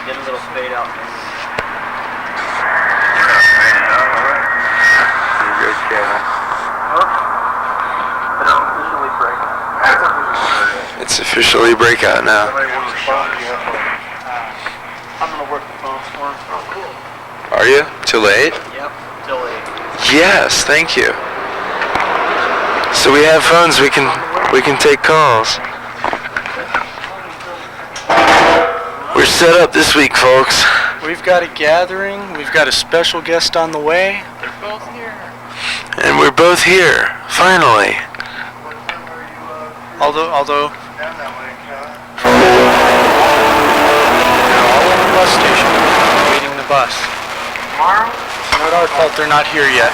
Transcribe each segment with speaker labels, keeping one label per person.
Speaker 1: Get a little fade out.
Speaker 2: You're good, Kevin. It's officially breakout now.
Speaker 1: I'm gonna work the phones for him. Oh, cool.
Speaker 2: Are you? Too late?
Speaker 1: Yep, till 8.
Speaker 2: Yes, thank you. So we have phones, we can take calls. We're set up this week, folks.
Speaker 3: We've got a gathering. We've got a special guest on the way.
Speaker 1: They're both here.
Speaker 2: And we're both here, finally.
Speaker 3: Although all in the bus station, waiting the bus.
Speaker 1: Tomorrow?
Speaker 3: It's not our fault they're not here yet.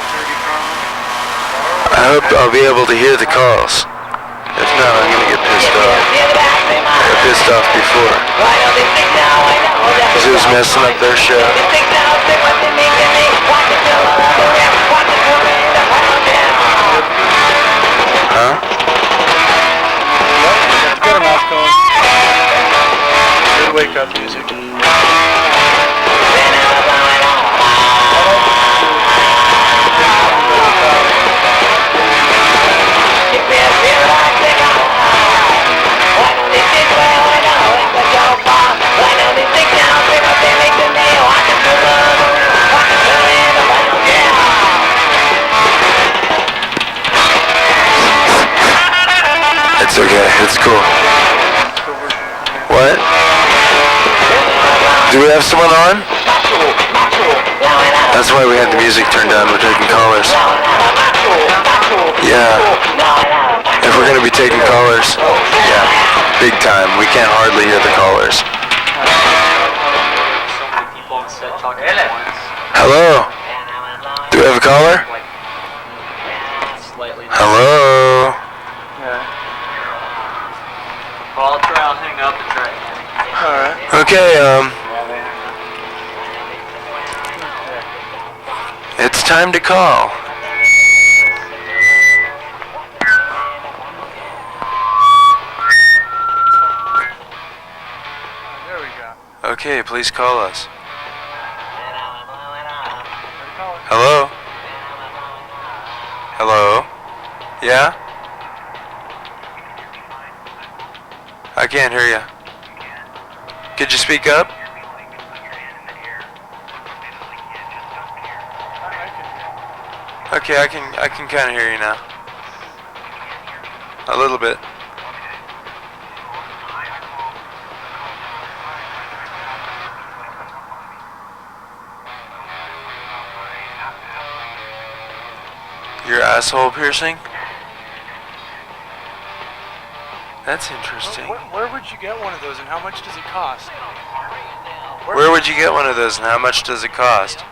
Speaker 2: I hope I'll be able to hear the calls. If not, I'm gonna get pissed off. I got pissed off before. Because it was messing up their show. Huh?
Speaker 3: Get our mouth going. Good wake up music.
Speaker 2: It's okay, it's cool. What? Do we have someone on? That's why we had the music turned down, we're taking callers. Yeah. If we're gonna be taking callers, yeah, big time. We can't hardly hear the callers. Hello? Do we have a caller? Hello?
Speaker 1: Well, I'll try, I'll hang up and try again.
Speaker 3: Alright.
Speaker 2: Okay, it's time to call.
Speaker 3: There we go.
Speaker 2: Okay, please call us. Hello? Hello? Yeah? I can't hear you. Could you speak up? Okay, I can kind of hear you now. A little bit. Your asshole piercing? That's interesting.
Speaker 3: Where would you get one of those and how much does it cost?
Speaker 2: Where would you get one of those and how much does it cost?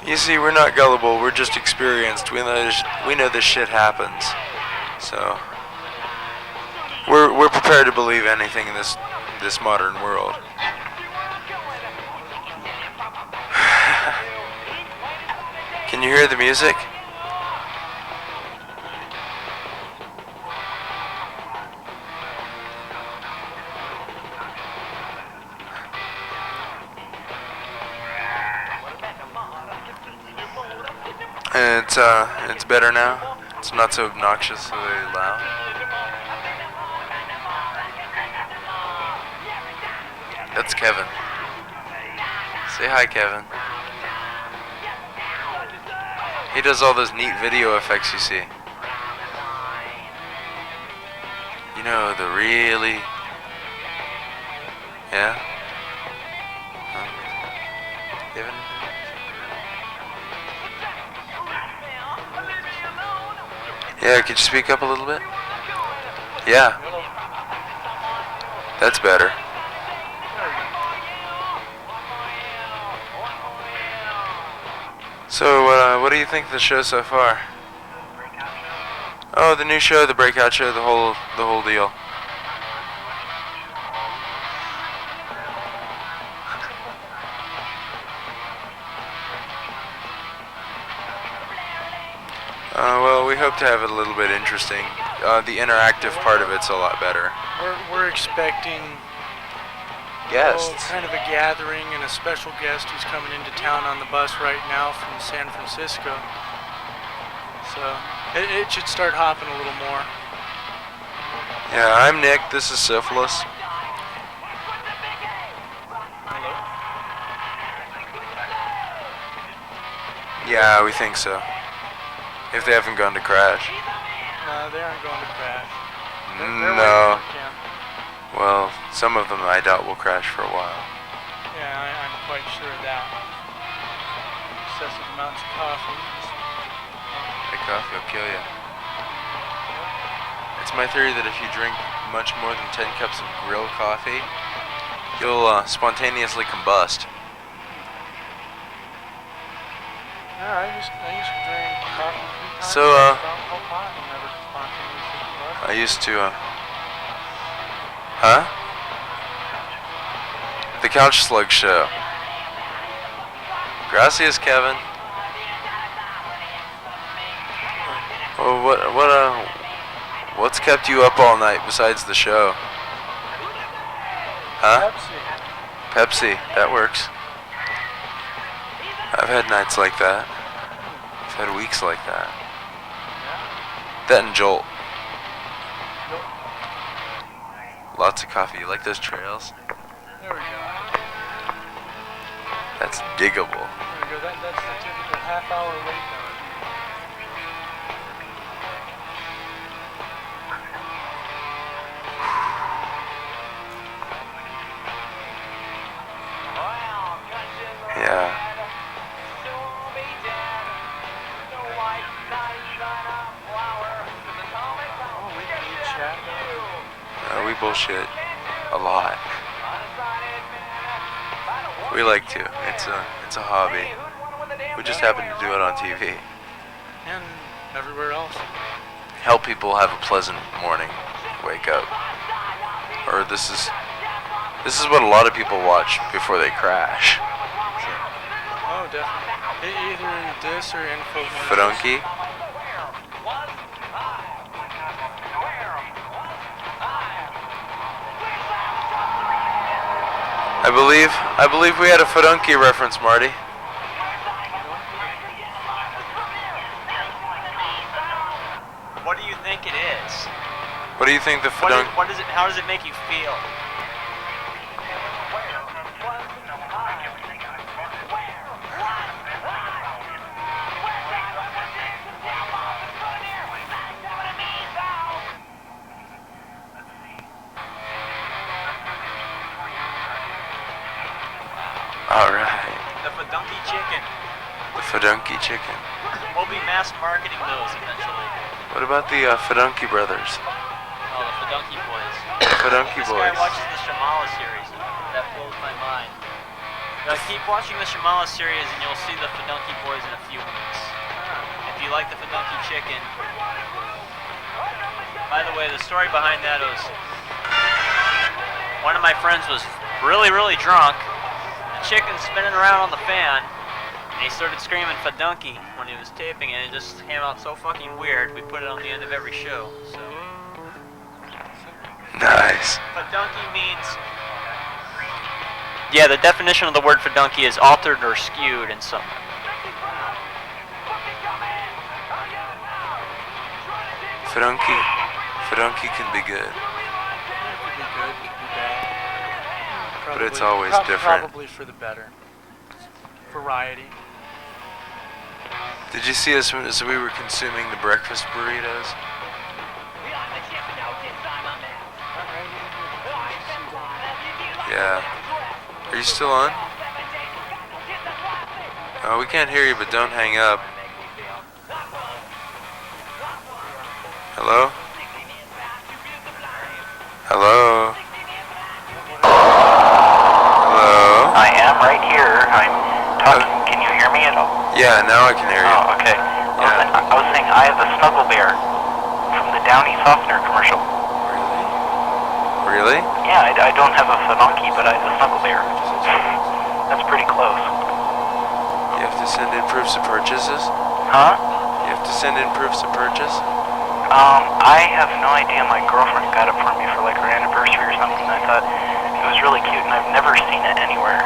Speaker 2: You see, we're not gullible, we're just experienced. We know this shit happens. So we're prepared to believe anything in this modern world. Can you hear the music? And it's better now. It's not so obnoxiously loud. That's Kevin. Say hi, Kevin. He does all those neat video effects you see. You know, the really... Yeah? Huh? Kevin? Yeah, could you speak up a little bit? Yeah. That's better. So, what do you think of the show so far? Oh, the new show, the breakout show, the whole deal. Well, we hope to have it a little bit interesting. The interactive part of it's a lot better.
Speaker 3: We're expecting
Speaker 2: Guests.
Speaker 3: kind of a gathering and a special guest who's coming into town on the bus right now from San Francisco. So it should start hopping a little more.
Speaker 2: Yeah, I'm Nick. This is Syphilis.
Speaker 3: Hello?
Speaker 2: Yeah, we think so. If they haven't gone to crash.
Speaker 3: No, they aren't going to crash. They're
Speaker 2: No.
Speaker 3: waiting for camp.
Speaker 2: Well, some of them I doubt will crash for a while.
Speaker 3: Yeah, I'm quite sure of that. Excessive amounts of coffee.
Speaker 2: The coffee will kill you. It's my theory that if you drink much more than 10 cups of grilled coffee, you'll spontaneously combust.
Speaker 3: Yeah, I used to drink coffee 3 times.
Speaker 2: So,
Speaker 3: whole pot and never spontaneously combust.
Speaker 2: I used to, Huh? The Couch Slug Show. Gracias, Kevin. Well, what's kept you up all night besides the show? Huh?
Speaker 3: Pepsi.
Speaker 2: Pepsi, that works. I've had nights like that. I've had weeks like that. That and Jolt. Lots of coffee. You like those trails?
Speaker 3: There we go.
Speaker 2: That's diggable.
Speaker 3: There we go. That's the typical half-hour wait time.
Speaker 2: Yeah.
Speaker 3: Oh, we can chat.
Speaker 2: We bullshit a lot. We like to. It's a hobby. We just happen to do it on TV.
Speaker 3: And everywhere else.
Speaker 2: Help people have a pleasant morning. Wake up. Or this is what a lot of people watch before they crash.
Speaker 3: Oh, definitely. Either this or info.
Speaker 2: Fedunky. I believe we had a Fedunky reference, Marty.
Speaker 1: What do you think it is?
Speaker 2: What do you think the Fedunky?
Speaker 1: How does it make you feel?
Speaker 2: Alright.
Speaker 1: The Fedunky chicken.
Speaker 2: The Fedunky chicken.
Speaker 1: We'll be mass marketing those eventually.
Speaker 2: What about the Fedunky brothers?
Speaker 1: Oh, the Fedunky boys.
Speaker 2: Fedunky
Speaker 1: This
Speaker 2: boys.
Speaker 1: guy watches the Shamala series. That blows my mind. Now keep watching the Shamala series and you'll see the Fedunky boys in a few weeks. If you like the Fedunky chicken. By the way, the story behind that was one of my friends was really, really drunk. The chicken spinning around on the fan. And he started screaming Fedunky when he was taping it. It just came out so fucking weird. We put it on the end of every show. So
Speaker 2: Nice.
Speaker 1: Fedunky means... Yeah, the definition of the word Fedunky is altered or skewed in some way.
Speaker 2: Fedunky can be good.
Speaker 3: It could be good, it could be bad.
Speaker 2: But it's always different.
Speaker 3: Probably for the better. Variety.
Speaker 2: Did you see us as we were consuming the breakfast burritos? Yeah. Are you still on? Oh, we can't hear you, but don't hang up. Hello? Hello? Hello?
Speaker 4: I am right here. I'm talking. Can you hear me at all?
Speaker 2: Yeah, now I can hear you.
Speaker 4: Oh, okay.
Speaker 2: Yeah.
Speaker 4: I was saying I have the Snuggle Bear from the Downy Softener commercial.
Speaker 2: Really?
Speaker 4: Yeah, I don't have a Fedunky, but I have the Snuggle Bear. That's pretty close.
Speaker 2: You have to send in proofs of purchases?
Speaker 4: Huh?
Speaker 2: You have to send in proofs of purchase?
Speaker 4: I have no idea. My girlfriend got it for me for like her anniversary or something. I thought it was really cute, and I've never seen it anywhere.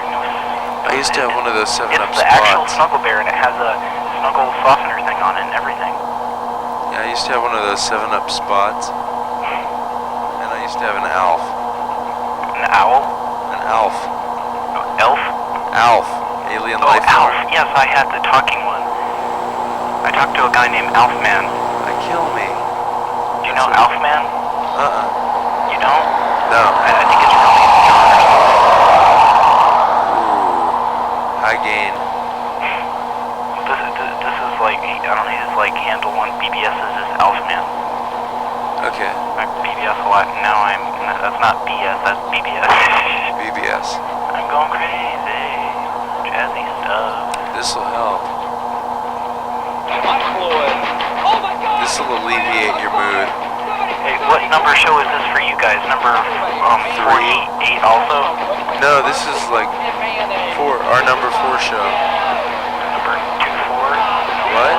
Speaker 2: I used to have one of those 7-Up
Speaker 4: It's the actual
Speaker 2: spots.
Speaker 4: Snuggle Bear, and it has a snuggle softener thing on it and everything.
Speaker 2: Yeah, I used to have one of those 7-Up spots. And I used to have an Alf.
Speaker 4: An owl?
Speaker 2: An Alf.
Speaker 4: Elf?
Speaker 2: Alf. Alien
Speaker 4: Oh,
Speaker 2: life
Speaker 4: Alf.
Speaker 2: form.
Speaker 4: Yes, I had the talking one. I talked to a guy named Alfman.
Speaker 2: Kill me.
Speaker 4: Do you know Alfman? You don't?
Speaker 2: No.
Speaker 4: I think it's real name John or something.
Speaker 2: Ooh. High gain.
Speaker 4: This is like, I don't know, his like handle on BBS is Alfman.
Speaker 2: Okay.
Speaker 4: I BBS a lot, and now that's not BS, that's BBS.
Speaker 2: BBS.
Speaker 4: I'm going crazy. Jazzy stuff.
Speaker 2: This'll help. This'll alleviate your mood.
Speaker 4: Hey, what number show is this for you guys? Number 48 also?
Speaker 2: No, this is like our number 4 show.
Speaker 4: Number 24?
Speaker 2: What?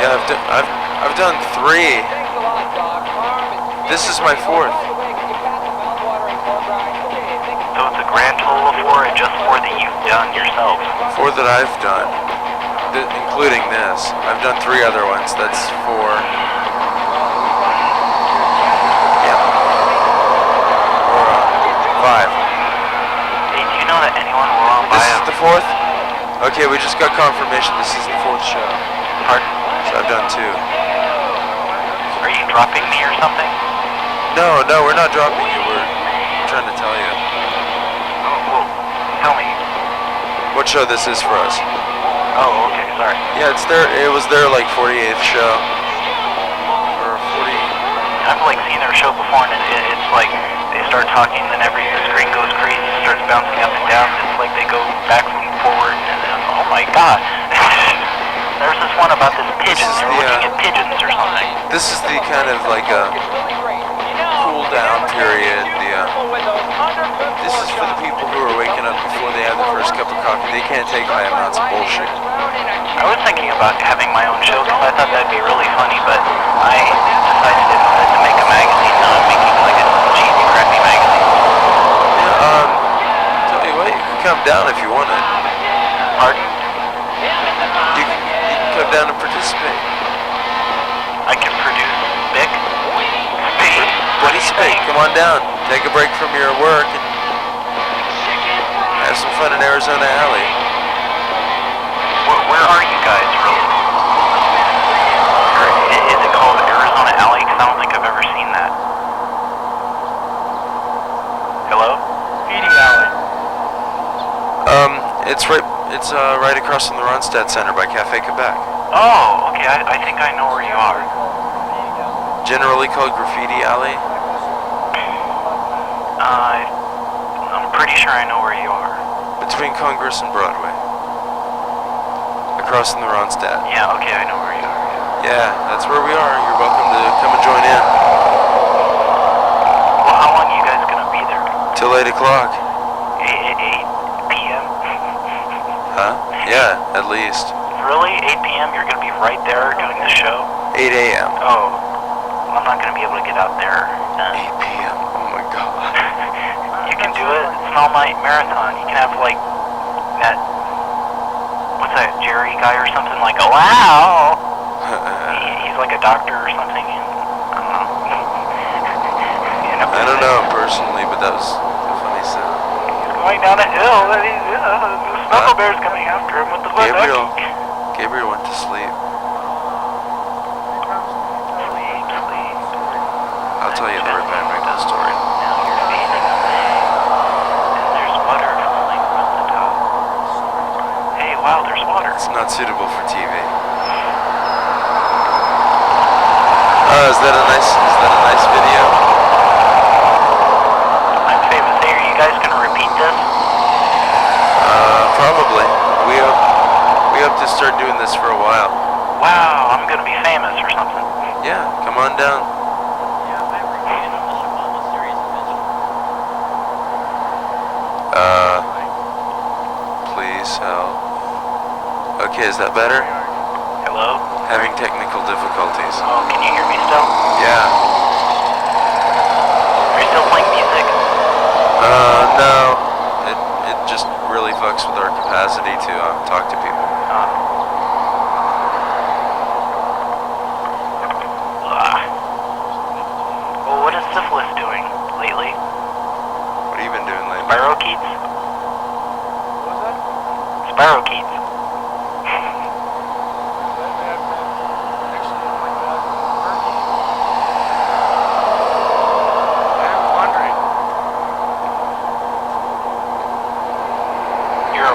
Speaker 2: Yeah, I've done 3. This is my 4th.
Speaker 4: So it's a grand total of 4 and just 4 that you've done yourself?
Speaker 2: 4 that I've done, including this. I've done 3 other ones. That's 4. Yeah. Or 5.
Speaker 4: Hey, do you know that anyone will buy
Speaker 2: This is the 4th? Okay, we just got confirmation this is the 4th show.
Speaker 4: Pardon?
Speaker 2: So I've done 2.
Speaker 4: Are you dropping me or something?
Speaker 2: No, we're not dropping you. We're trying to tell you.
Speaker 4: Oh, well, tell me.
Speaker 2: What show this is for us.
Speaker 4: Oh, okay, sorry.
Speaker 2: Yeah, it was their like 48th show. Or 40.
Speaker 4: I've like seen their show before, and it's like they start talking, and the screen goes crazy, starts bouncing up and down. It's like they go back and forward, and then, oh my god. There's this one about this pigeon. They're looking at pigeons or something.
Speaker 2: This is the kind of like a cool down period. This is for the people who are waking up before they have their first cup of coffee. They can't take high amounts of bullshit.
Speaker 4: I was thinking about having my own show because I thought that'd be really funny, but I decided instead to make a magazine. Now I'm making like a cheesy, crappy magazine.
Speaker 2: Yeah, tell you what, you can come down if you wanted.
Speaker 4: Pardon?
Speaker 2: You can come down and participate.
Speaker 4: I can produce Bic?
Speaker 2: Participate. Come on down. Take a break from your work and have some fun in Arizona Alley.
Speaker 4: Where are you guys, really? Is it called Arizona Alley? Because I don't think I've ever seen that. Hello? Feeding Alley.
Speaker 2: It's right across from the Ronstadt Center by Cafe Quebec.
Speaker 4: Oh, okay. I think I know where you are.
Speaker 2: Generally called Graffiti Alley.
Speaker 4: I'm pretty sure I know where you are.
Speaker 2: Between Congress and Broadway. Across from the Ronstadt.
Speaker 4: Yeah, okay, I know where you are.
Speaker 2: Yeah, that's where we are. You're welcome to come and join in.
Speaker 4: Well, how long are you guys gonna be there?
Speaker 2: Till 8 o'clock.
Speaker 4: 8 p.m.?
Speaker 2: Huh? Yeah, at least.
Speaker 4: Really? 8 p.m. You're gonna be right there doing the show?
Speaker 2: 8 a.m.
Speaker 4: Oh, I'm not gonna be able to get out there.
Speaker 2: 8 p.m. Oh my god.
Speaker 4: You can do it. It's an all-night marathon. You can have like that. What's that Jerry guy or something like? Oh, wow. He's like a doctor or something. And, I don't know.
Speaker 2: I don't know personally, but that was a funny sound.
Speaker 4: He's going down a hill, and the Snuggle Bear's coming after him with the hood.
Speaker 2: Gabriel went to sleep.
Speaker 4: Sleep.
Speaker 2: I'll tell you the Rip Van Winkle story.
Speaker 4: Now you're fading away, and there's water falling from the top. Hey, wow, there's water.
Speaker 2: It's not suitable for TV. Is that a nice video?
Speaker 4: I'm famous. Hey, are you guys gonna repeat this?
Speaker 2: Probably. We hope to start doing this for a while.
Speaker 4: Wow, I'm gonna be famous or something.
Speaker 2: Yeah, come on down. Please. hell. Okay, is that better?
Speaker 4: Hello?
Speaker 2: Having technical difficulties.
Speaker 4: Oh, can you hear me still?
Speaker 2: Yeah.
Speaker 4: Are you still playing music?
Speaker 2: No. It just really fucks with our capacity to talk to people.
Speaker 4: Well, what is syphilis doing lately?
Speaker 2: What have you been doing lately?
Speaker 4: Spirochetes?
Speaker 3: What was that?
Speaker 4: Spirochetes.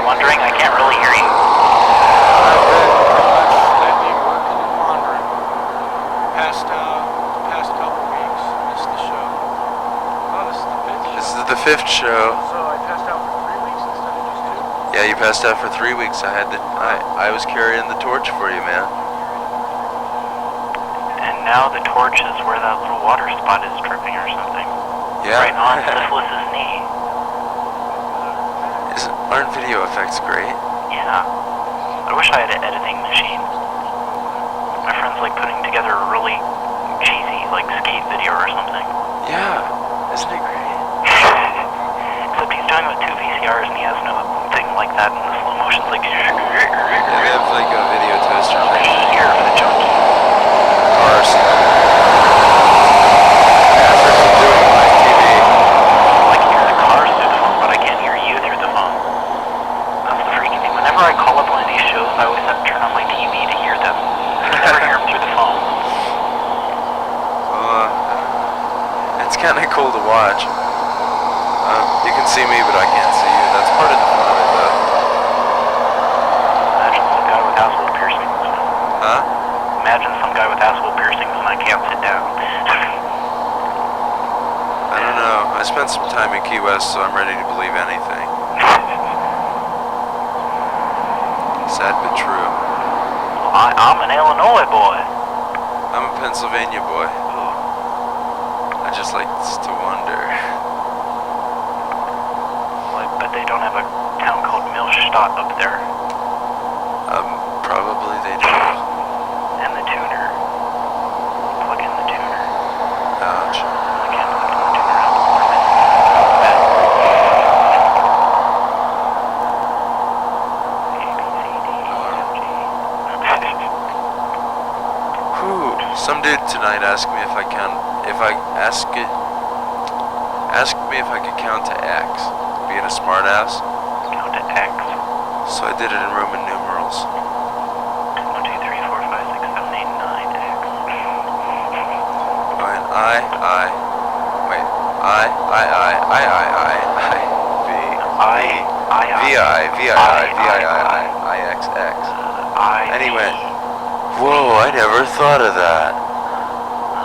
Speaker 4: Wondering, I can't really hear you.
Speaker 3: I've been pretty much lately working and wandering. Past couple weeks, missed the show. Oh, this is the fifth show.
Speaker 2: This is the 5th show.
Speaker 3: So I passed out for 3 weeks instead of just 2?
Speaker 2: Yeah, you passed out for 3 weeks. I was carrying the torch for you, man.
Speaker 4: And now the torch is where that little water spot is dripping or something.
Speaker 2: Yeah.
Speaker 4: Right on syphilis's knee.
Speaker 2: Aren't video effects great?
Speaker 4: Yeah. I wish I had an editing machine. My friend's like putting together a really cheesy like skate video or something.
Speaker 2: Yeah. Isn't it great?
Speaker 4: Except he's doing it with 2 VCRs and he has no thing like that in the slow motion's like
Speaker 2: Yeah, they have like a video toaster
Speaker 4: there's
Speaker 2: thing.
Speaker 4: just here for the junkie.
Speaker 2: Cars. Efforts of doing live TV.
Speaker 4: I can hear the cars through the phone, but I can't hear you through the phone. That's the freaky thing. Whenever I call up one of these shows, I always have to turn on my TV to hear them. I can never hear them through the phone.
Speaker 2: It's kind of cool to watch. You can see me, but I can't see you. That's part of the fun of it, though.
Speaker 4: Imagine some guy with asshole piercings.
Speaker 2: Huh?
Speaker 4: Imagine some guy with asshole piercings and I can't sit down.
Speaker 2: I don't know. I spent some time in Key West, so I'm ready to believe anything. Sad but true.
Speaker 4: I'm an Illinois boy.
Speaker 2: I'm a Pennsylvania boy.
Speaker 4: Ooh.
Speaker 2: I just like to wonder.
Speaker 4: Well, I bet they don't have a town called Millstadt up there.
Speaker 2: Probably they do.
Speaker 4: And the tuner. Plug in the tuner.
Speaker 2: Ouch.
Speaker 4: I can't plug in the tuner out.
Speaker 2: Whew. Some dude tonight asked me asked me if I could count to X. Being a smartass.
Speaker 4: Count to X.
Speaker 2: So I did it in Roman numerals.
Speaker 4: 1, 2, 3, 4, 5, 6, 7, 8, 9, X.
Speaker 2: Going I, X, X. And he went, whoa, I never thought of that.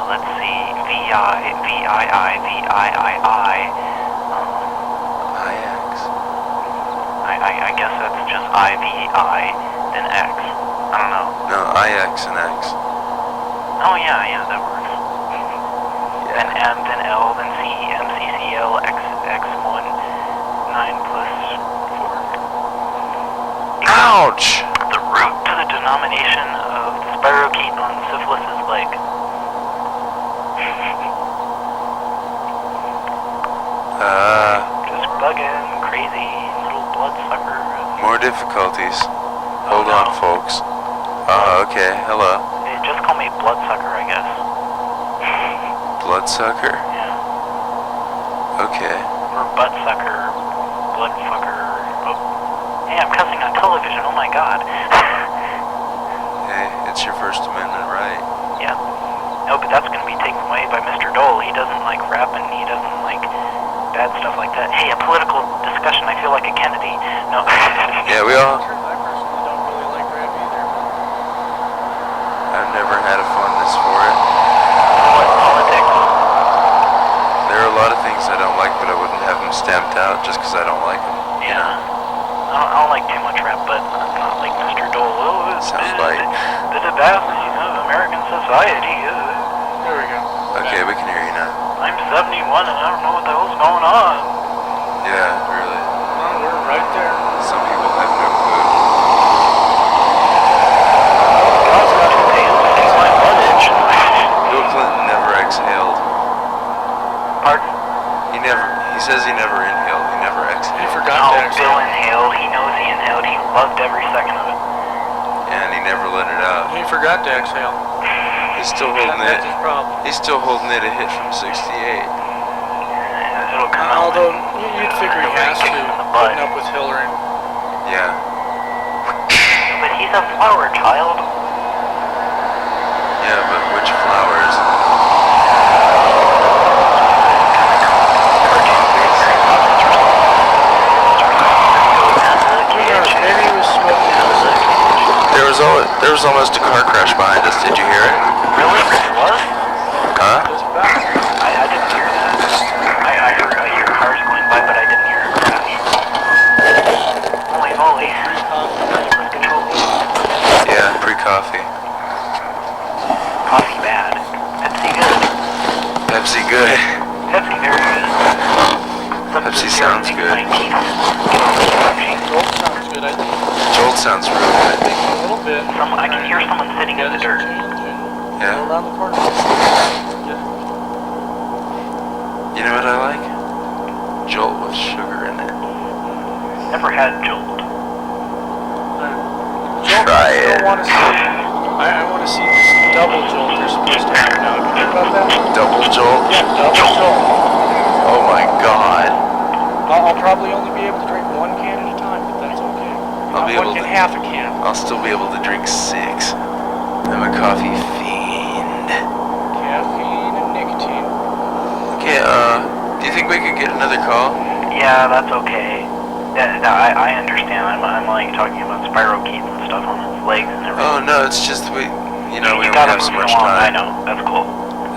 Speaker 4: Let's see. VI, VII, VIII.
Speaker 2: IX.
Speaker 4: I guess that's just IVI, then X. I don't know.
Speaker 2: No, IX and X.
Speaker 4: Oh yeah, that works. Then M, then L, then C, M, C, C, L, X, X1, 9 plus 4.
Speaker 2: Ouch!
Speaker 4: The root to the denomination of the spirochete on syphilis's leg. Just bugging, crazy little bloodsucker.
Speaker 2: More difficulties. Hold
Speaker 4: Oh, no.
Speaker 2: on, folks. Okay, hello.
Speaker 4: Hey, just call me bloodsucker, I guess.
Speaker 2: Bloodsucker?
Speaker 4: Yeah.
Speaker 2: Okay.
Speaker 4: Or buttsucker, bloodfucker. Oh. Hey, I'm cussing on television, oh my god.
Speaker 2: Hey, it's your First Amendment right.
Speaker 4: Yeah. No, but that's gonna be taken away by Mr. Dole. He doesn't like rap and he doesn't like bad stuff like that. Hey, a political discussion, I feel like a Kennedy. No.
Speaker 2: Yeah, we all...
Speaker 3: I personally don't really like rap either.
Speaker 2: I've never had a fondness for it.
Speaker 4: What, politics?
Speaker 2: There are a lot of things I don't like, but I wouldn't have them stamped out just because I don't like them.
Speaker 4: Yeah. I don't like too much rap, but not like Mr. Dole. Oh,
Speaker 2: Sounds like...
Speaker 4: the debasity of American society.
Speaker 3: There we go.
Speaker 2: Okay, we can hear you now.
Speaker 4: I'm 71 and I don't know what the hell's going on.
Speaker 2: Yeah, really.
Speaker 3: Well, we're right there.
Speaker 2: Some people have no says he never inhaled. He never
Speaker 3: He
Speaker 2: exhaled.
Speaker 3: forgot
Speaker 4: No,
Speaker 3: to exhale.
Speaker 4: Bill inhaled. He knows he inhaled. He loved every second of it.
Speaker 2: Yeah, and he never let it out.
Speaker 3: He forgot to exhale.
Speaker 2: He's still holding it.
Speaker 3: That's his problem.
Speaker 2: He's still holding it a hit from 68.
Speaker 4: It'll come out.
Speaker 3: Although you'd figure he has to,
Speaker 4: in the butt.
Speaker 3: putting up with Hillary.
Speaker 2: Yeah.
Speaker 4: But he's a flower child.
Speaker 2: Yeah, but which flowers?
Speaker 3: Maybe he was smoking.
Speaker 2: There was almost a car crash behind us. Did you hear it?
Speaker 4: Really? It was?
Speaker 2: Huh?
Speaker 3: It was back.
Speaker 4: I didn't hear that. I hear cars going by, but I didn't hear a crash. Holy moly. Let's control me.
Speaker 2: Yeah, pre-coffee.
Speaker 4: Coffee bad. Pepsi good.
Speaker 2: Pepsi good.
Speaker 4: Pepsi very good.
Speaker 2: Pepsi sounds good.
Speaker 3: Jolt sounds good, I think.
Speaker 2: Jolt sounds real good.
Speaker 3: I think a little bit.
Speaker 4: I can hear someone sitting in the dirt.
Speaker 2: Yeah.
Speaker 3: Go around the corner.
Speaker 2: You know what I like? Jolt with sugar in it.
Speaker 4: Never had Jolt.
Speaker 2: Try it.
Speaker 3: I want to see this double jolt they're supposed to have now. Have you heard about that?
Speaker 2: Double jolt?
Speaker 3: Yeah, double jolt.
Speaker 2: Oh my god.
Speaker 3: I'll probably only be able to drink one can at a time, but that's okay.
Speaker 2: I'll be able
Speaker 3: one can,
Speaker 2: to-
Speaker 3: half a can.
Speaker 2: I'll still be able to drink 6. I'm a coffee fiend.
Speaker 3: Caffeine and nicotine.
Speaker 2: Okay, do you think we could get another call?
Speaker 4: Yeah, that's okay. Yeah, no, I understand. I'm like talking about spirochetes and stuff on his legs and everything.
Speaker 2: Oh no, it's just we only
Speaker 4: gotta
Speaker 2: have so
Speaker 4: move
Speaker 2: much
Speaker 4: along. I
Speaker 2: time.
Speaker 4: know. That's cool.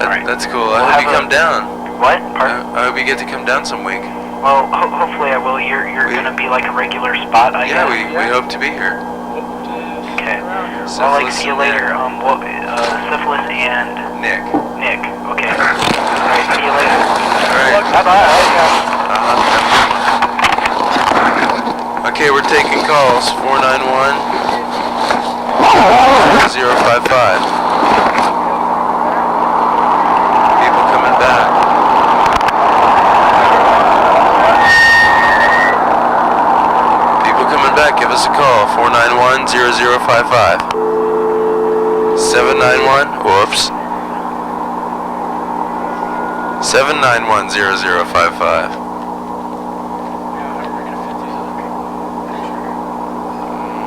Speaker 4: Alright.
Speaker 2: That's cool.
Speaker 4: We'll
Speaker 2: I hope you
Speaker 4: have
Speaker 2: come down.
Speaker 4: What? Pardon?
Speaker 2: I hope you get to come down some week.
Speaker 4: Well, hopefully I will. You're gonna be like a regular spot, I
Speaker 2: Yeah,
Speaker 4: guess.
Speaker 2: we hope to be here.
Speaker 4: Okay.
Speaker 2: Syphilis
Speaker 4: Well, like, see you
Speaker 2: and
Speaker 4: later. Syphilis and
Speaker 2: Nick.
Speaker 4: Nick. Okay. Alright, see you later.
Speaker 2: Alright.
Speaker 4: Bye-bye.
Speaker 2: Okay, we're taking calls. 491 055. People coming back. People coming back, give us a call. 491 0055. 791, whoops. 791 0055.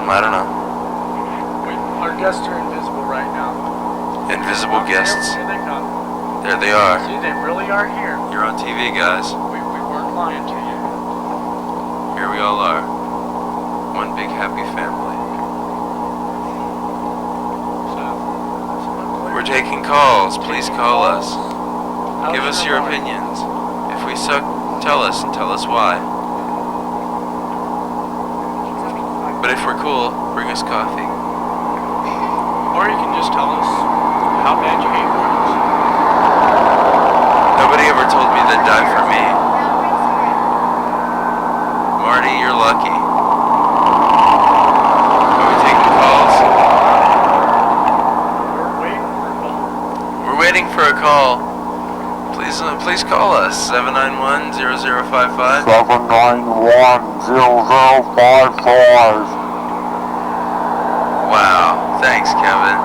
Speaker 2: I don't know.
Speaker 3: Our guests are invisible right now.
Speaker 2: Invisible guests.
Speaker 3: Here they come.
Speaker 2: There they are.
Speaker 3: See, they really are here.
Speaker 2: You're on TV, guys.
Speaker 3: We weren't lying to you.
Speaker 2: Here we all are. One big happy family.
Speaker 3: So, that's my pleasure.
Speaker 2: We're taking calls. Please call us.
Speaker 3: How's
Speaker 2: Give us your
Speaker 3: morning?
Speaker 2: opinions. If we suck, tell us and tell us why. But if we're cool, bring us coffee.
Speaker 3: Or you can just tell us how bad you hate words.
Speaker 2: Nobody ever told me they'd die for me. Marty, you're lucky. Are we taking calls?
Speaker 3: We're waiting for a call.
Speaker 2: We're waiting for a call. Please call us. 791 0055.
Speaker 5: 7910055.
Speaker 2: Wow. Thanks, Kevin.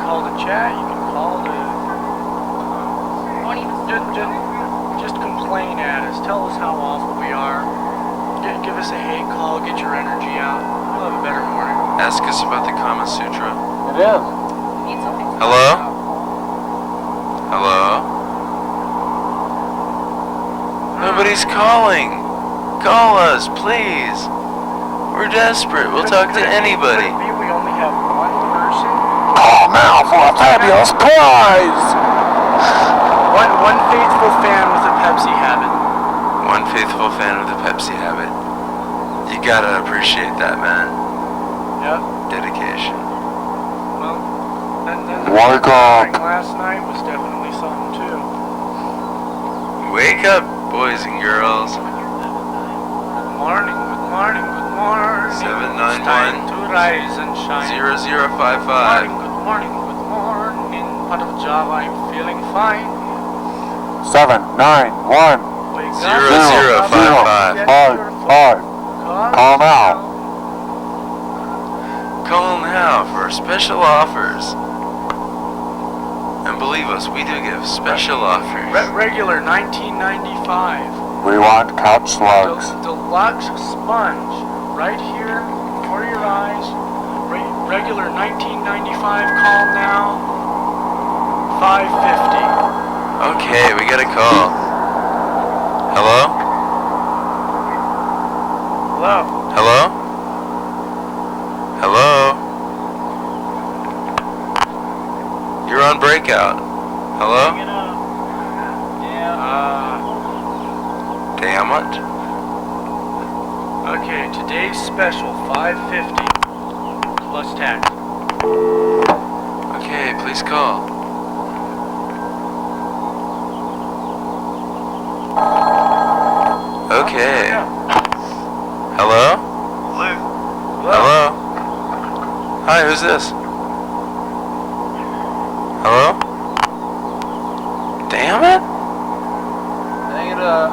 Speaker 3: Call to chat, you can call to just complain at us. Tell us how awful we are. Give us a hate call, get your energy out. We'll have a better morning.
Speaker 2: Ask us about the Kama Sutra.
Speaker 5: It is.
Speaker 2: Hello? Hello? Nobody's calling. Call us, please. We're desperate. We'll talk to anybody.
Speaker 3: Could it be we only have one person?
Speaker 5: Call now for a fabulous prize.
Speaker 3: One faithful fan with a Pepsi habit.
Speaker 2: One faithful fan of the Pepsi habit. You gotta appreciate that, man.
Speaker 3: Yep.
Speaker 2: Dedication.
Speaker 3: Well, then
Speaker 5: Wake up.
Speaker 3: last night was definitely something too.
Speaker 2: Wake up, boys and girls.
Speaker 3: Good morning, good morning, good morning.
Speaker 2: 791
Speaker 3: It's time to rise and shine.
Speaker 2: 0055.
Speaker 3: Good morning, good morning. Part of Java, I'm feeling fine.
Speaker 5: 791
Speaker 2: 0055.
Speaker 5: 5. Call now.
Speaker 2: Call now for special offers. And believe us, we do give special offers.
Speaker 3: Regular $19.95.
Speaker 5: We want couch slugs.
Speaker 3: Deluxe sponge right here before your eyes. Regular $19.95. Call now. $5.50.
Speaker 2: Okay, we got a call. Hello?
Speaker 3: Hello.
Speaker 2: Hello? Hello? You're on breakout. Hello? Damn it.
Speaker 3: Okay, today's special $5.50 plus tax.
Speaker 2: Okay, please call. Okay. Hello? Hello? Hi, who's this? Hello? Damn it!
Speaker 3: Hang it up.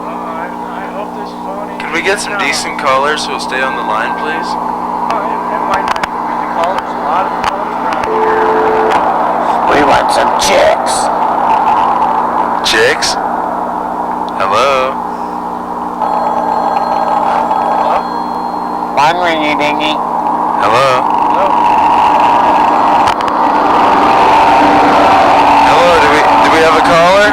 Speaker 3: I hope this phone ain't...
Speaker 2: Can we get some decent callers who will stay on the line, please?
Speaker 3: It might not even be the call. There's a lot of phones around here.
Speaker 5: We want some chicks.
Speaker 2: Chicks? Hello?
Speaker 5: One ringy dingy.
Speaker 2: Hello? Hello, do we have a caller?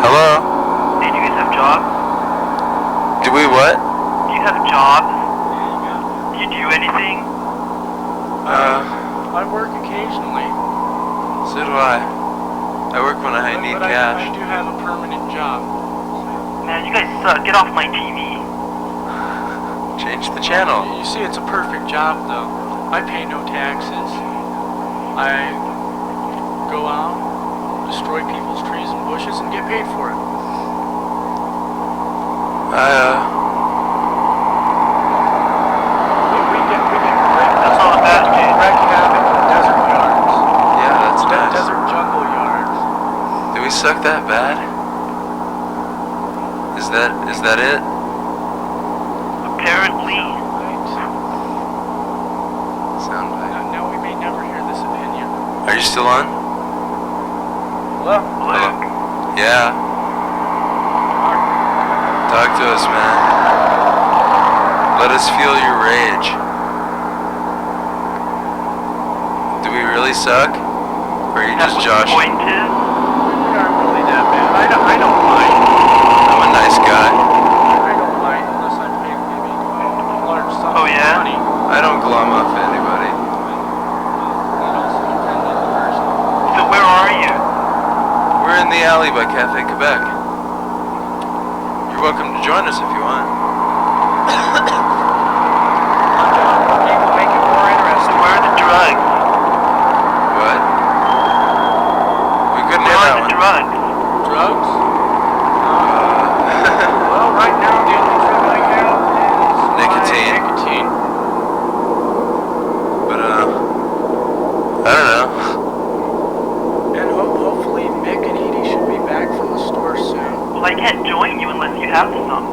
Speaker 2: Hello?
Speaker 4: Hey, do you guys have jobs?
Speaker 2: Do we what?
Speaker 4: Do you have jobs? Do you do anything?
Speaker 3: I work occasionally.
Speaker 2: So do I. I work when I need
Speaker 3: but
Speaker 2: cash.
Speaker 3: I do have a permanent job.
Speaker 4: Man, you guys suck. Get off my TV.
Speaker 2: Change the channel.
Speaker 3: You see, it's a perfect job, though. I pay no taxes. I go out, destroy people's trees and bushes, and get paid for it. We get
Speaker 4: That's all I'm asking.
Speaker 3: wreck havoc in desert yards.
Speaker 2: Yeah, that's nice.
Speaker 3: Desert jungle yards.
Speaker 2: Do we suck that bad? Is that it?
Speaker 4: Apparently.
Speaker 2: Soundbite.
Speaker 3: Now we may never hear this opinion.
Speaker 2: Are you still on?
Speaker 3: Hello?
Speaker 2: Hello? Yeah. Talk to us, man. Let us feel your rage. Do we really suck? Or are you just
Speaker 4: That's what the
Speaker 2: Josh?
Speaker 4: point is.
Speaker 3: We aren't really that bad. I don't mind.
Speaker 2: I'm a nice guy.
Speaker 3: I don't mind unless I pay maybe a large sum
Speaker 4: Oh, yeah?
Speaker 3: of money.
Speaker 2: I don't glum off anybody.
Speaker 3: That also depends on the person.
Speaker 4: So where are you?
Speaker 2: We're in the alley by Cafe Quebec. You're welcome to join us if you want.
Speaker 3: People make it more interesting.
Speaker 4: Where are the drugs?
Speaker 2: What? We couldn't
Speaker 4: Where
Speaker 2: hear that
Speaker 4: are the
Speaker 2: one.
Speaker 4: drugs?
Speaker 3: Drugs? Well, right now the only drug I have is
Speaker 2: Nicotine.
Speaker 3: nicotine.
Speaker 2: But I don't know.
Speaker 3: And hopefully Mick and Edie should be back from the store soon.
Speaker 4: Well, I can't join you unless you have some.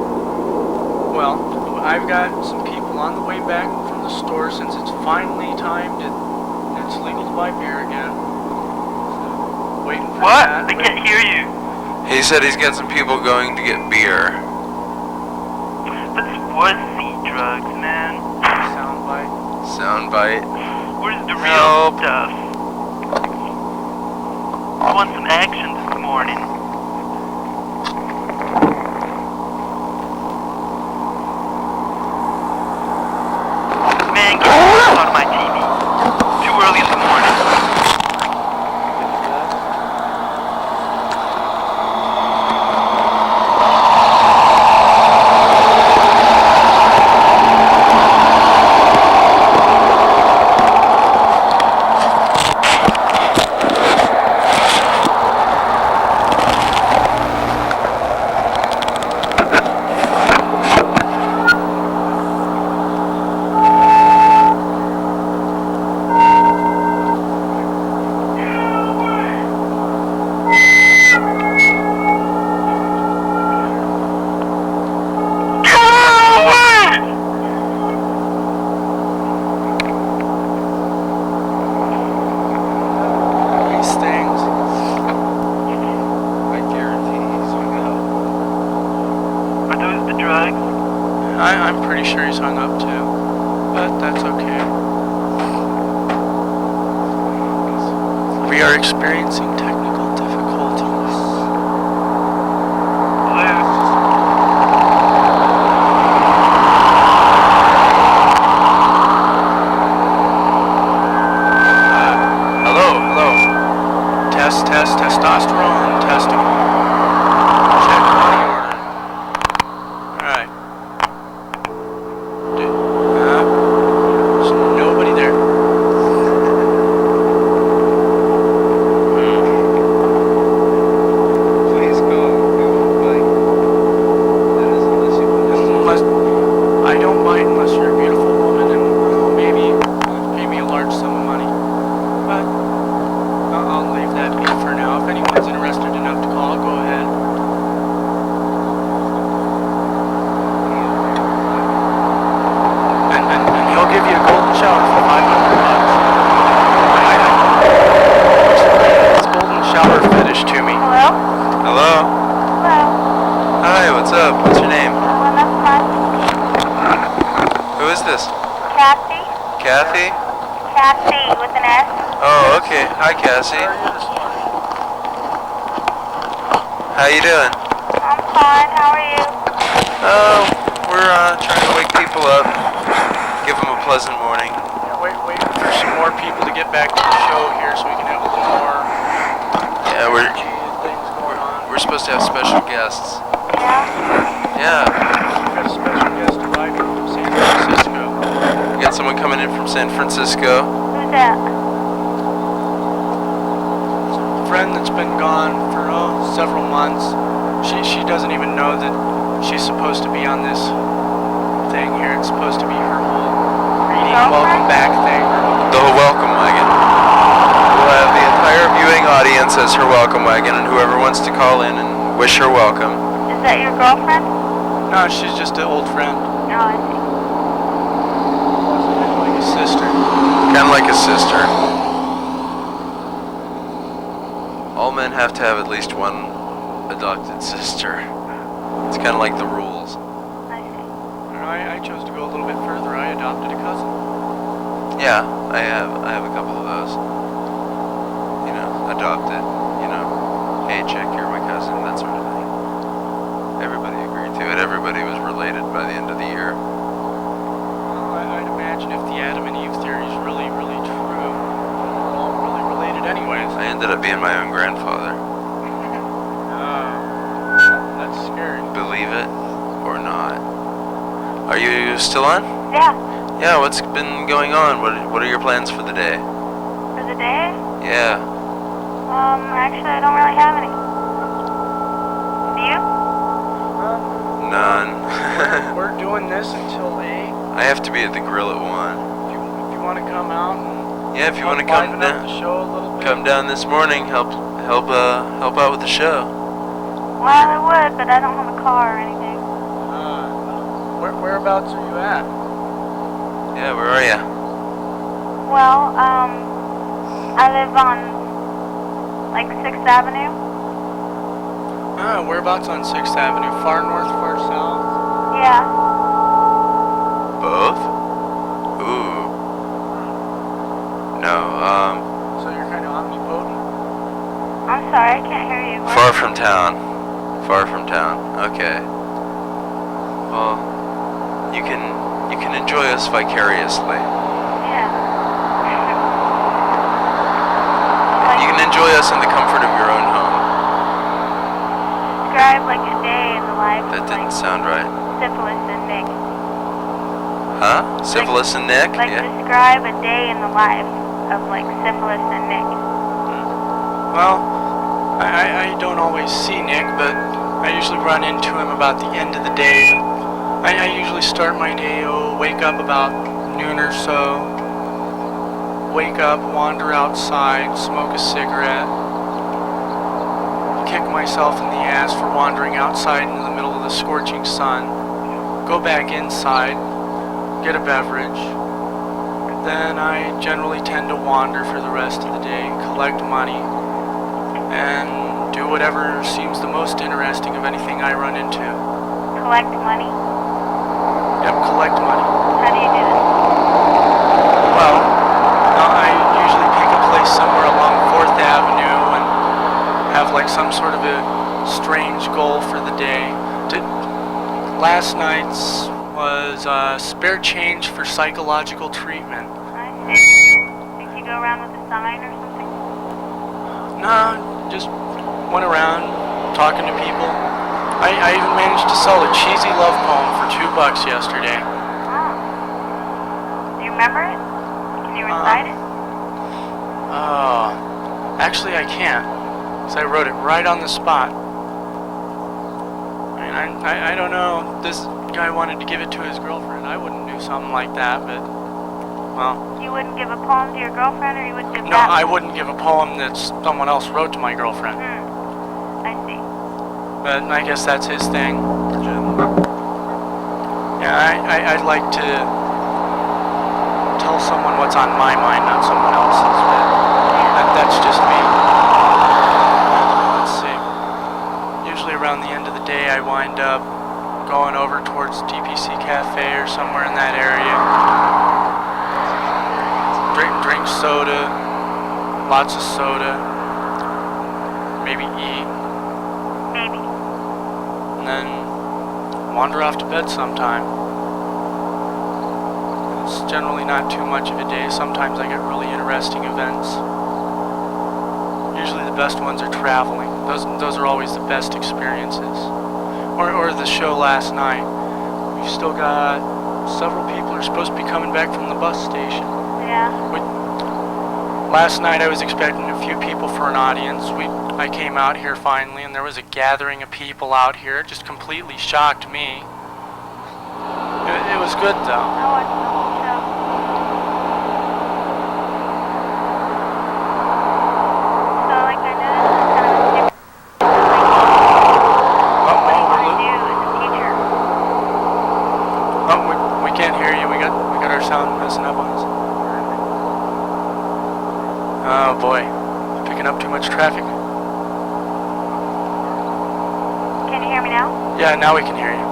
Speaker 3: Well, I've got some people on the way back from the store since it's finally time to... It's legal to buy beer again. So, waiting for
Speaker 4: What?
Speaker 3: that.
Speaker 4: I can't hear you.
Speaker 2: He said he's got some people going to get beer.
Speaker 4: That's wussy drugs, man.
Speaker 3: Soundbite.
Speaker 2: Soundbite.
Speaker 4: Where's the real
Speaker 2: Help.
Speaker 4: stuff? I want some action this morning. Man, get the fuck out of my TV. Too early in the morning.
Speaker 3: pretty sure he's hung up too. But that's okay. We are experiencing technical difficulties. Hello. Test, testosterone, testing. Check money order. Alright. There's nobody there.
Speaker 2: Please go.
Speaker 3: Unless, I don't bite unless you're a beautiful woman and maybe pay me a large sum of money. But I'll leave that be for now. If anyone's interested enough to call, go ahead. And he'll give you a golden shower for $500. This golden shower fetish to me.
Speaker 6: Hello?
Speaker 2: Hello?
Speaker 6: Hello?
Speaker 2: Hi, what's up? What's your name?
Speaker 6: That's fine.
Speaker 2: Who is this?
Speaker 6: Cassie?
Speaker 2: Kathy?
Speaker 6: Cassie with an S.
Speaker 2: Oh, okay. Hi, Cassie. How you doing?
Speaker 6: I'm fine. How are you?
Speaker 2: Oh, we're trying to wake people up, give them a pleasant morning.
Speaker 3: Wait for some more people to get back to the show here so we can have a little more
Speaker 2: Yeah,
Speaker 3: energy and things going on.
Speaker 2: we're supposed to have special guests.
Speaker 6: Yeah?
Speaker 2: Yeah,
Speaker 3: We've got a special guest arriving from San Francisco.
Speaker 2: we got someone coming in from San Francisco.
Speaker 6: Who's that?
Speaker 3: A friend that's been gone for several months. She doesn't even know that she's supposed to be on this thing here. It's supposed to be her whole greeting, welcome back thing.
Speaker 2: The whole welcome wagon. We'll have the entire viewing audience as her welcome wagon, and whoever wants to call in and wish her welcome.
Speaker 6: Is that your girlfriend?
Speaker 3: No, she's just an old friend.
Speaker 6: No, I see.
Speaker 3: Like a sister.
Speaker 2: Kind of like a sister. All men have to have at least one adopted sister. It's kind of like the rules.
Speaker 6: I see.
Speaker 3: I chose to go a little bit further. I adopted a cousin.
Speaker 2: Yeah, I have a couple of those. You know, adopted. You know, hey, check, you're my cousin, that sort of thing. Everybody agreed to it. Everybody was related by the end of the year.
Speaker 3: Well, I'd imagine if the Adam and Eve theory is really, really true, we're all really related anyways.
Speaker 2: I ended up being my own grandfather.
Speaker 3: That's scary.
Speaker 2: Believe it or not. Are you still on?
Speaker 6: Yeah.
Speaker 2: Yeah, what's been going on? What are your plans for the day?
Speaker 6: For the day?
Speaker 2: Yeah.
Speaker 6: Actually, I don't really have any. Do you?
Speaker 2: None.
Speaker 3: We're doing this until 8.
Speaker 2: I have to be at the grill at 1.
Speaker 3: If you want to come out and
Speaker 2: Yeah, if you want to
Speaker 3: liven
Speaker 2: come
Speaker 3: up
Speaker 2: down,
Speaker 3: the show a little bit.
Speaker 2: come down this morning, help out with the show.
Speaker 6: Well, I would, but I don't have a car or anything.
Speaker 3: Whereabouts are you at?
Speaker 2: Yeah, where are ya?
Speaker 6: Well, I live on, like, 6th Avenue.
Speaker 3: Whereabouts on 6th Avenue? Far north, far south?
Speaker 6: Yeah.
Speaker 2: Both? Ooh. No,
Speaker 3: So you're kind of omnipotent?
Speaker 6: I'm sorry, I can't hear you.
Speaker 2: far from town. Far from town. Okay. Well, you can enjoy us vicariously.
Speaker 6: Yeah.
Speaker 2: You can enjoy us in the comfort of your own home.
Speaker 6: Describe, like, a day in the life
Speaker 2: That
Speaker 6: of,
Speaker 2: didn't
Speaker 6: like,
Speaker 2: sound right.
Speaker 6: Syphilis and Nick.
Speaker 2: Huh? Syphilis and Nick?
Speaker 6: Like,
Speaker 2: Yeah.
Speaker 6: describe a day in the life of, like, Syphilis and Nick.
Speaker 3: Well, I don't always see Nick, but I usually run into him about the end of the day. I usually start my day, wake up about noon or so, wake up, wander outside, smoke a cigarette, kick myself in the ass for wandering outside in the middle of the scorching sun, go back inside, get a beverage. Then I generally tend to wander for the rest of the day, collect money, and do whatever seems the most interesting of anything I run into.
Speaker 6: Collect money.
Speaker 3: Yep, collect money.
Speaker 6: How do you do this?
Speaker 3: Well, I usually pick a place somewhere along 4th Avenue and have like some sort of a strange goal for the day. Last night's was spare change for psychological treatment.
Speaker 6: I see. Did you go around with a sign or something?
Speaker 3: No, just went around talking to people. I even managed to sell a cheesy love poem for $2 yesterday.
Speaker 6: Oh. Do you remember it? Can you recite it?
Speaker 3: Actually I can't, because I wrote it right on the spot. I don't know, this guy wanted to give it to his girlfriend. I wouldn't do something like that, but, well.
Speaker 6: You wouldn't give a poem to your girlfriend, or you wouldn't give
Speaker 3: No,
Speaker 6: that
Speaker 3: I
Speaker 6: poem?
Speaker 3: wouldn't give a poem that someone else wrote to my girlfriend.
Speaker 6: I see.
Speaker 3: But I guess that's his thing. Yeah, I'd like to tell someone what's on my mind, not someone else's, but that's just me. Let's see. Usually around the end of the day, I wind up going over towards DPC Cafe or somewhere in that area. Drink soda, lots of soda, maybe eat.
Speaker 6: Maybe.
Speaker 3: And then wander off to bed sometime. It's generally not too much of a day. Sometimes I get really interesting events. Usually the best ones are traveling. Those are always the best experiences. Or the show last night. We've still got several people who are supposed to be coming back from the bus station.
Speaker 6: Yeah.
Speaker 3: Last night I was expecting a few people for an audience. I came out here finally, and there was a gathering of people out here. It just completely shocked me. It was good though.
Speaker 6: I watched the whole show. So, like, I noticed it's kind of a different... What do you want to do as a teacher?
Speaker 3: Oh, we can't hear you. We got our sound messing up on us. Oh boy, picking up too much traffic.
Speaker 6: Can you hear me now?
Speaker 3: Yeah, now we can hear you.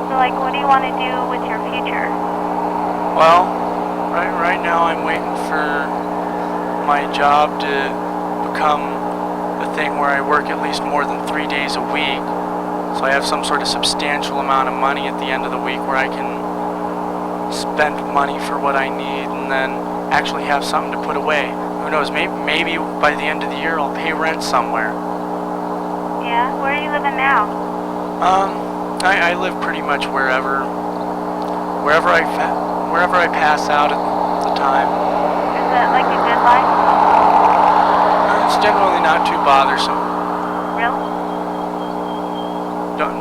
Speaker 6: So, like, what do you want to do with your future?
Speaker 3: Well, right now I'm waiting for my job to become a thing where I work at least more than 3 days a week. So I have some sort of substantial amount of money at the end of the week where I can spend money for what I need and then actually have something to put away. Who knows, maybe by the end of the year I'll pay rent somewhere.
Speaker 6: Yeah? Where are you living now?
Speaker 3: I live pretty much wherever I pass out at the time.
Speaker 6: Is that, like, a good life?
Speaker 3: It's generally not too bothersome.
Speaker 6: Really?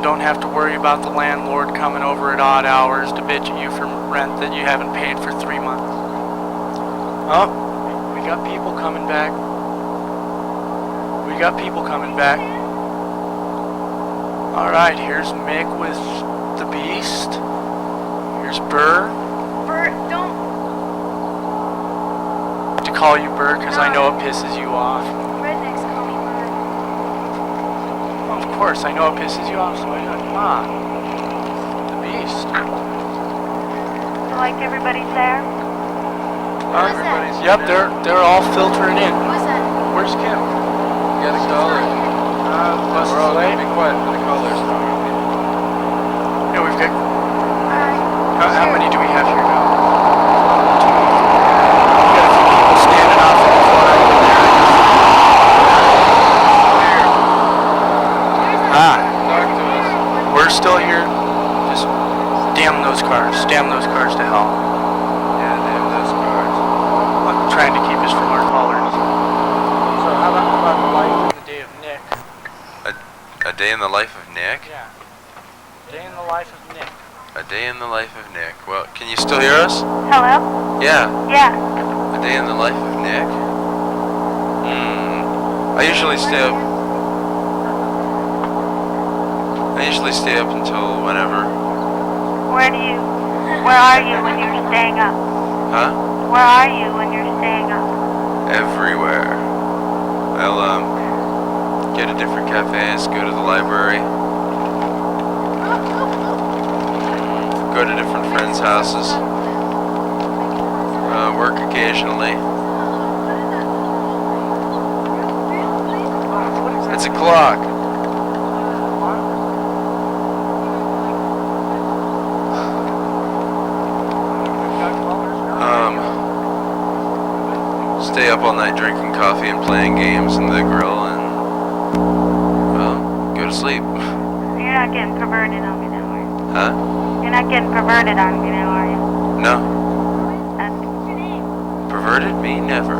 Speaker 3: Don't have to worry about the landlord coming over at odd hours to bitch at you for rent that you haven't paid for 3 months. Oh, we got people coming back. Alright, here's Mick with the Beast. Here's Burr.
Speaker 6: Bert, don't...
Speaker 3: To call you Burr because I know it pisses you off.
Speaker 6: Rednecks call me Bert.
Speaker 3: Of course, I know it pisses you off, so come on. The Beast.
Speaker 6: So, like, everybody's there?
Speaker 3: Everybody's. Yep, they're all filtering in.
Speaker 6: What's that?
Speaker 3: Where's Kim?
Speaker 2: You got a caller.
Speaker 3: Bus
Speaker 2: We're
Speaker 3: is
Speaker 2: all
Speaker 3: late.
Speaker 2: be quiet for the callers.
Speaker 3: Yeah, we've got.
Speaker 6: Alright.
Speaker 3: How many do we have here now? We got a few people standing off in the corner over there.
Speaker 2: Talk to us.
Speaker 3: We're still here. Just damn those cars. Damn those cars to hell.
Speaker 2: Yeah, damn those cars.
Speaker 3: I'm trying to keep us from our callers. So how about the life in the day of Nick?
Speaker 2: A day in the life of Nick?
Speaker 3: Yeah. Day in the life of Nick.
Speaker 2: A day in the life of Nick. Well, can you still hear us?
Speaker 6: Hello?
Speaker 2: Yeah.
Speaker 6: Yeah.
Speaker 2: A day in the life of Nick? I usually stay up until whenever.
Speaker 6: Where are you when you're staying up?
Speaker 2: Huh?
Speaker 6: Where are you when you're staying up?
Speaker 2: Everywhere. I'll get to different cafes, go to the library, go to different friends' houses. Work occasionally. It's a clock. Stay up all night drinking coffee and playing games in the grill and, well, go to sleep.
Speaker 6: You're not getting perverted on me now, are you?
Speaker 2: Huh?
Speaker 6: You're not getting perverted on me now, are you?
Speaker 2: No.
Speaker 6: That's,
Speaker 2: Perverted me? Never.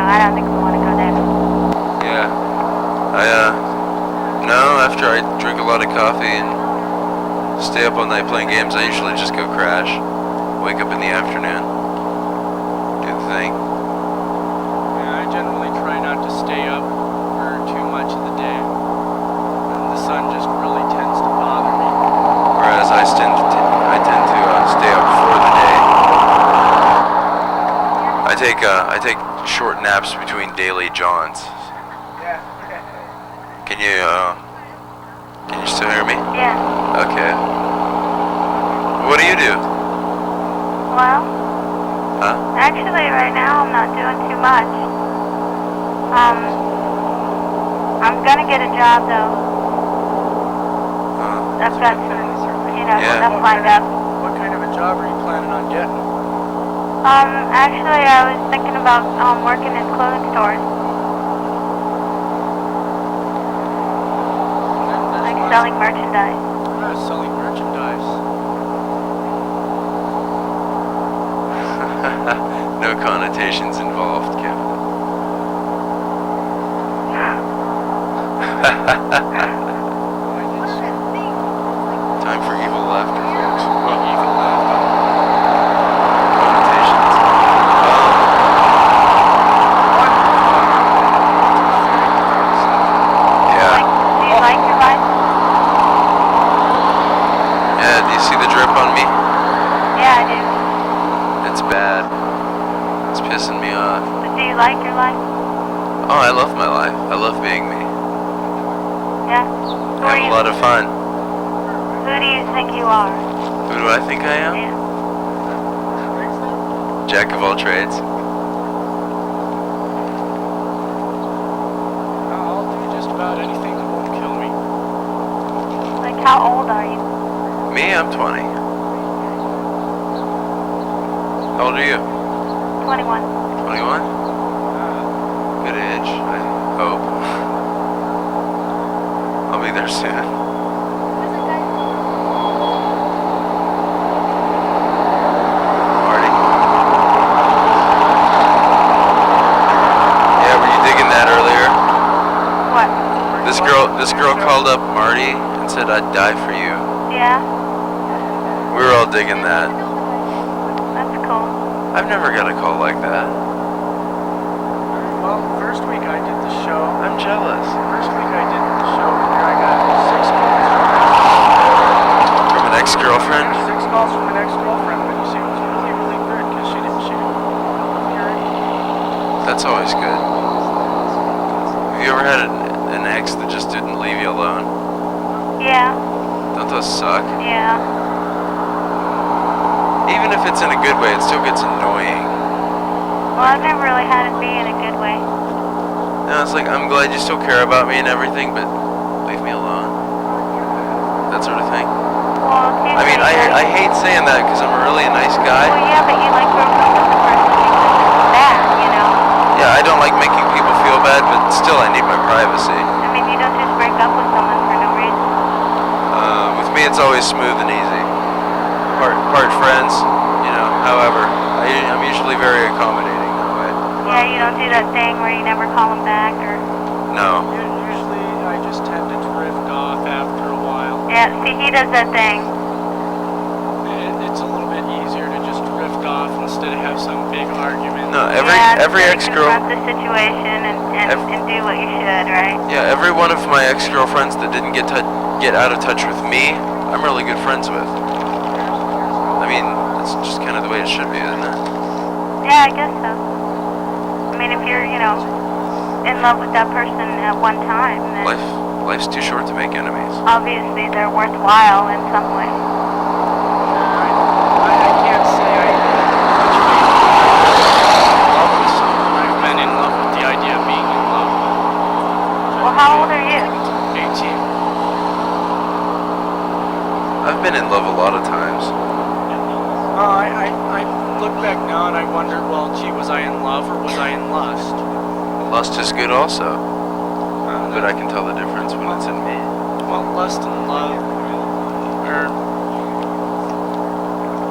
Speaker 6: I don't think we want to go there.
Speaker 2: Yeah. No, after I drink a lot of coffee and stay up all night playing games, I usually just go crash. Wake up in the afternoon. Do the thing.
Speaker 3: Yeah, I generally try not to stay up for too much of the day. And the sun just really tends to bother me.
Speaker 2: Whereas I tend to stay up for the day. I take short naps between daily jaunts. Can you still hear me?
Speaker 6: Yeah.
Speaker 2: Okay. What do you do?
Speaker 6: Well,
Speaker 2: Huh?
Speaker 6: actually right now I'm not doing too much. I'm gonna get a job though. I've got some,
Speaker 2: Yeah.
Speaker 6: stuff lined up.
Speaker 3: What kind of a job are you planning on getting?
Speaker 6: Actually I was thinking about working in clothing stores. Like selling merchandise.
Speaker 3: Selling merchandise.
Speaker 2: No connotations involved, Kevin. Time for evil laughter, folks.
Speaker 3: Evil laughter.
Speaker 2: Connotations. Yeah.
Speaker 6: Do you like your life?
Speaker 2: Yeah, do you see the drip on me?
Speaker 6: Yeah, I do.
Speaker 2: It's bad. It's pissing me off.
Speaker 6: But do you like your life?
Speaker 2: Oh, I love my life. I love being me.
Speaker 6: Yeah.
Speaker 2: I have a lot of fun.
Speaker 6: Who do you think you are?
Speaker 2: Who do I think I am?
Speaker 6: Yeah.
Speaker 2: Jack of all trades.
Speaker 3: I'll do just about anything that won't kill me.
Speaker 6: Like, how old are you?
Speaker 2: Me, I'm 20. How old are you?
Speaker 6: 21.
Speaker 2: 21? Good age, I hope. I'll be there soon. Marty? Yeah, were you digging that earlier?
Speaker 6: What?
Speaker 2: This girl called up Marty and said I'd die for you.
Speaker 6: Yeah?
Speaker 2: We were all digging that.
Speaker 6: That's cool.
Speaker 2: I've never got a call like that.
Speaker 3: Well, first week I did the show.
Speaker 2: I'm jealous.
Speaker 3: First week I did the show here, I got 6 calls.
Speaker 2: From an ex-girlfriend?
Speaker 3: 6 calls from an ex-girlfriend, but you see, it was really, really good because she didn't hear anything.
Speaker 2: That's always good. Have you ever had an ex that just didn't leave you alone?
Speaker 6: Yeah.
Speaker 2: Don't those suck?
Speaker 6: Yeah.
Speaker 2: Even if it's in a good way, it still gets annoying.
Speaker 6: Well, I've never really had it be in a good way.
Speaker 2: No, it's like, I'm glad you still care about me and everything, but leave me alone. That sort of thing.
Speaker 6: Well, it's
Speaker 2: I mean, I hate saying that because I'm really a nice guy.
Speaker 6: Well, yeah, but you like broke up with the person because it's bad,
Speaker 2: Yeah, I don't like making people feel bad, but still I need my privacy.
Speaker 6: I mean, you don't just break up with someone for no reason.
Speaker 2: With me, it's always smooth and easy. Part friends, however, I'm usually very accommodating that way.
Speaker 6: Yeah, you don't do that thing where you never call them back or...
Speaker 2: No.
Speaker 3: Usually I just tend to drift off after a while.
Speaker 6: Yeah, see, he does that thing.
Speaker 3: It's a little bit easier to just drift off instead of have some big argument.
Speaker 2: No, every ex-girl...
Speaker 6: confront the situation and do what you should, right?
Speaker 2: Yeah, every one of my ex-girlfriends that didn't get out of touch with me, I'm really good friends with. I mean, that's just kind of the way it should be, isn't it?
Speaker 6: Yeah, I guess so. I mean, if you're, in love with that person at one time, then...
Speaker 2: Life's too short to make enemies.
Speaker 6: Obviously, they're worthwhile in some way.
Speaker 3: I can't say I love with someone. I've been in love with the idea of being in love.
Speaker 6: Well, how old are you?
Speaker 3: 18.
Speaker 2: I've been in love a lot of times.
Speaker 3: I look back now and I wonder, well, gee, was I in love or was I in lust?
Speaker 2: Lust is good also, but I can tell the difference when it's in me.
Speaker 3: Well, lust and love are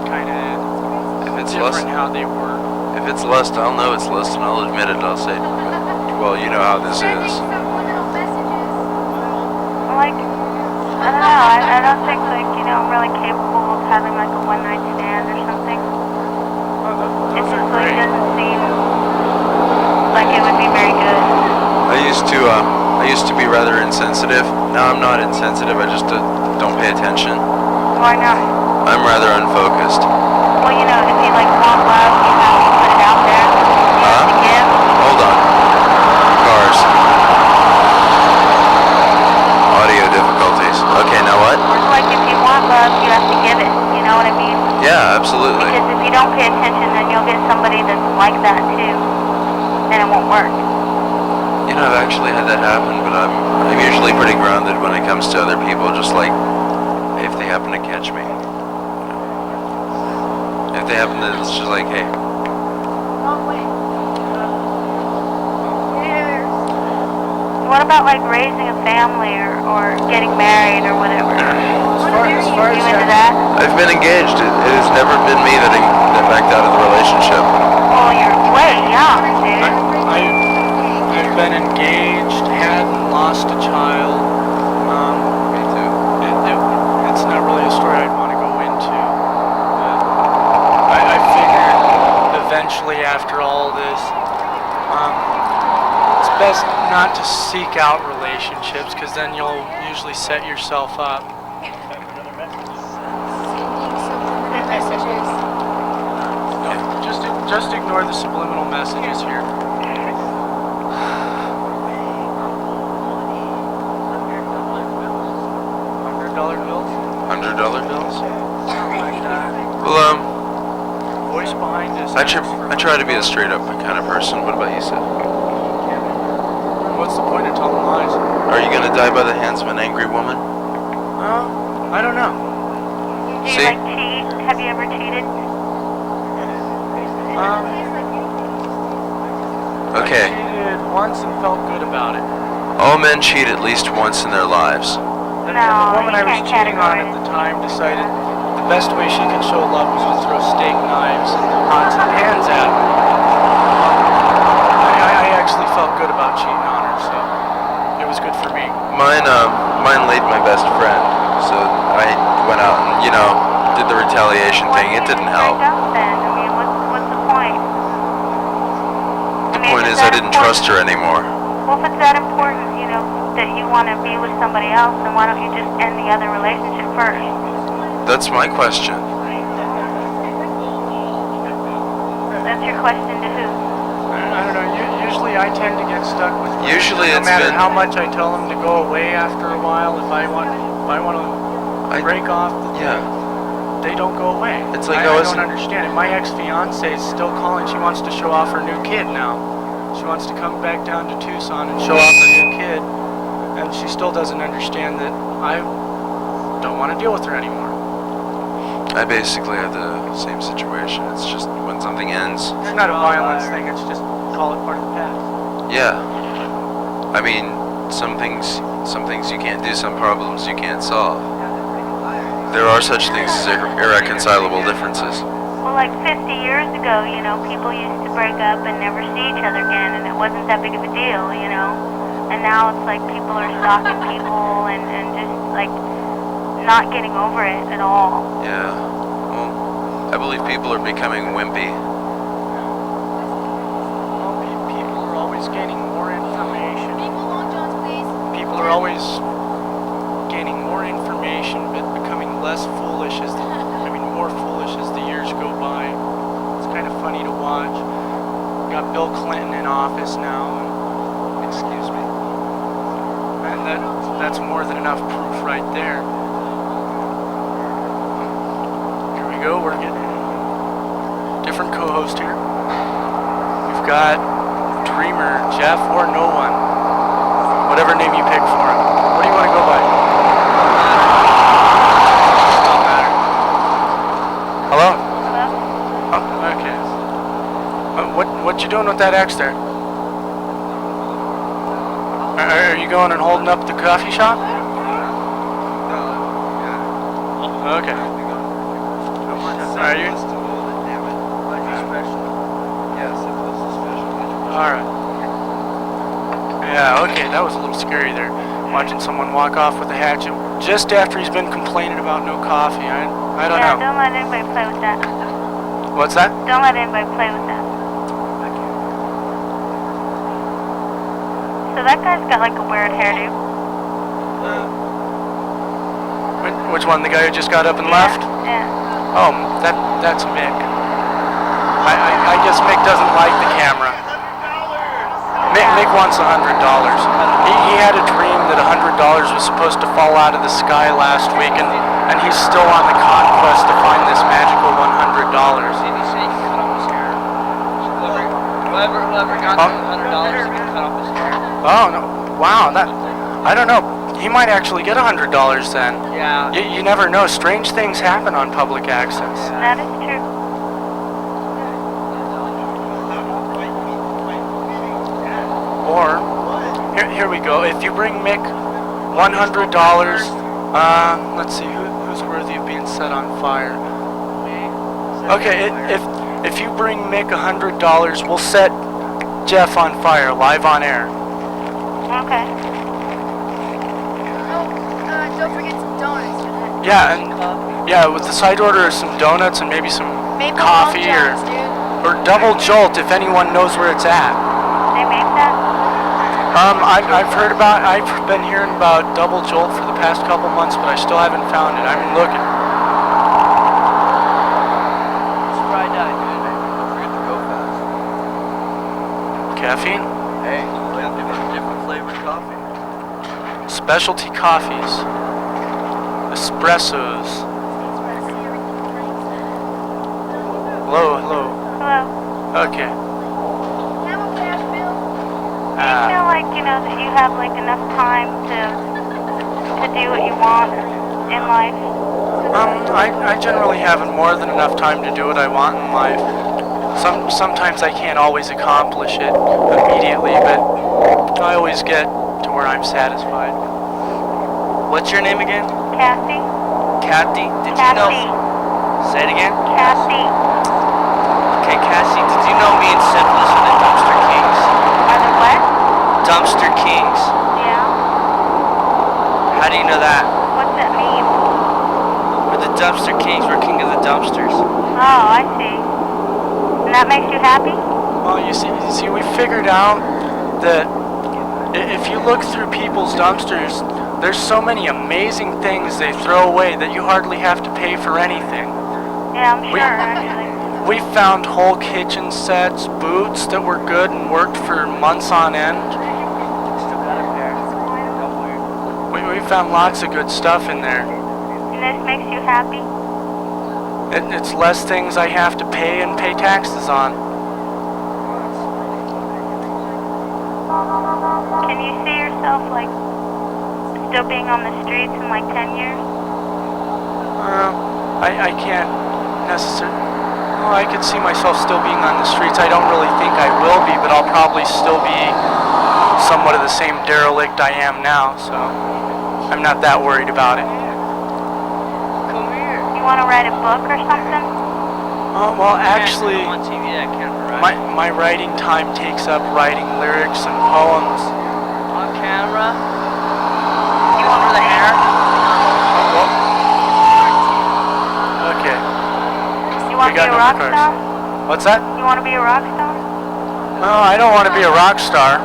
Speaker 3: kind of
Speaker 2: If it's
Speaker 3: different
Speaker 2: lust,
Speaker 3: how they work.
Speaker 2: if it's lust, I'll know it's lust and I'll admit it. I'll say, well, you know how this is.
Speaker 6: Like, I don't know. I don't think, like, you know, I'm really capable of having, like, a one-night stand or something. It just, like, doesn't seem like it would be very good.
Speaker 2: I used to be rather insensitive. Now I'm not insensitive. I just don't pay attention.
Speaker 6: Why not?
Speaker 2: I'm rather unfocused.
Speaker 6: Well, you know, if you, like, want love, you have to put it out there. You have to give.
Speaker 2: Hold on. Cars. Audio difficulties. Okay, now what?
Speaker 6: Like, if you want love, you have to give it. You know what I mean?
Speaker 2: Yeah, absolutely.
Speaker 6: Because if you don't pay attention, then you'll get somebody that's like that, too. And it won't work.
Speaker 2: You know, I've actually had that happen, but I'm usually pretty grounded when it comes to other people, just like if they happen to catch me. If they happen to, it's just like, hey.
Speaker 6: What about, like, raising a family or getting married or whatever?
Speaker 3: As far
Speaker 6: You
Speaker 3: as
Speaker 6: into that?
Speaker 2: I've been engaged. It has never been me that backed out of the relationship.
Speaker 6: Well, you're way young, dude.
Speaker 3: I've been engaged, had and lost a child.
Speaker 2: Me too.
Speaker 3: It's not really a story I'd want to go into. I figured eventually after all this, it's best not to seek out relationships because then you'll usually set yourself up. No, just ignore the subliminal messages here. $100 bills?
Speaker 2: $100 bills?
Speaker 3: Something like that.
Speaker 2: Well,
Speaker 3: Voice behind us.
Speaker 2: I try to be a straight up kind of person. What about you, Sid?
Speaker 3: What's the point of telling lies?
Speaker 2: Are you gonna die by the hands of an angry woman?
Speaker 3: I don't know.
Speaker 6: Do you,
Speaker 2: See?
Speaker 6: like, cheat? Have you ever cheated?
Speaker 2: Okay.
Speaker 3: I cheated once and felt good about it.
Speaker 2: All men cheat at least once in their lives.
Speaker 3: And
Speaker 6: No,
Speaker 3: the woman
Speaker 6: you
Speaker 3: I was
Speaker 6: can't
Speaker 3: cheating on
Speaker 6: categorize.
Speaker 3: at the time decided the best way she could show love was to throw steak knives and pots and pans at me. I actually felt good about cheating on her, so it was good for me.
Speaker 2: Mine laid my best friend, so I went out and, did the retaliation thing. It didn't help.
Speaker 6: Break up then. I mean, what's the point?
Speaker 2: The point is I didn't trust her anymore.
Speaker 6: Well, if it's that important, you know, that you want to be with somebody else, then why don't you just end the other relationship first?
Speaker 2: That's my question.
Speaker 6: That's your question to who?
Speaker 3: I don't know. Usually I tend to get stuck with.
Speaker 2: Usually
Speaker 3: no
Speaker 2: it's
Speaker 3: matter
Speaker 2: been-
Speaker 3: how much I tell them to go away after a while. If I want to break off,
Speaker 2: Yeah.
Speaker 3: they don't go away.
Speaker 2: It's like
Speaker 3: I
Speaker 2: I
Speaker 3: don't
Speaker 2: wasn't-
Speaker 3: understand it. My ex-fiance is still calling. She wants to show off her new kid now. She wants to come back down to Tucson and show off her new kid, and she still doesn't understand that I don't want to deal with her anymore.
Speaker 2: I basically have the same situation. It's just when something ends.
Speaker 3: It's not a violence thing. It's just call it part of the past.
Speaker 2: Yeah. I mean, some things you can't do, some problems you can't solve. There are such things as irreconcilable differences.
Speaker 6: Well, like 50 years ago, you know, people used to break up and never see each other again, and it wasn't that big of a deal, you know. And now it's like people are stalking people and just like not getting over it at all.
Speaker 2: Yeah. Well, I believe people are becoming wimpy.
Speaker 3: Well, people are always gaining more information. People are always gaining more information, but becoming less foolish more foolish as the years go by. It's kind of funny to watch. We got Bill Clinton in office now, and excuse me. And that's more than enough proof right there. Here we go. We're getting different co-host here. We've got Dreamer, Jeff, or no one. Whatever name you pick for him. What do you want to go by? Don't matter. Hello?
Speaker 6: Hello?
Speaker 3: Oh, okay. What you doing with that axe there? Are you going and holding up the coffee shop? Okay. Are you? Alright. Yeah, okay, that was a little scary there. Watching someone walk off with a hatchet just after he's been complaining about no coffee. I don't know.
Speaker 6: Don't let anybody play with that.
Speaker 3: What's that?
Speaker 6: Don't let anybody play with that. So that guy's got like a weird hairdo.
Speaker 3: Which one? The guy who just got up and left?
Speaker 6: Yeah.
Speaker 3: Oh, that's Mick. I guess Mick doesn't like the camera. Mick wants $100. He had a dream that $100 was supposed to fall out of the sky last week, and he's still on the conquest to find this magical $100.
Speaker 7: Whoever got the $100 can cut off his hair.
Speaker 3: Oh no! Wow, that I don't know. He might actually get $100 then.
Speaker 7: Yeah.
Speaker 3: You never know. Strange things happen on public access.
Speaker 6: That is true.
Speaker 3: Or here we go. If you bring Mick $100, let's see who's worthy of being set on fire. Okay, if you bring Mick $100, we'll set Jeff on fire live on air.
Speaker 6: Okay.
Speaker 8: Don't forget some donuts for that.
Speaker 3: Yeah, and yeah, with the side order of some donuts and maybe some
Speaker 8: Maple
Speaker 3: coffee
Speaker 8: Long Johns, dude.
Speaker 3: or double jolt if anyone knows where it's at.
Speaker 6: They make that?
Speaker 3: I've been hearing about double jolt for the past couple months, but I still haven't found it. I've been looking.
Speaker 7: It's fried eye, dude. Don't forget to go fast.
Speaker 3: Caffeine?
Speaker 7: Hey, we have different flavored coffee.
Speaker 3: Specialty coffees. Espressos. Hello.
Speaker 6: Hello.
Speaker 3: Okay.
Speaker 6: Do you feel like, that you have like enough time to do what you want in life?
Speaker 3: I generally have more than enough time to do what I want in life. Sometimes I can't always accomplish it immediately, but I always get to where I'm satisfied.
Speaker 7: What's your name again?
Speaker 6: Kathy?
Speaker 7: Kathy. Did you
Speaker 6: Kathy.
Speaker 7: know? Say it again.
Speaker 6: Kathy.
Speaker 7: Okay, Cassie. Did you know me and Syphilis are the Dumpster Kings?
Speaker 6: Are they what?
Speaker 7: Dumpster Kings.
Speaker 6: Yeah.
Speaker 7: How do you know that?
Speaker 6: What's that mean?
Speaker 7: We're the Dumpster Kings. We're king of the dumpsters.
Speaker 6: Oh, I see. And that makes you happy?
Speaker 3: Well, you see, we figured out that if you look through people's dumpsters, there's so many amazing things they throw away that you hardly have to pay for anything.
Speaker 6: Yeah, I'm sure, actually.
Speaker 3: We found whole kitchen sets, boots that were good and worked for months on end.
Speaker 7: Still got a pair. Don't worry.
Speaker 3: We found lots of good stuff in there.
Speaker 6: And this makes you happy?
Speaker 3: It's less things I have to pay and pay taxes on.
Speaker 6: Can you see yourself, like, still being on the streets in, like, 10 years?
Speaker 3: I can't necessarily... Well, I could see myself still being on the streets. I don't really think I will be, but I'll probably still be somewhat of the same derelict I am now, so I'm not that worried about it.
Speaker 7: Come here.
Speaker 6: You want to write a book or something?
Speaker 3: Well, actually,
Speaker 7: On TV, that camera, right?
Speaker 3: my writing time takes up writing lyrics and poems.
Speaker 7: On camera. You want her the hair?
Speaker 3: Okay.
Speaker 6: You want to
Speaker 3: got
Speaker 6: be a
Speaker 3: no
Speaker 6: rock
Speaker 3: cards.
Speaker 6: star?
Speaker 3: What's that?
Speaker 6: You want to be a rock star?
Speaker 3: No, I don't want to be a rock star.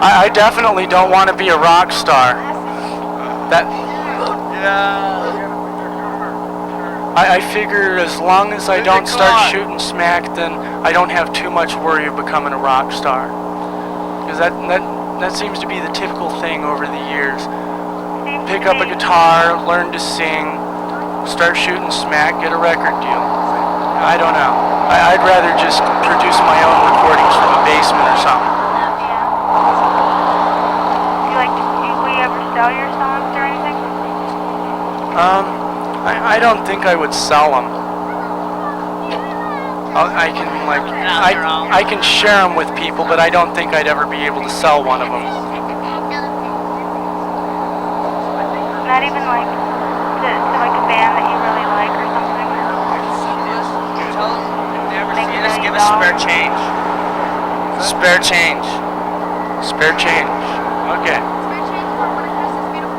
Speaker 3: I definitely don't want to be a rock star. I figure as long as I don't start shooting smack, then I don't have too much worry of becoming a rock star. Because that seems to be the typical thing over the years.
Speaker 6: Seems
Speaker 3: Pick
Speaker 6: to
Speaker 3: up a
Speaker 6: be-
Speaker 3: guitar, learn to sing, start shooting smack, get a record deal. I don't know. I'd rather just produce my own recordings from a basement or something.
Speaker 6: Yeah. Will you ever sell your songs or anything?
Speaker 3: I don't think I would sell them. I can share them with people, but I don't think I'd ever be able to sell one of them.
Speaker 6: Not even like to like a band that you really like or something?
Speaker 7: Never
Speaker 6: Make
Speaker 7: seen
Speaker 6: $1
Speaker 7: us give
Speaker 6: million
Speaker 7: us spare change. Spare change.
Speaker 3: Spare change. Okay.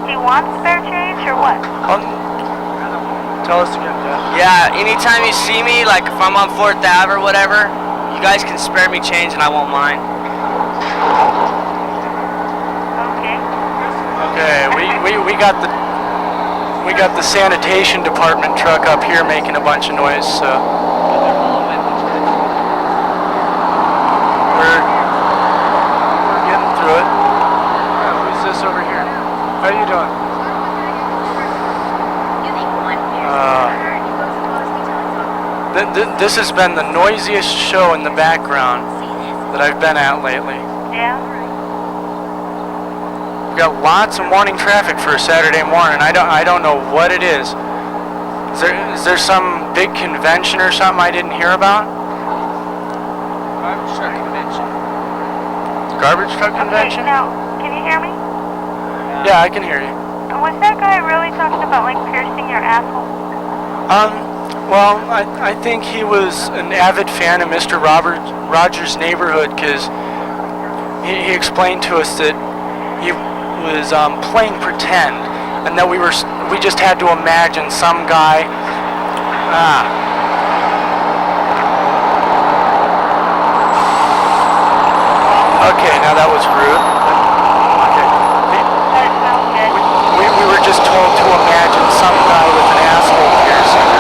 Speaker 6: Do you want spare change or what?
Speaker 3: Tell us again, Jeff.
Speaker 7: Yeah, anytime you see me, like if I'm on 4th Ave or whatever, you guys can spare me change and I won't mind.
Speaker 6: Okay.
Speaker 3: Okay, we got the sanitation department truck up here making a bunch of noise, so we're getting through it. Who's this over here? How you doing? This has been the noisiest show in the background that I've been at lately.
Speaker 6: Yeah.
Speaker 3: We've got lots of morning traffic for a Saturday morning. I don't know what it is. Is there some big convention or something I didn't hear about?
Speaker 7: Garbage truck convention.
Speaker 3: Garbage truck convention?
Speaker 6: Okay, now, can you hear me?
Speaker 3: Yeah, I can hear you.
Speaker 6: Was that guy really talking about like piercing your asshole?
Speaker 3: Well, I think he was an avid fan of Mr. Rogers' Neighborhood because he explained to us that he was playing pretend, and that we just had to imagine some guy. Okay, now that was rude. Okay.
Speaker 6: That smells good.
Speaker 3: We were just told to imagine some guy with an asshole piercing.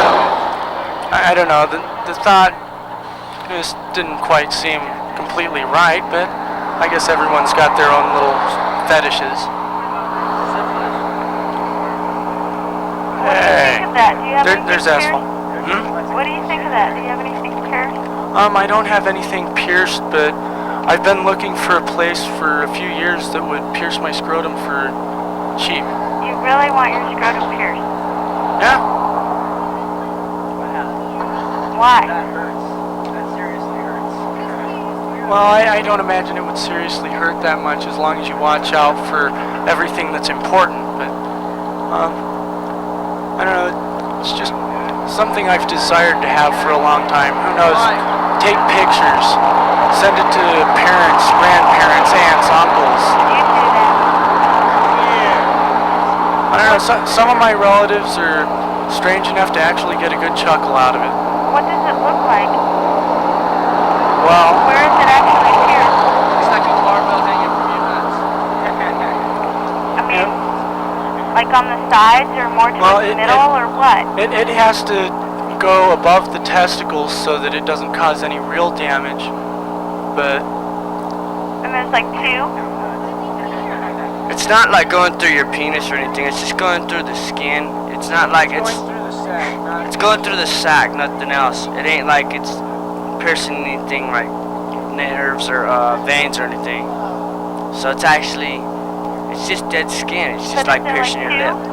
Speaker 3: I don't know, the thought just didn't quite seem completely right, but I guess everyone's got their own little fetishes.
Speaker 6: What do you think of that? Do you have anything
Speaker 3: There's
Speaker 6: pierced?
Speaker 3: asphalt.
Speaker 6: What do you think of that? Do you have anything pierced?
Speaker 3: I don't have anything pierced, but I've been looking for a place for a few years that would pierce my scrotum for cheap.
Speaker 6: You really want your scrotum pierced?
Speaker 3: Yeah.
Speaker 6: Why?
Speaker 7: That seriously hurts.
Speaker 3: Well, I don't imagine it would seriously hurt that much as long as you watch out for everything that's important, but I don't know, it's just something I've desired to have for a long time. Who knows? Take pictures, send it to parents, grandparents, aunts, uncles.
Speaker 6: You do that.
Speaker 3: I don't know, some of my relatives are strange enough to actually get a good chuckle out of it.
Speaker 6: What does it look like?
Speaker 3: Well,
Speaker 6: Where is it actually pierced?
Speaker 7: It's like a barbell hanging from your nuts.
Speaker 6: I mean, like on the sides or more towards the middle or what?
Speaker 3: It has to go above the testicles so that it doesn't cause any real damage, but
Speaker 6: And there's like two?
Speaker 7: It's not like going through your penis or anything. It's just going through the skin. It's not like it's going through the sack, nothing else. It ain't like it's piercing anything like nerves or veins or anything. So it's just dead skin. It's just
Speaker 6: But
Speaker 7: like
Speaker 6: is there,
Speaker 7: piercing
Speaker 6: like,
Speaker 7: your
Speaker 6: two?
Speaker 7: lip.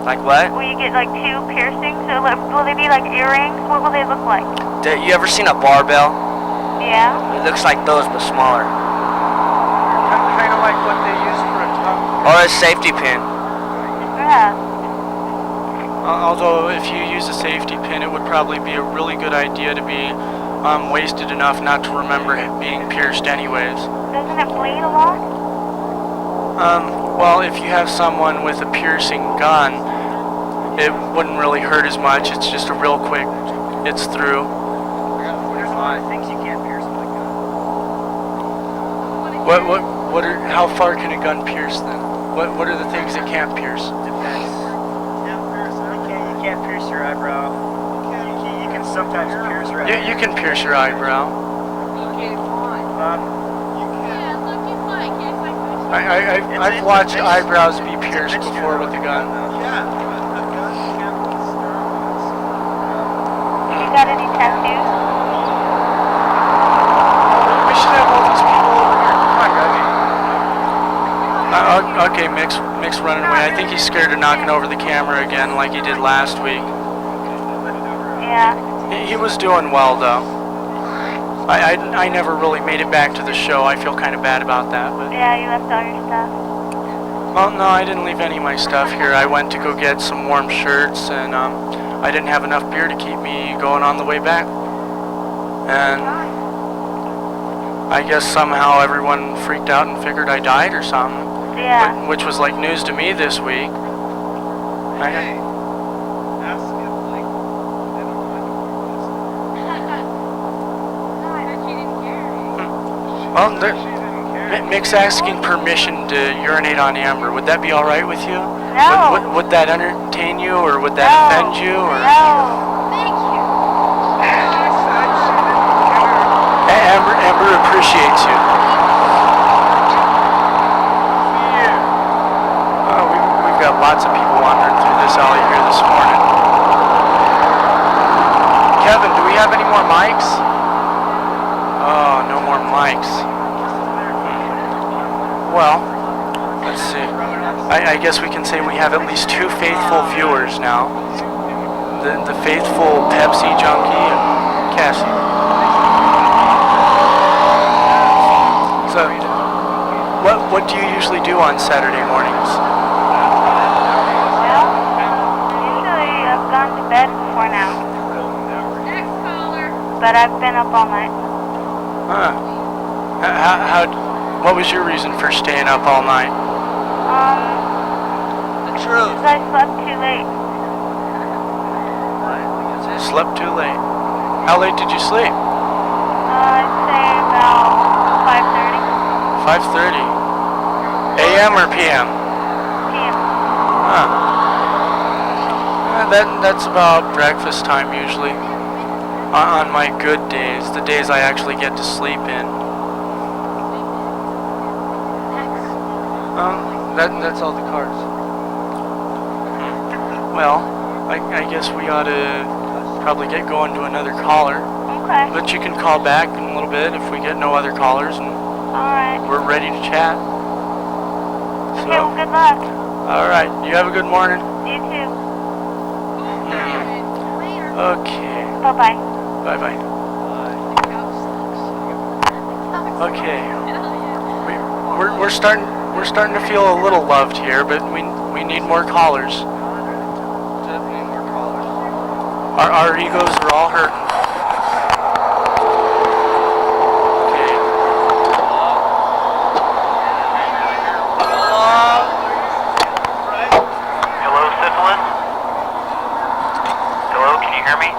Speaker 7: Like what?
Speaker 6: Will you get like two piercings? So will they be like earrings? What will they look like?
Speaker 7: You ever seen a barbell?
Speaker 6: Yeah?
Speaker 7: It looks like those but smaller.
Speaker 3: kind of like what they use for a tongue.
Speaker 7: Or a safety pin.
Speaker 6: Yeah.
Speaker 3: Although if you use a safety pin, it would probably be a really good idea to be wasted enough not to remember being pierced anyways.
Speaker 6: Doesn't it bleed a lot?
Speaker 3: Well, if you have someone with a piercing gun, it wouldn't really hurt as much. It's just a real quick, it's through.
Speaker 7: There's a lot of things you can't pierce with a gun.
Speaker 3: How far can a gun pierce then? What are the things it can't pierce?
Speaker 7: Depends. You can't pierce your eyebrow. You can sometimes pierce your eyebrow.
Speaker 3: You can pierce your eyebrow. I've watched eyebrows be pierced before with a gun.
Speaker 6: You got any tattoos?
Speaker 3: We should have all these people over here. Come on, guys. Okay, Mick's running away. I think he's scared of knocking over the camera again like he did last week.
Speaker 6: Yeah.
Speaker 3: He was doing well, though. I never really made it back to the show. I feel kind of bad about that. But
Speaker 6: Yeah, you left all your stuff.
Speaker 3: well, no, I didn't leave any of my stuff here. I went to go get some warm shirts, and I didn't have enough beer to keep me going on the way back. And I guess somehow everyone freaked out and figured I died or something.
Speaker 6: Yeah.
Speaker 3: Which was like news to me this week. Well, Mick's asking permission to urinate on Amber. Would that be all right with you?
Speaker 6: No.
Speaker 3: Would that entertain you, or would that offend you, or?
Speaker 6: No.
Speaker 3: Amber appreciates you. Oh, we've got lots of people wandering through this alley here this morning. Kevin, do we have any more mics? Oh, no more mics. Well, let's see. I guess we can say we have at least 2 faithful viewers now. The faithful Pepsi junkie and Cassie. So, what do you usually do on Saturday mornings?
Speaker 6: Well, usually I've gone to bed before now. But I've been up all night.
Speaker 3: Huh. What was your reason for staying up all night?
Speaker 7: The truth.
Speaker 6: Because I slept too late.
Speaker 3: Slept too late. How late did you sleep?
Speaker 6: I'd say about 5:30
Speaker 3: 5:30. A.M. or P.M.?
Speaker 6: p.m.
Speaker 3: Huh. That's about breakfast time usually. On my good days, the days I actually get to sleep in. That's all the cards. Well, I guess we ought to probably get going to another caller.
Speaker 6: Okay.
Speaker 3: But you can call back in a little bit if we get no other callers, and
Speaker 6: Alright.
Speaker 3: we're ready to chat.
Speaker 6: Okay, well, good luck.
Speaker 3: Alright, you have a good morning.
Speaker 6: You too.
Speaker 3: Okay.
Speaker 6: Bye-bye.
Speaker 3: Bye-bye. Okay. We're starting to feel a little loved here, but we need more callers.
Speaker 7: Definitely more callers.
Speaker 3: Our egos are all hurting. Okay.
Speaker 4: Hello, Syphilis? Hello, can you hear me?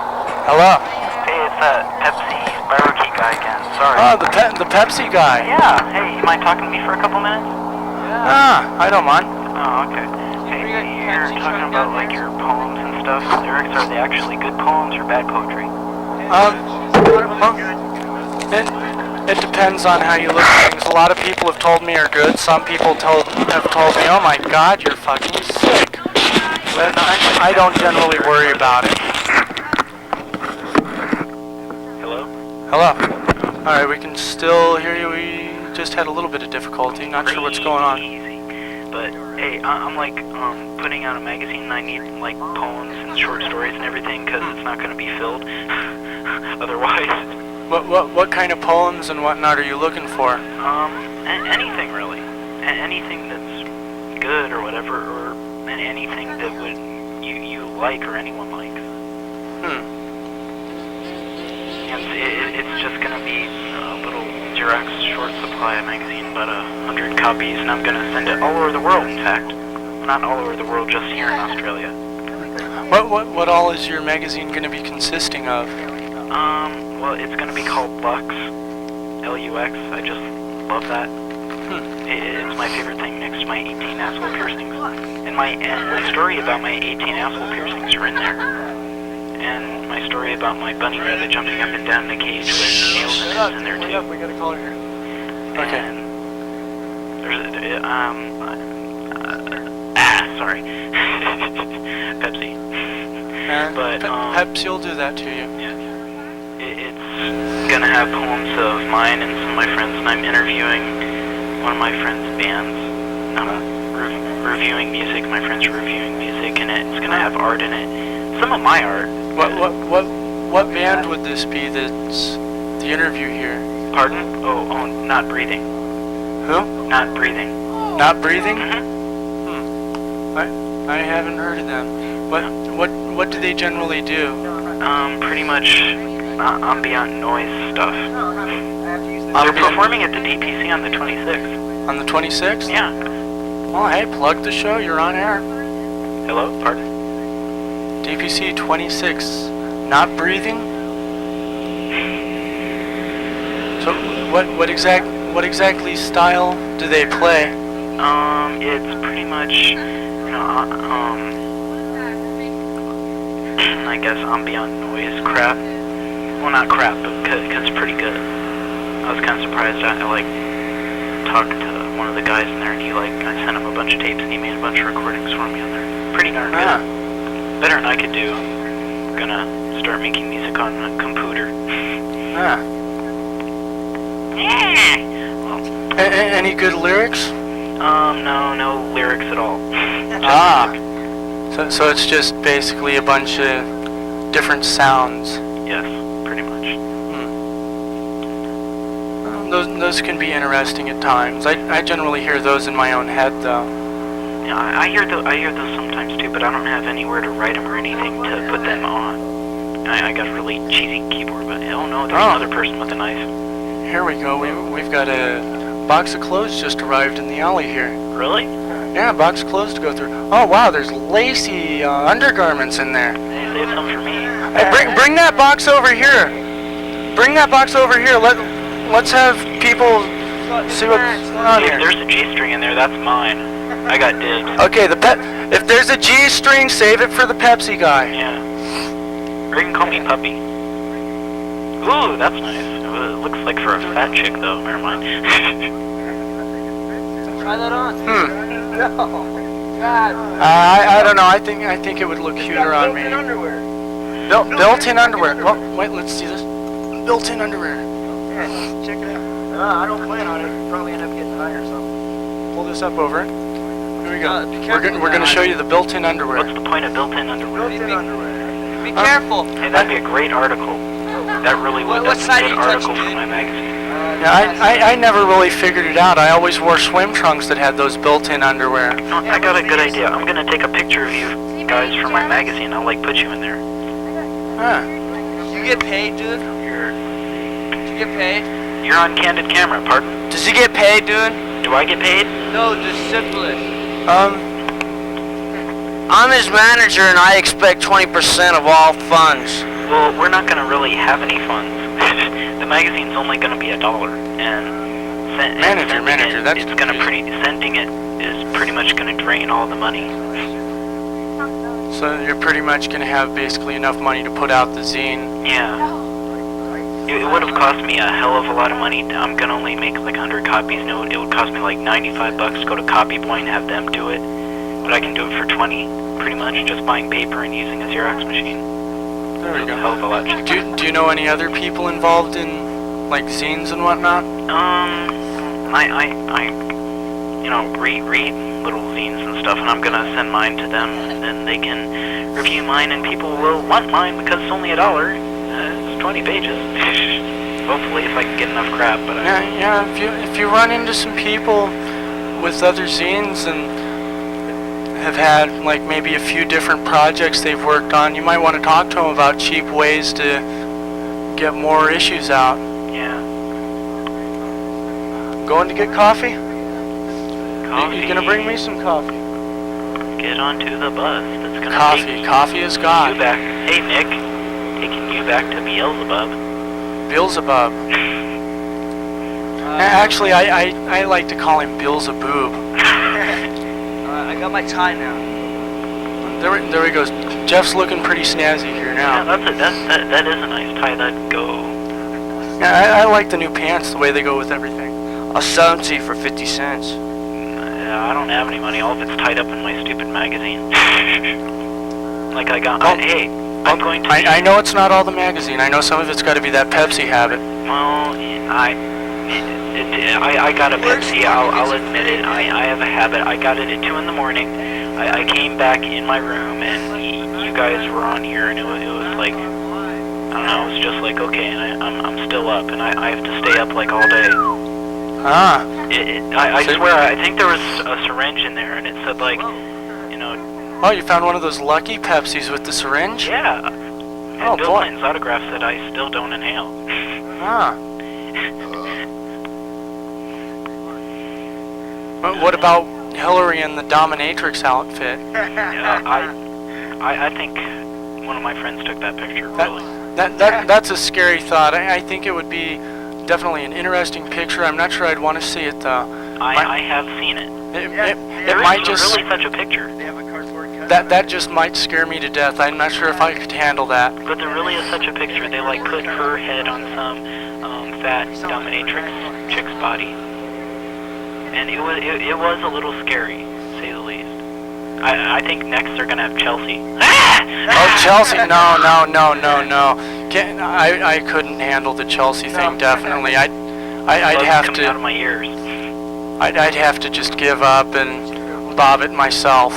Speaker 3: Hello.
Speaker 4: Hey, it's that Pepsi Spiroky guy again. Sorry.
Speaker 3: Oh, the Pepsi guy.
Speaker 4: Yeah, hey, you mind talking to me for a couple minutes?
Speaker 3: I don't mind.
Speaker 4: Oh, okay. Hey, you're talking about, like, your poems and stuff. Lyrics, are they actually good poems or bad poetry?
Speaker 3: It depends on how you look at things. A lot of people have told me are good. Some people have told me, oh my God, you're fucking sick. But I don't generally worry about it.
Speaker 4: Hello?
Speaker 3: Hello. All right, we can still hear you. We just had a little bit of difficulty. Not sure what's going on.
Speaker 4: Easy. But, hey, I'm, like, putting out a magazine, and I need, like, poems and short stories and everything, because it's not going to be filled otherwise.
Speaker 3: What kind of poems and whatnot are you looking for?
Speaker 4: Anything, really. Anything that's good or whatever, or anything that you like or anyone likes. And it's just going to be a little Xerox short supply magazine, about 100 copies, and I'm going to send it all over the world, in fact. Not all over the world, just here in Australia.
Speaker 3: What all is your magazine going to be consisting of?
Speaker 4: Well, it's going to be called Lux. L-U-X. I just love that. It's my favorite thing next to my 18 asshole piercings. And my story about my 18 asshole piercings are in there. And my story about my bunny rabbit jumping up and down in a cage with nails in it is in there too.
Speaker 3: We got a caller here. Okay.
Speaker 4: And Sorry. Pepsi. But
Speaker 3: Pepsi will do that to you.
Speaker 4: Yeah. It's gonna have poems of mine and some of my friends, and I'm interviewing one of my friends' bands. Reviewing music. My friends are reviewing music, and it's gonna have art in it. Some of my art.
Speaker 3: What band would this be? That's the interview here.
Speaker 4: Pardon? Oh, Not Breathing.
Speaker 3: Who?
Speaker 4: Not Breathing.
Speaker 3: Not Breathing?
Speaker 4: Mm-hmm.
Speaker 3: I haven't heard of them. What do they generally do?
Speaker 4: Pretty much ambient noise stuff. They're performing at the DPC on the 26th.
Speaker 3: On the 26th?
Speaker 4: Yeah.
Speaker 3: Oh, hey, plug the show. You're on air.
Speaker 4: Hello? Pardon?
Speaker 3: DPC 26. Not Breathing? So what exactly style do they play?
Speaker 4: It's pretty much, I guess ambient noise crap. Well, not crap, but because it's pretty good. I was kind of surprised. I talked to one of the guys in there, and I sent him a bunch of tapes, and he made a bunch of recordings for me on there. Pretty darn good. Better than I could do. I'm gonna start making music on a computer. Well,
Speaker 3: any good lyrics?
Speaker 4: No lyrics at all.
Speaker 3: So it's just basically a bunch of different sounds.
Speaker 4: Yes, pretty much.
Speaker 3: Those can be interesting at times. I generally hear those in my own head, though.
Speaker 4: Yeah, I hear those sometimes too, but I don't have anywhere to write them or anything to put them on. I got a really cheesy keyboard, but oh no, there's another person with a knife.
Speaker 3: Here we go. We've got a box of clothes just arrived in the alley here.
Speaker 4: Really?
Speaker 3: Yeah, box of clothes to go through. Oh wow, there's lacy undergarments in there.
Speaker 4: Hey, save some for me.
Speaker 3: Hey, bring that box over here. Bring that box over here. Let's have people see what's going on
Speaker 4: If
Speaker 3: here.
Speaker 4: there's a G-string in there, that's mine. I got dibs.
Speaker 3: Okay, if there's a G-string, save it for the Pepsi guy.
Speaker 4: Yeah. Or you can call me Puppy. Ooh, that's nice. It looks like for a fat chick, though. Never mind.
Speaker 7: Try that on.
Speaker 3: I don't know. I think it would look cuter on me. Built-in underwear. Well, wait. Let's see this. Built-in underwear.
Speaker 7: Check it out. I don't plan on it. You'll probably end up getting high or something.
Speaker 3: Pull this up over. Here we go.
Speaker 7: Be careful
Speaker 3: We're gonna show you the built-in underwear.
Speaker 4: What's the point of built-in underwear?
Speaker 7: Be careful.
Speaker 4: Hey, that'd be a great article. That really would.
Speaker 7: What
Speaker 4: That's
Speaker 7: side
Speaker 4: a
Speaker 7: are
Speaker 4: good
Speaker 7: you
Speaker 4: article
Speaker 7: touching,
Speaker 4: for
Speaker 7: dude?
Speaker 4: my magazine.
Speaker 3: Yeah, I never really figured it out. I always wore swim trunks that had those built-in underwear.
Speaker 4: No, I got a good idea. I'm gonna take a picture of you guys for my magazine. I'll put you in there.
Speaker 7: You get paid, dude? Did you get paid?
Speaker 4: You're on candid camera. Pardon?
Speaker 7: Does he get paid, dude?
Speaker 4: Do I get paid?
Speaker 7: No, just simplest.
Speaker 9: I'm his manager and I expect 20% of all funds.
Speaker 4: Well, we're not gonna really have any funds. The magazine's only gonna be $1, and
Speaker 3: Manager, that's
Speaker 4: it's gonna sending it is pretty much gonna drain all the money.
Speaker 3: So you're pretty much gonna have basically enough money to put out the zine.
Speaker 4: Yeah. It would have cost me a hell of a lot of money. I'm gonna only make 100 copies. No, it would cost me $95 to go to Copy Boy and have them do it. But I can do it for 20, pretty much, just buying paper and using a Xerox machine.
Speaker 3: There we
Speaker 4: It's a
Speaker 3: go.
Speaker 4: hell of a lot cheaper.
Speaker 3: Do you know any other people involved in zines and whatnot?
Speaker 4: I read little zines and stuff, and I'm gonna send mine to them, and then they can review mine, and people will want mine because it's only $1. It's 20 pages. Hopefully, if I can get enough crap. But
Speaker 3: Yeah. If you run into some people with other zines and have had maybe a few different projects they've worked on, you might want to talk to them about cheap ways to get more issues out.
Speaker 4: yeah.
Speaker 3: Going to get coffee?
Speaker 4: Coffee.
Speaker 3: You gonna bring me some coffee?
Speaker 4: Get onto the bus. That's gonna take
Speaker 3: Coffee is
Speaker 4: you
Speaker 3: God.
Speaker 4: back. Hey Nick, taking you back to Beelzebub.
Speaker 3: Beelzebub. Actually, I like to call him Beelzebub.
Speaker 7: I got my tie now.
Speaker 3: There he goes. Jeff's looking pretty snazzy here
Speaker 4: Yeah,
Speaker 3: now.
Speaker 4: that is a nice tie. That'd go.
Speaker 3: Yeah, I like the new pants, the way they go with everything.
Speaker 9: I'll sell them to you for 50 cents.
Speaker 4: I don't have any money. All of it's tied up in my stupid magazine. Like I got, hey, I'm going to...
Speaker 3: I know it's not all the magazine. I know some of it's got to be that Pepsi habit.
Speaker 4: Well, I got a Pepsi, I'll admit it. I have a habit. I got it at 2 in the morning. I came back in my room and you guys were on here, and it was like, I don't know, it was just like, okay, and I'm still up, and I have to stay up like all day.
Speaker 3: Ah.
Speaker 4: I swear, I think there was a syringe in there, and it said like, you know...
Speaker 3: Oh, you found one of those lucky Pepsis with the syringe?
Speaker 4: Yeah. And
Speaker 3: Oh,
Speaker 4: Bill
Speaker 3: boy.
Speaker 4: Clinton's autograph said I still don't inhale.
Speaker 3: Ah. What about Hillary in the dominatrix outfit?
Speaker 4: Yeah, I think one of my friends took that picture, really.
Speaker 3: That's a scary thought. I think it would be definitely an interesting picture. I'm not sure I'd want to see it though.
Speaker 4: I have seen it.
Speaker 3: It might just
Speaker 4: really such a picture.
Speaker 3: that just might scare me to death. I'm not sure if I could handle that.
Speaker 4: But there really is such a picture. They like put her head on some fat dominatrix chick's body, and it was a little scary, to say the least. I think next they're gonna have Chelsea.
Speaker 3: Oh, Chelsea! No. I couldn't handle the Chelsea thing. Definitely, I'd have
Speaker 4: coming
Speaker 3: to.
Speaker 4: out of my ears.
Speaker 3: I'd have to just give up and bob it myself.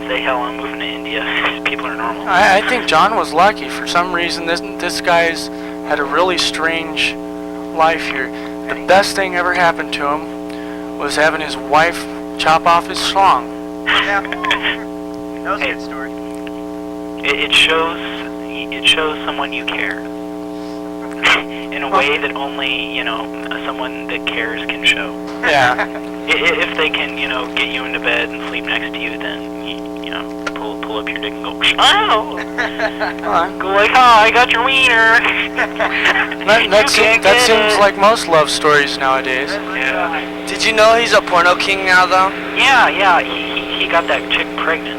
Speaker 4: Say hell, I'm moving to India. People are normal.
Speaker 3: I think John was lucky. For some reason, this guy's had a really strange life here. The best thing ever happened to him was having his wife chop off his schlong.
Speaker 8: Yeah. That was a good story.
Speaker 4: It shows someone you care. In a way that only, someone that cares can show.
Speaker 3: Yeah.
Speaker 4: If they can, get you into bed and sleep next to you, then, pull up your dick and go, oh! Go like, oh, I got your wiener!
Speaker 3: That seems like most love stories nowadays.
Speaker 4: Yeah.
Speaker 7: Did you know he's a porno king now, though?
Speaker 4: Yeah, he got that chick pregnant.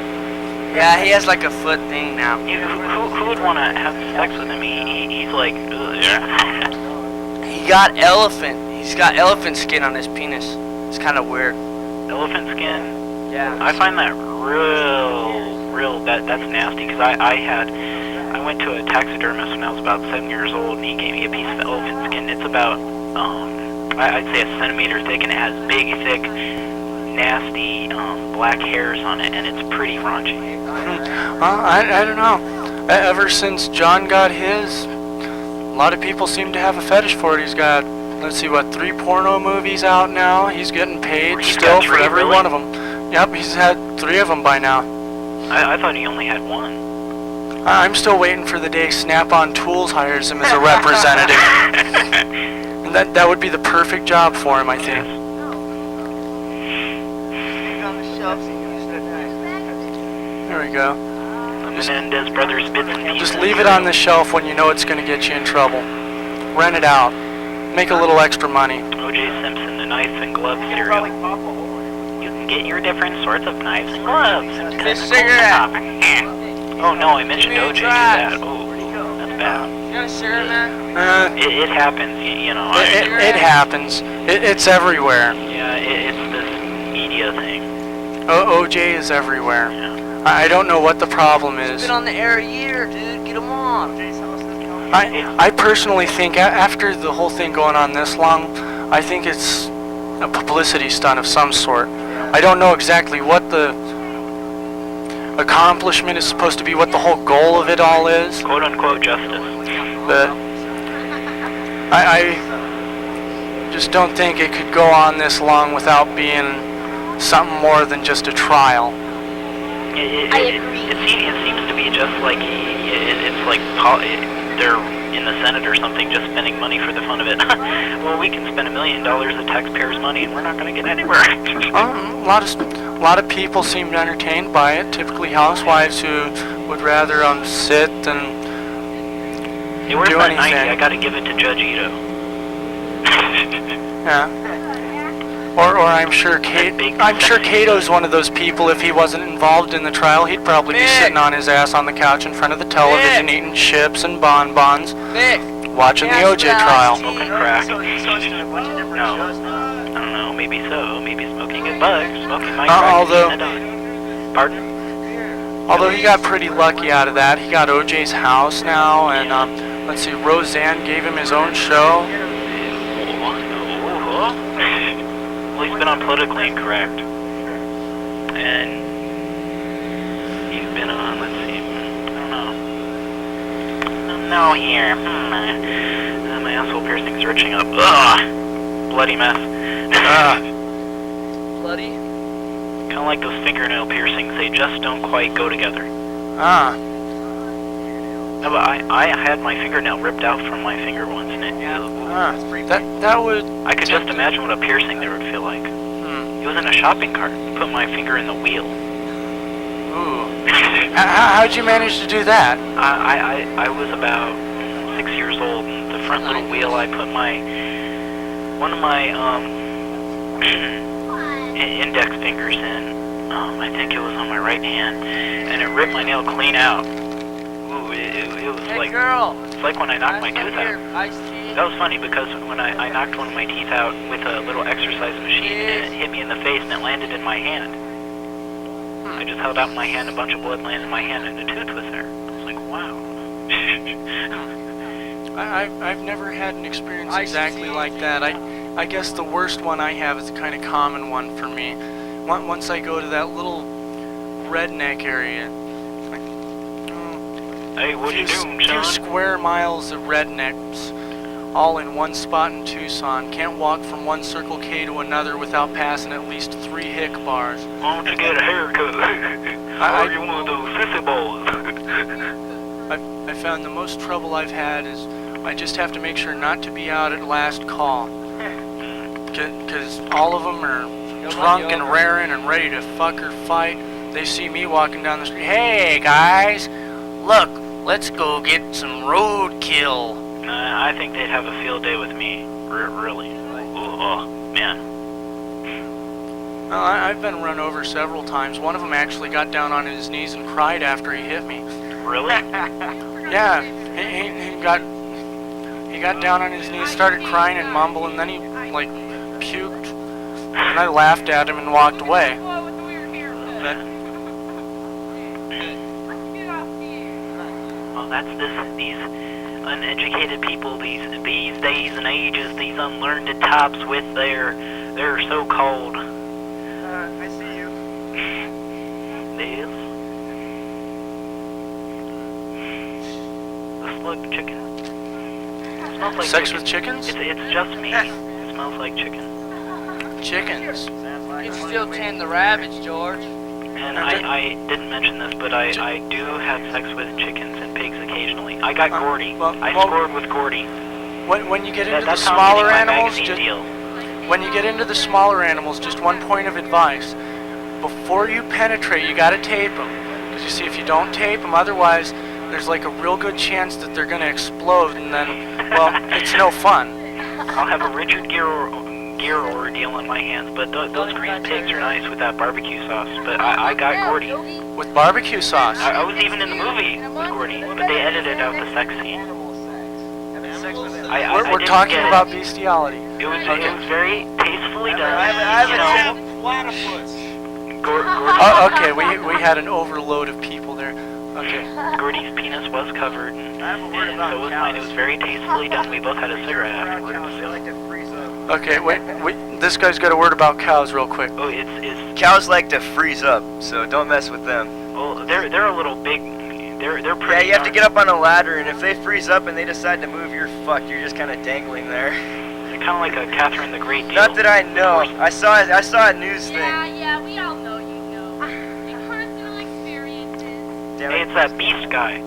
Speaker 7: Yeah, he has like a foot thing now.
Speaker 4: Who would want to have sex with him? He's like, ugh.
Speaker 7: He got he's got elephant skin on his penis. It's kind of weird.
Speaker 4: Elephant skin?
Speaker 7: Yeah.
Speaker 4: I find that that's nasty, because I went to a taxidermist when I was about 7 years old, and he gave me a piece of elephant skin. It's about, I'd say a centimeter thick, and it has big, thick, nasty, black hairs on it, and it's pretty raunchy.
Speaker 3: I don't know. Ever since John got his, a lot of people seem to have a fetish for it. He's got, let's see, 3 porno movies out now. He's getting paid still for every one of them. Yep, he's had 3 of them by now.
Speaker 4: I thought he only had 1.
Speaker 3: I'm still waiting for the day Snap-on Tools hires him as a representative. And that would be the perfect job for him, I think. There we go.
Speaker 4: Menendez Brothers bits and pieces.
Speaker 3: Just leave it on the shelf when you know it's going to get you in trouble. Rent it out. Make a little extra money.
Speaker 4: O.J. Simpson, the knife and glove cereal. You can get your different sorts of knives and gloves.
Speaker 7: Fish cigarette.
Speaker 4: Oh no, I mentioned O.J. Do that. Oh, that's bad.
Speaker 7: You got a cigarette, man?
Speaker 4: It happens,
Speaker 3: It happens. It's everywhere.
Speaker 4: Yeah, it's this media thing.
Speaker 3: OJ is everywhere.
Speaker 4: Yeah.
Speaker 3: I don't know what the problem is.
Speaker 7: It's been on the air a year, dude. Get him on.
Speaker 3: I personally think after the whole thing going on this long, I think it's a publicity stunt of some sort. I don't know exactly what the accomplishment is supposed to be, what the whole goal of it all is.
Speaker 4: Quote unquote justice.
Speaker 3: But I just don't think it could go on this long without being something more than just a trial.
Speaker 6: I agree.
Speaker 4: It seems to be just like it's like they're in the Senate or something, just spending money for the fun of it. Well, we can spend $1 million of taxpayers' money, and we're not going to get anywhere.
Speaker 3: A lot of people seem entertained by it. Typically, housewives who would rather sit and
Speaker 4: Where's
Speaker 3: do
Speaker 4: that
Speaker 3: anything.
Speaker 4: 90? I got to give it to Judge Ito.
Speaker 3: Yeah. Or I'm sure Cato's one of those people. If he wasn't involved in the trial, he'd probably be sitting on his ass on the couch in front of the television, eating chips and bonbons, watching the OJ trial.
Speaker 4: Smoking crack. No, I don't know. Maybe so. Maybe it's bugs, smoking my crack
Speaker 3: although-
Speaker 4: and a dog. Pardon?
Speaker 3: Although he got pretty lucky out of that. He got OJ's house now, and let's see, Roseanne gave him his own show.
Speaker 4: Well, he's been on Politically Incorrect. And he's been on, let's see, I don't know. No, here. My asshole piercing's itching up. Ugh! Bloody mess.
Speaker 9: Bloody?
Speaker 4: Kind of like those fingernail piercings. They just don't quite go together.
Speaker 3: Ah.
Speaker 4: No, but I had my fingernail ripped out from my finger once, and it,
Speaker 3: That would...
Speaker 4: I could just imagine what a piercing there would feel like. It was in a shopping cart. Put my finger in the wheel.
Speaker 3: Ooh. How'd you manage to do that?
Speaker 4: I was about 6 years old, and the front little wheel I put one of my index fingers in. I think it was on my right hand, and it ripped my nail clean out. Ooh, it was like
Speaker 9: girl.
Speaker 4: It's like when I knocked my tooth out. That was funny because when I knocked one of my teeth out with a little exercise machine, and it hit me in the face, and it landed in my hand. I just held out my hand, a bunch of blood landed in my hand, and the tooth was there. I was like, wow.
Speaker 3: I've never had an experience exactly like that. I guess the worst one I have is a kind of common one for me. Once I go to that little redneck area,
Speaker 4: Hey, what you doing,
Speaker 3: few
Speaker 4: Sean?
Speaker 3: square miles of rednecks, all in one spot in Tucson. Can't walk from one Circle K to another without passing at least 3 hick bars.
Speaker 4: Why don't you get a haircut? Or you one of those sissy balls?
Speaker 3: I found the most trouble I've had is I just have to make sure not to be out at last call. Because all of them are drunk and raring and ready to fuck or fight. They see me walking down the street. Hey guys, look, let's go get some roadkill.
Speaker 4: I think they'd have a field day with me. Really. Oh, man.
Speaker 3: Well, I've been run over several times. One of them actually got down on his knees and cried after he hit me.
Speaker 4: Really?
Speaker 3: Yeah, he got down on his knees, started crying and mumbling, then he like puked, and I laughed at him and walked away.
Speaker 4: Well, that's these uneducated people, these days and ages, these unlearned tops with their so-called.
Speaker 8: I see you.
Speaker 4: This. The slug chicken. It smells like
Speaker 3: Sex
Speaker 4: chicken.
Speaker 3: with chickens?
Speaker 4: It's just me. It smells like chicken.
Speaker 3: Chickens.
Speaker 9: You can still tame the rabbits, George.
Speaker 4: And I didn't mention this, but I do have sex with chickens and pigs occasionally. I got Gordy. I scored with Gordy.
Speaker 3: When you get into the
Speaker 4: That's how I'm
Speaker 3: smaller
Speaker 4: getting my
Speaker 3: animals,
Speaker 4: magazine deal.
Speaker 3: when you get into the smaller animals, just one point of advice: before you penetrate, you gotta tape them. Because you see, if you don't tape them, otherwise, there's like a real good chance that they're gonna explode, and then, well, it's no fun.
Speaker 4: I'll have a Richard Gere ordeal on my hands, but those green pigs are nice with that barbecue sauce. But I got Gordy.
Speaker 3: With barbecue sauce.
Speaker 4: I was even in the movie with Gordy, but they edited out the sex scene.
Speaker 3: We're talking about bestiality.
Speaker 4: It was very tastefully done.
Speaker 8: Platypus.
Speaker 3: Oh, okay, we had an overload of people there. Okay.
Speaker 4: Gordy's penis was covered, and so was mine. It was very tastefully done. We both had a cigarette afterwards.
Speaker 8: They like to freeze up.
Speaker 3: Okay, wait, this guy's got a word about cows real quick.
Speaker 4: Oh, it's
Speaker 10: Cows like to freeze up, so don't mess with them.
Speaker 4: well, they're a little big. They're pretty.
Speaker 10: Yeah, you have to get up on a ladder, and if they freeze up and they decide to move, you're fucked. You're just kind of dangling there.
Speaker 4: They're kind of like a Catherine the Great deal.
Speaker 10: Not that I know. I saw a news thing.
Speaker 6: Yeah, we all know you know. Your personal experiences.
Speaker 10: Damn
Speaker 4: Hey,
Speaker 10: it.
Speaker 4: it's that beast guy.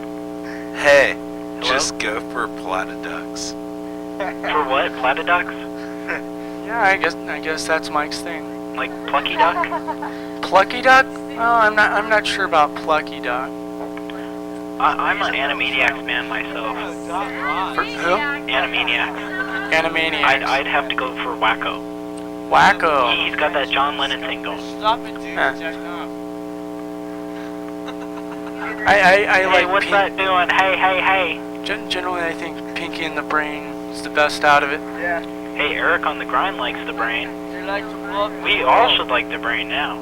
Speaker 2: Hey,
Speaker 4: Hello?
Speaker 2: just go for platyducks.
Speaker 4: For what? Platyducks?
Speaker 3: Yeah, I guess that's Mike's thing.
Speaker 4: Like Plucky Duck?
Speaker 3: Plucky duck? Oh, I'm not sure about plucky duck.
Speaker 4: I'm an Animaniacs man myself.
Speaker 3: For who?
Speaker 4: Animaniacs.
Speaker 3: Animaniacs.
Speaker 4: I'd have to go for Wacko.
Speaker 3: Wacko.
Speaker 4: He's got that John Lennon thing going.
Speaker 9: Stop it, dude.
Speaker 3: Huh.
Speaker 9: Jack up.
Speaker 3: I
Speaker 4: Hey,
Speaker 3: like
Speaker 4: what's that doing? Hey.
Speaker 3: Generally, I think Pinky and the Brain is the best out of it.
Speaker 8: Yeah.
Speaker 4: Hey, Eric on the grind likes the brain.
Speaker 7: you like to blow up?
Speaker 4: We all should like the brain now.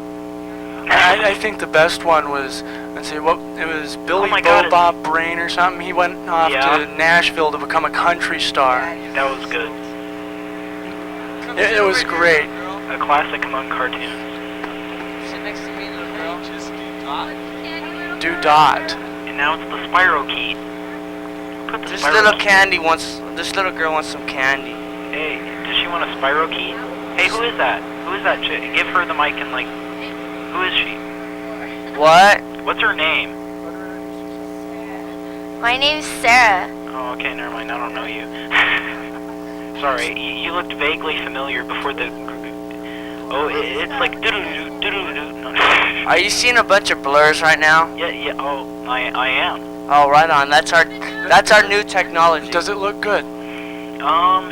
Speaker 3: I think the best one was, let's see, what it was Billy
Speaker 4: my God,
Speaker 3: Bob Brain or something. He went off to Nashville to become a country star.
Speaker 4: That was good.
Speaker 3: It was great.
Speaker 4: A classic among cartoons.
Speaker 7: Sit next to me, little girl. Just
Speaker 3: Do dot.
Speaker 4: And now it's the Spyro Key. Put the
Speaker 7: This
Speaker 4: Spyro
Speaker 7: little
Speaker 4: Key.
Speaker 7: this little girl wants some candy.
Speaker 4: Hey, does she want a Spyro Key? Hey, who is that? Who is that chick? Give her the mic and like, who is she?
Speaker 7: What?
Speaker 4: What's her name?
Speaker 6: My name's Sarah.
Speaker 4: Oh, okay, never mind. I don't know you. Sorry, you looked vaguely familiar before the. Oh, it's like doo-doo-doo, doo-doo-doo. No.
Speaker 7: Are you seeing a bunch of blurs right now?
Speaker 4: Yeah. Oh, I am.
Speaker 7: Oh, right on. That's our new technology.
Speaker 3: Does it look good?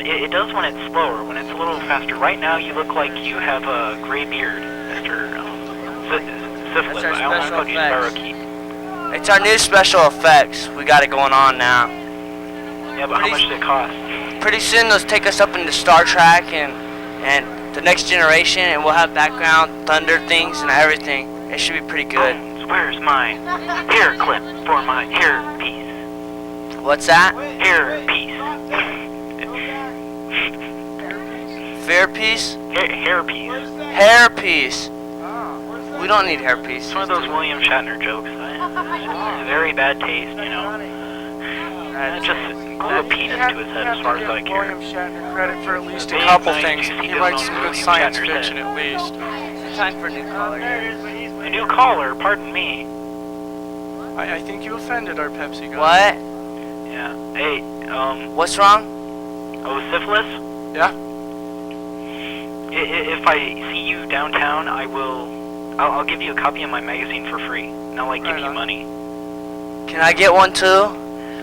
Speaker 4: It does when it's slower. When it's a little faster. Right now, you look like you have a gray beard, Mr. Syphilis.
Speaker 7: That's our
Speaker 4: I almost
Speaker 7: special
Speaker 4: called you
Speaker 7: effects.
Speaker 4: Spyro Key.
Speaker 7: It's our new special effects. We got it going on now.
Speaker 4: Yeah, but how much did it cost?
Speaker 7: Pretty soon, they'll take us up into Star Trek and the next generation, and we'll have background thunder things and everything. It should be pretty good.
Speaker 4: Oh, where's my hair clip for my hair piece?
Speaker 7: What's that?
Speaker 4: Hair piece.
Speaker 7: Fair piece?
Speaker 4: Hair piece.
Speaker 7: Hair piece. We don't need hair piece.
Speaker 4: It's one of those William Shatner jokes. Very bad taste, you know. Just glue a penis to his head as far as I care.
Speaker 3: William Shatner credit for at least a
Speaker 4: Hey,
Speaker 3: couple
Speaker 4: nice
Speaker 3: things.
Speaker 4: to see
Speaker 3: He
Speaker 4: this
Speaker 3: writes
Speaker 4: on
Speaker 3: some good
Speaker 4: William
Speaker 3: science
Speaker 4: Shatner's
Speaker 3: fiction
Speaker 4: head.
Speaker 3: at least.
Speaker 7: It's time for a new caller here.
Speaker 4: A new caller, pardon me.
Speaker 3: I think you offended our Pepsi guy.
Speaker 7: What?
Speaker 4: Yeah. Hey,
Speaker 7: What's wrong?
Speaker 4: oh, Syphilis?
Speaker 3: Yeah?
Speaker 4: If I see you downtown, I'll give you a copy of my magazine for free. And I'll like give
Speaker 3: Right
Speaker 4: you
Speaker 3: on.
Speaker 4: money.
Speaker 7: Can I get one too?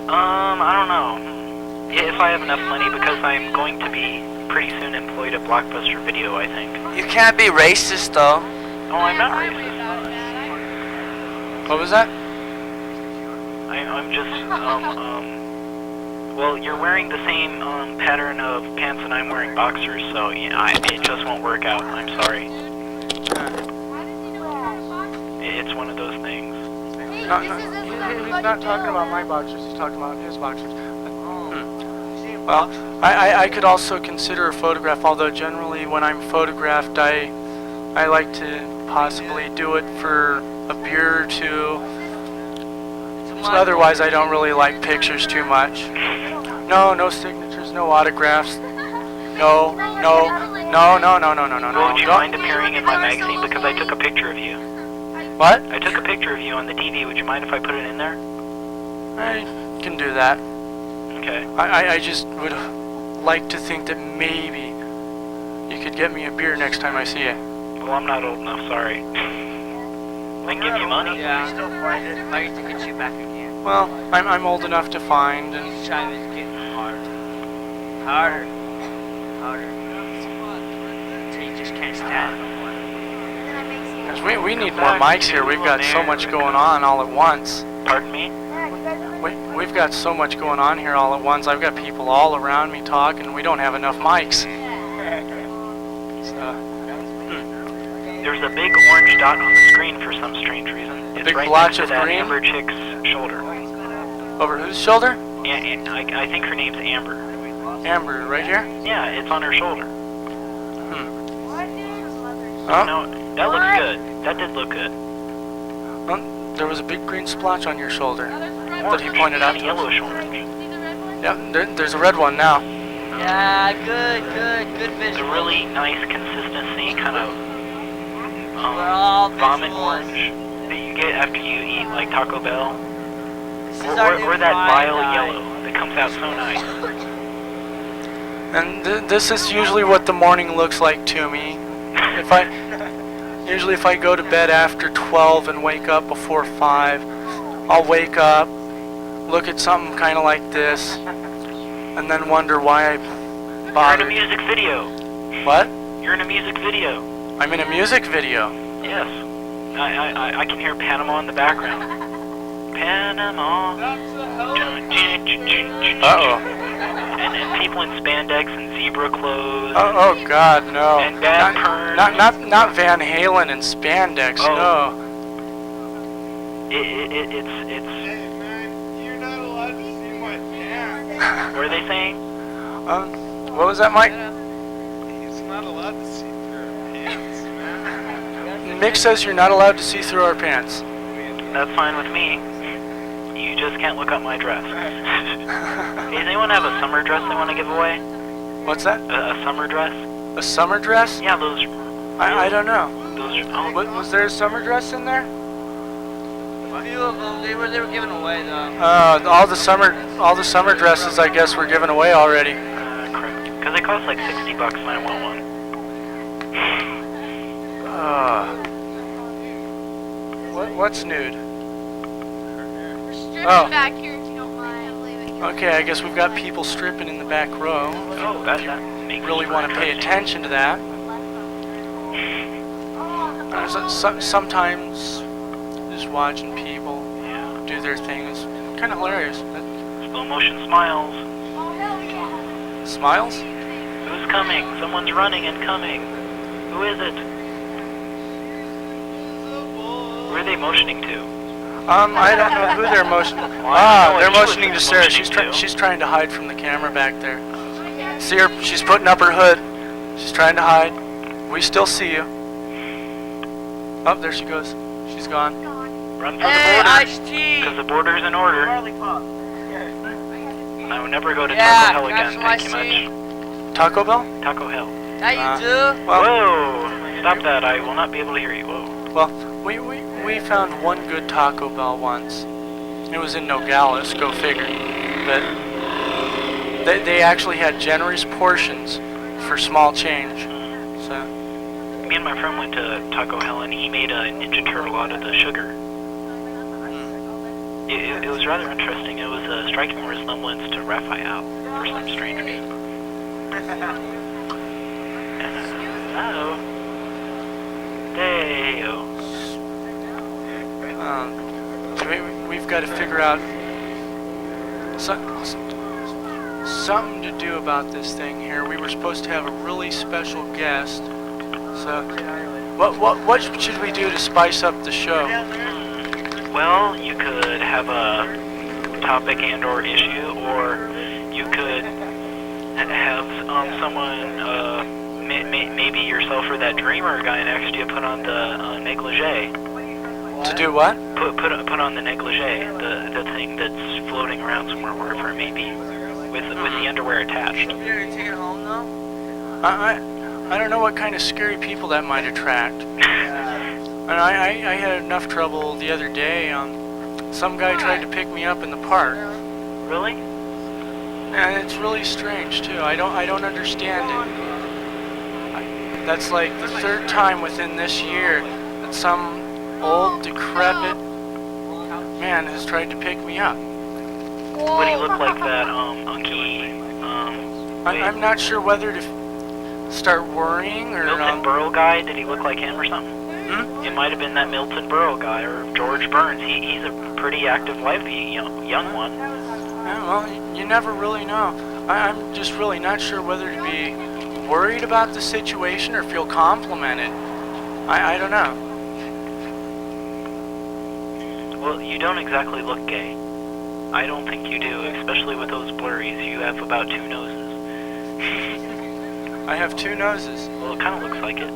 Speaker 4: I don't know. If I have enough money, because I'm going to be pretty soon employed at Blockbuster Video, I think.
Speaker 7: You can't be racist though.
Speaker 4: Oh, I'm not racist.
Speaker 3: What was that?
Speaker 4: I'm just, well, you're wearing the same pattern of pants and I'm wearing boxers, so yeah, it just won't work out. I'm sorry. It's one of those things.
Speaker 3: No, he's not talking about my boxers, he's talking about his boxers. Well, I could also consider a photograph, although generally when I'm photographed, I like to possibly do it for a beer or two. So otherwise, I don't really like pictures too much. No signatures, no autographs. No.
Speaker 4: Well, would you mind appearing in my magazine, because I took a picture of you?
Speaker 3: What?
Speaker 4: I took a picture of you on the TV. Would you mind if I put it in there?
Speaker 3: I can do that.
Speaker 4: Okay.
Speaker 3: I just would like to think that maybe you could get me a beer next time I see you.
Speaker 4: Well, I'm not old enough, sorry. I can give you money.
Speaker 7: Yeah. I used to get you back again.
Speaker 3: Well, I'm old enough to find, and
Speaker 7: This time is getting hard. Harder. Until you just can't stand it.
Speaker 3: 'cause we need more mics here. We've got so much going on all at once.
Speaker 4: Pardon me?
Speaker 3: We've got so much going on here all at once. I've got people all around me talking. We don't have enough mics. So,
Speaker 4: There's a big orange dot on the screen for some strange reason. It's
Speaker 3: big
Speaker 4: right
Speaker 3: blotch
Speaker 4: next to
Speaker 3: of
Speaker 4: that
Speaker 3: green?
Speaker 4: Amber chick's shoulder.
Speaker 3: over whose shoulder?
Speaker 4: And I think her name's Amber.
Speaker 3: Amber, right here?
Speaker 4: Yeah, it's on her shoulder.
Speaker 3: Oh,
Speaker 4: No, that looks good. That did look good.
Speaker 3: oh, there was a big green splotch on your shoulder that he
Speaker 4: Orange,
Speaker 3: pointed out
Speaker 4: kinda
Speaker 3: to us.
Speaker 4: yellowish orange.
Speaker 3: Yep, there's a red one now.
Speaker 7: Yeah, good
Speaker 4: It's a
Speaker 7: visual.
Speaker 4: really nice consistency, kind of
Speaker 7: We're all
Speaker 4: vomit
Speaker 7: visuals.
Speaker 4: orange that you get after you eat like Taco Bell.
Speaker 7: This is our new
Speaker 4: Or that
Speaker 7: pride
Speaker 4: vile
Speaker 7: dye.
Speaker 4: yellow that comes out so nice.
Speaker 3: And this is usually what the morning looks like to me. If I go to bed after 12 and wake up before 5, I'll wake up, look at something kind of like this, and then wonder why I
Speaker 4: You're in a
Speaker 3: bothered.
Speaker 4: music video.
Speaker 3: What?
Speaker 4: You're in a music video.
Speaker 3: I'm in a music video.
Speaker 4: Yes. I can hear Panama in the background. Panama.
Speaker 3: Uh-oh.
Speaker 4: and people in spandex and zebra clothes.
Speaker 3: Oh God, no.
Speaker 4: And bad perms.
Speaker 3: Not Van Halen and spandex, no.
Speaker 4: It's.
Speaker 8: Hey man, you're not allowed to see my pants.
Speaker 4: What are they saying?
Speaker 3: What was that, Mike?
Speaker 8: He's not allowed to see through our pants, man.
Speaker 3: Mick says you're not allowed to see through our pants.
Speaker 4: That's fine with me. You just can't look up my dress. Hey, does anyone have a summer dress they want to give away?
Speaker 3: What's that?
Speaker 4: A summer dress?
Speaker 3: A summer dress?
Speaker 4: Yeah, those.
Speaker 3: I don't know.
Speaker 4: Those.
Speaker 3: Was there a summer dress in there?
Speaker 7: A few of them, they were given away though.
Speaker 3: All the summer dresses, I guess, were given away already.
Speaker 4: Crap. Because they cost like $60 and I want one.
Speaker 3: What's nude?
Speaker 11: Stripping back here if you don't mind.
Speaker 3: Okay, I guess we've got people stripping in the back row.
Speaker 4: Oh, that makes
Speaker 3: Really want to pay attention to that. Sometimes just watching people do their thing is kind of hilarious.
Speaker 4: Slow motion smiles.
Speaker 3: Smiles?
Speaker 4: Who's coming? Someone's running and coming. Who is it? Where are they motioning to?
Speaker 3: I don't know who they're motioning. They're motioning to Sarah. She's trying to hide from the camera back there. See her? She's putting up her hood. She's trying to hide. We still see you. Oh, there she goes. She's gone.
Speaker 4: Run for the border. Because the border's in order. I will never go to Taco Hell again. Thank you much.
Speaker 3: Taco Bell?
Speaker 4: Taco Hell.
Speaker 7: How you do?
Speaker 3: Well,
Speaker 4: Whoa! Stop that. I will not be able to hear you. Whoa.
Speaker 3: well, we found one good Taco Bell once. It was in Nogales, go figure. But they actually had generous portions for small change. So
Speaker 4: Me and my friend went to Taco Hell and he made a Ninja Turtle out of the sugar. It was rather interesting. It was a striking resemblance to Raphael for some strange reason. Oh. Hey-o.
Speaker 3: we've got to figure out something to do about this thing here. We were supposed to have a really special guest. So, what should we do to spice up the show?
Speaker 4: Well, you could have a topic and or issue, or you could have someone, maybe yourself or that dreamer guy next to you put on the negligee.
Speaker 3: To do what?
Speaker 4: Put on the negligee, the thing that's floating around somewhere, wherever it may be, with the underwear attached.
Speaker 7: You ready to take it home though?
Speaker 3: I don't know what kind of scary people that might attract. And I had enough trouble the other day. Some guy tried to pick me up in the park.
Speaker 4: Really?
Speaker 3: And it's really strange too. I don't understand it. That's like the third time within this year that some old decrepit man has tried to pick me up.
Speaker 4: What do you look like, that unky?
Speaker 3: I'm not sure whether to start worrying or.
Speaker 4: Milton Berle guy? Did he look like him or something? It might have been that Milton Berle guy or George Burns. He's a pretty active, lively young one.
Speaker 3: Yeah, well, you never really know. I'm just really not sure whether to be worried about the situation or feel complimented. I don't know.
Speaker 4: Well, you don't exactly look gay. I don't think you do, especially with those blurries. You have about 2 noses.
Speaker 3: I have 2 noses.
Speaker 4: Well, it kind of looks like it.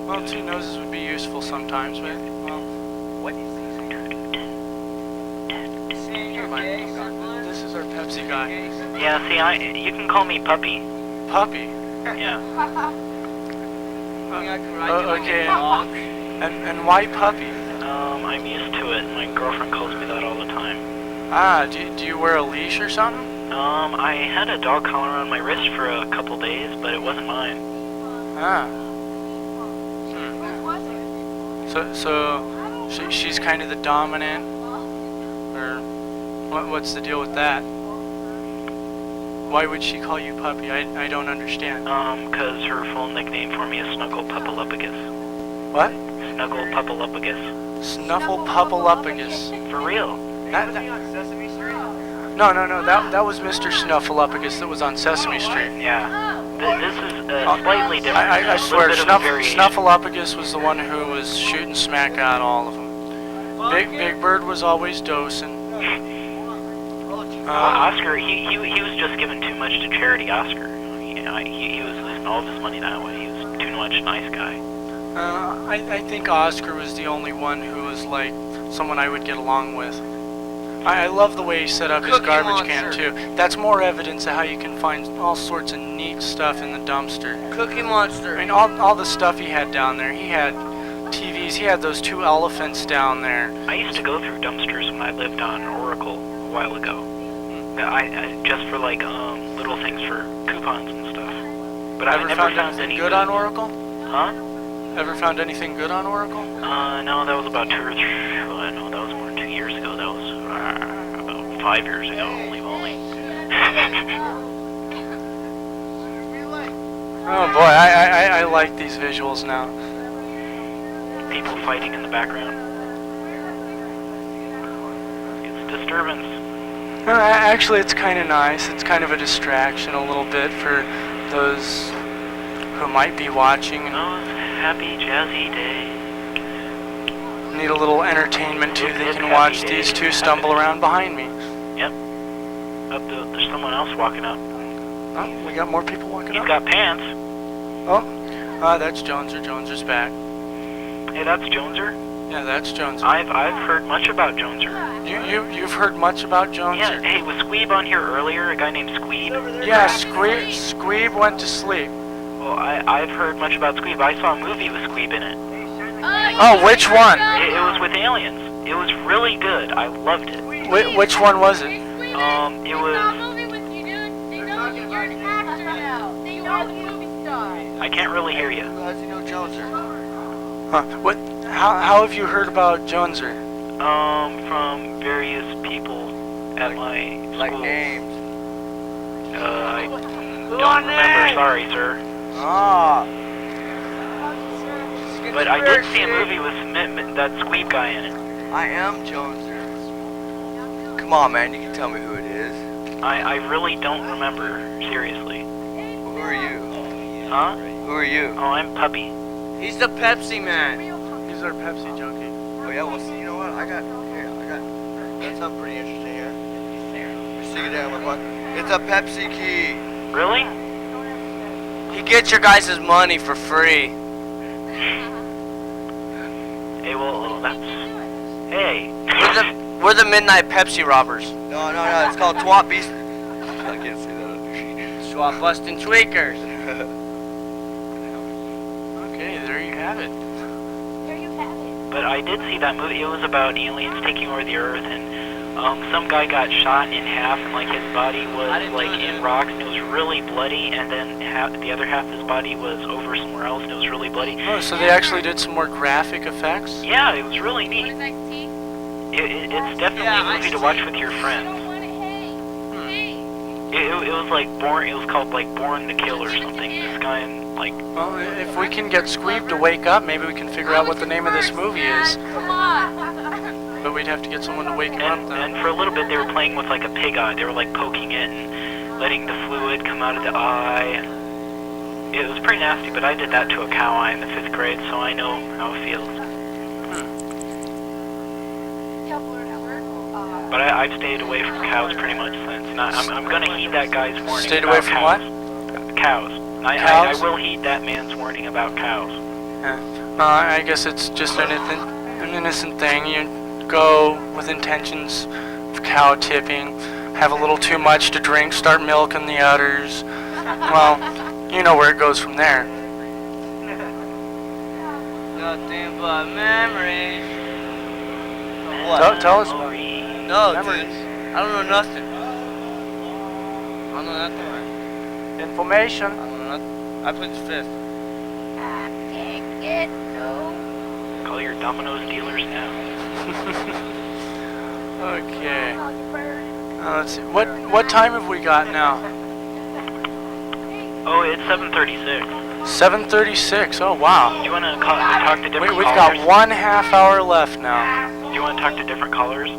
Speaker 3: Well, 2 noses would be useful sometimes, but, well...
Speaker 4: What?
Speaker 3: This is our Pepsi guy.
Speaker 4: Yeah, see, you can call me Puppy.
Speaker 3: Puppy?
Speaker 4: Yeah.
Speaker 3: Okay, and why puppy?
Speaker 4: I'm used to it. My girlfriend calls me that all the time.
Speaker 3: Do you wear a leash or something?
Speaker 4: I had a dog collar on my wrist for a couple days, but it wasn't mine.
Speaker 3: So she's kind of the dominant, or what's the deal with that? Why would she call you puppy? I don't understand.
Speaker 4: Because her full nickname for me is Snuggle Puppaluppagus.
Speaker 3: What?
Speaker 4: Snuggle Puppaluppagus.
Speaker 3: Snuffle Puppaluppagus.
Speaker 4: For real.
Speaker 3: That, No. That was Mr. Snuffleupagus that was on Sesame Street.
Speaker 4: Yeah. This is slightly different.
Speaker 3: I
Speaker 4: A
Speaker 3: swear,
Speaker 4: little bit of a variation.
Speaker 3: Snuffleupagus was the one who was shooting smack at all of them. Big Bird was always dosing.
Speaker 4: Oscar, he was just giving too much to charity. Oscar, he was losing all of his money that way. He was too much nice guy.
Speaker 3: I think Oscar was the only one who was like someone I would get along with. I love the way he set up his garbage can too. That's more evidence of how you can find all sorts of neat stuff in the dumpster.
Speaker 7: Cookie Monster.
Speaker 3: I mean, all the stuff he had down there. He had TVs. He had those 2 elephants down there.
Speaker 4: I used to go through dumpsters when I lived on Oracle a while ago. I just for like little things for coupons and stuff. But I never found
Speaker 3: anything
Speaker 4: any
Speaker 3: good on Oracle.
Speaker 4: Huh?
Speaker 3: Ever found anything good on Oracle?
Speaker 4: No, that was about 2 or 3. No, that was more than 2 years ago. That was about 5 years ago. Holy moly!
Speaker 3: Oh boy, I like these visuals now.
Speaker 4: People fighting in the background. It's disturbance.
Speaker 3: Actually, it's kind of nice. It's kind of a distraction a little bit for those who might be watching.
Speaker 4: Happy jazzy day.
Speaker 3: Need a little entertainment too. They can watch these 2 stumble around behind me.
Speaker 4: Yep. There's someone else walking up.
Speaker 3: Oh, we got more people walking up.
Speaker 4: He's got pants.
Speaker 3: Oh, that's Joneser. Joneser's back.
Speaker 4: Hey, that's Joneser?
Speaker 3: Yeah, that's Joneser.
Speaker 4: I've heard much about Joneser.
Speaker 3: You've heard much about Joneser?
Speaker 4: Yeah. Hey, was Squeeb on here earlier? A guy named Squeeb?
Speaker 3: Yeah, Squeeb went to sleep.
Speaker 4: Well, I've heard much about Squeeb. I saw a movie with Squeeb in it.
Speaker 3: Oh, which one?
Speaker 4: It was with aliens. It was really good. I loved it.
Speaker 3: Which one was it?
Speaker 4: It was... I can't really hear you.
Speaker 7: How does he know Joneser?
Speaker 3: What? How have you heard about Joneser?
Speaker 4: From various people at my school.
Speaker 7: Like names?
Speaker 4: I don't remember. Sorry, sir. But I did see a movie with that Squeeb guy in it.
Speaker 7: I am Joneser. Come on, man, you can tell me who it is.
Speaker 4: I really don't remember, seriously.
Speaker 7: Well, who are you?
Speaker 4: Huh?
Speaker 7: Who are you?
Speaker 4: Oh, I'm Puppy.
Speaker 7: He's the Pepsi man.
Speaker 3: He's our Pepsi junkie.
Speaker 7: Oh yeah, well, see, you know what? I got that's something pretty interesting here. Stick it down, look. It's a Pepsi key.
Speaker 4: Really?
Speaker 7: He gets your guys' money for free.
Speaker 4: Hey, well, that's... Hey.
Speaker 7: We're the Midnight Pepsi Robbers. No, it's called Twat Beast. I can't say that. Swap busting tweakers.
Speaker 3: Okay, there you have it.
Speaker 4: But I did see that movie. It was about aliens taking over the Earth, and some guy got shot in half, and like his body was like in rocks, and it was really bloody. And then the other half of his body was over somewhere else, and it was really bloody.
Speaker 3: Oh, so they actually did some more graphic effects?
Speaker 4: Yeah, it was really neat. It's definitely a movie to watch with your friends. It was like Born. It was called like Born to Kill or something. This guy and like.
Speaker 3: Well, if we can get Squeeb to wake up, maybe we can figure out what the name of this movie is. But we'd have to get someone to wake him up then.
Speaker 4: And for a little bit, they were playing with like a pig eye. They were like poking it and letting the fluid come out of the eye. It was pretty nasty, but I did that to a cow eye in the 5th grade, so I know how it feels. But I've stayed away from cows pretty much since. And I'm going to heed that guy's warning.
Speaker 3: Stayed
Speaker 4: about
Speaker 3: away from
Speaker 4: cows.
Speaker 3: what?
Speaker 4: Cows. I will heed that man's warning about cows.
Speaker 3: Yeah. I guess it's just an innocent thing. You go with intentions of cow tipping, have a little too much to drink, start milking the udders. Well, you know where it goes from there.
Speaker 7: Nothing but memories.
Speaker 3: Tell us about it.
Speaker 7: No, dude. I don't know nothing. I don't know nothing.
Speaker 3: Information.
Speaker 7: I don't know nothing. I put the 5th.
Speaker 4: Call your Domino's dealers now.
Speaker 3: Okay. Let's see. What time have we got now?
Speaker 4: Oh, it's 7:36.
Speaker 3: 7:36. Oh wow.
Speaker 4: Do you want to talk to different
Speaker 3: We've
Speaker 4: callers?
Speaker 3: got 1/2 hour left now.
Speaker 4: Do you want to talk to different callers?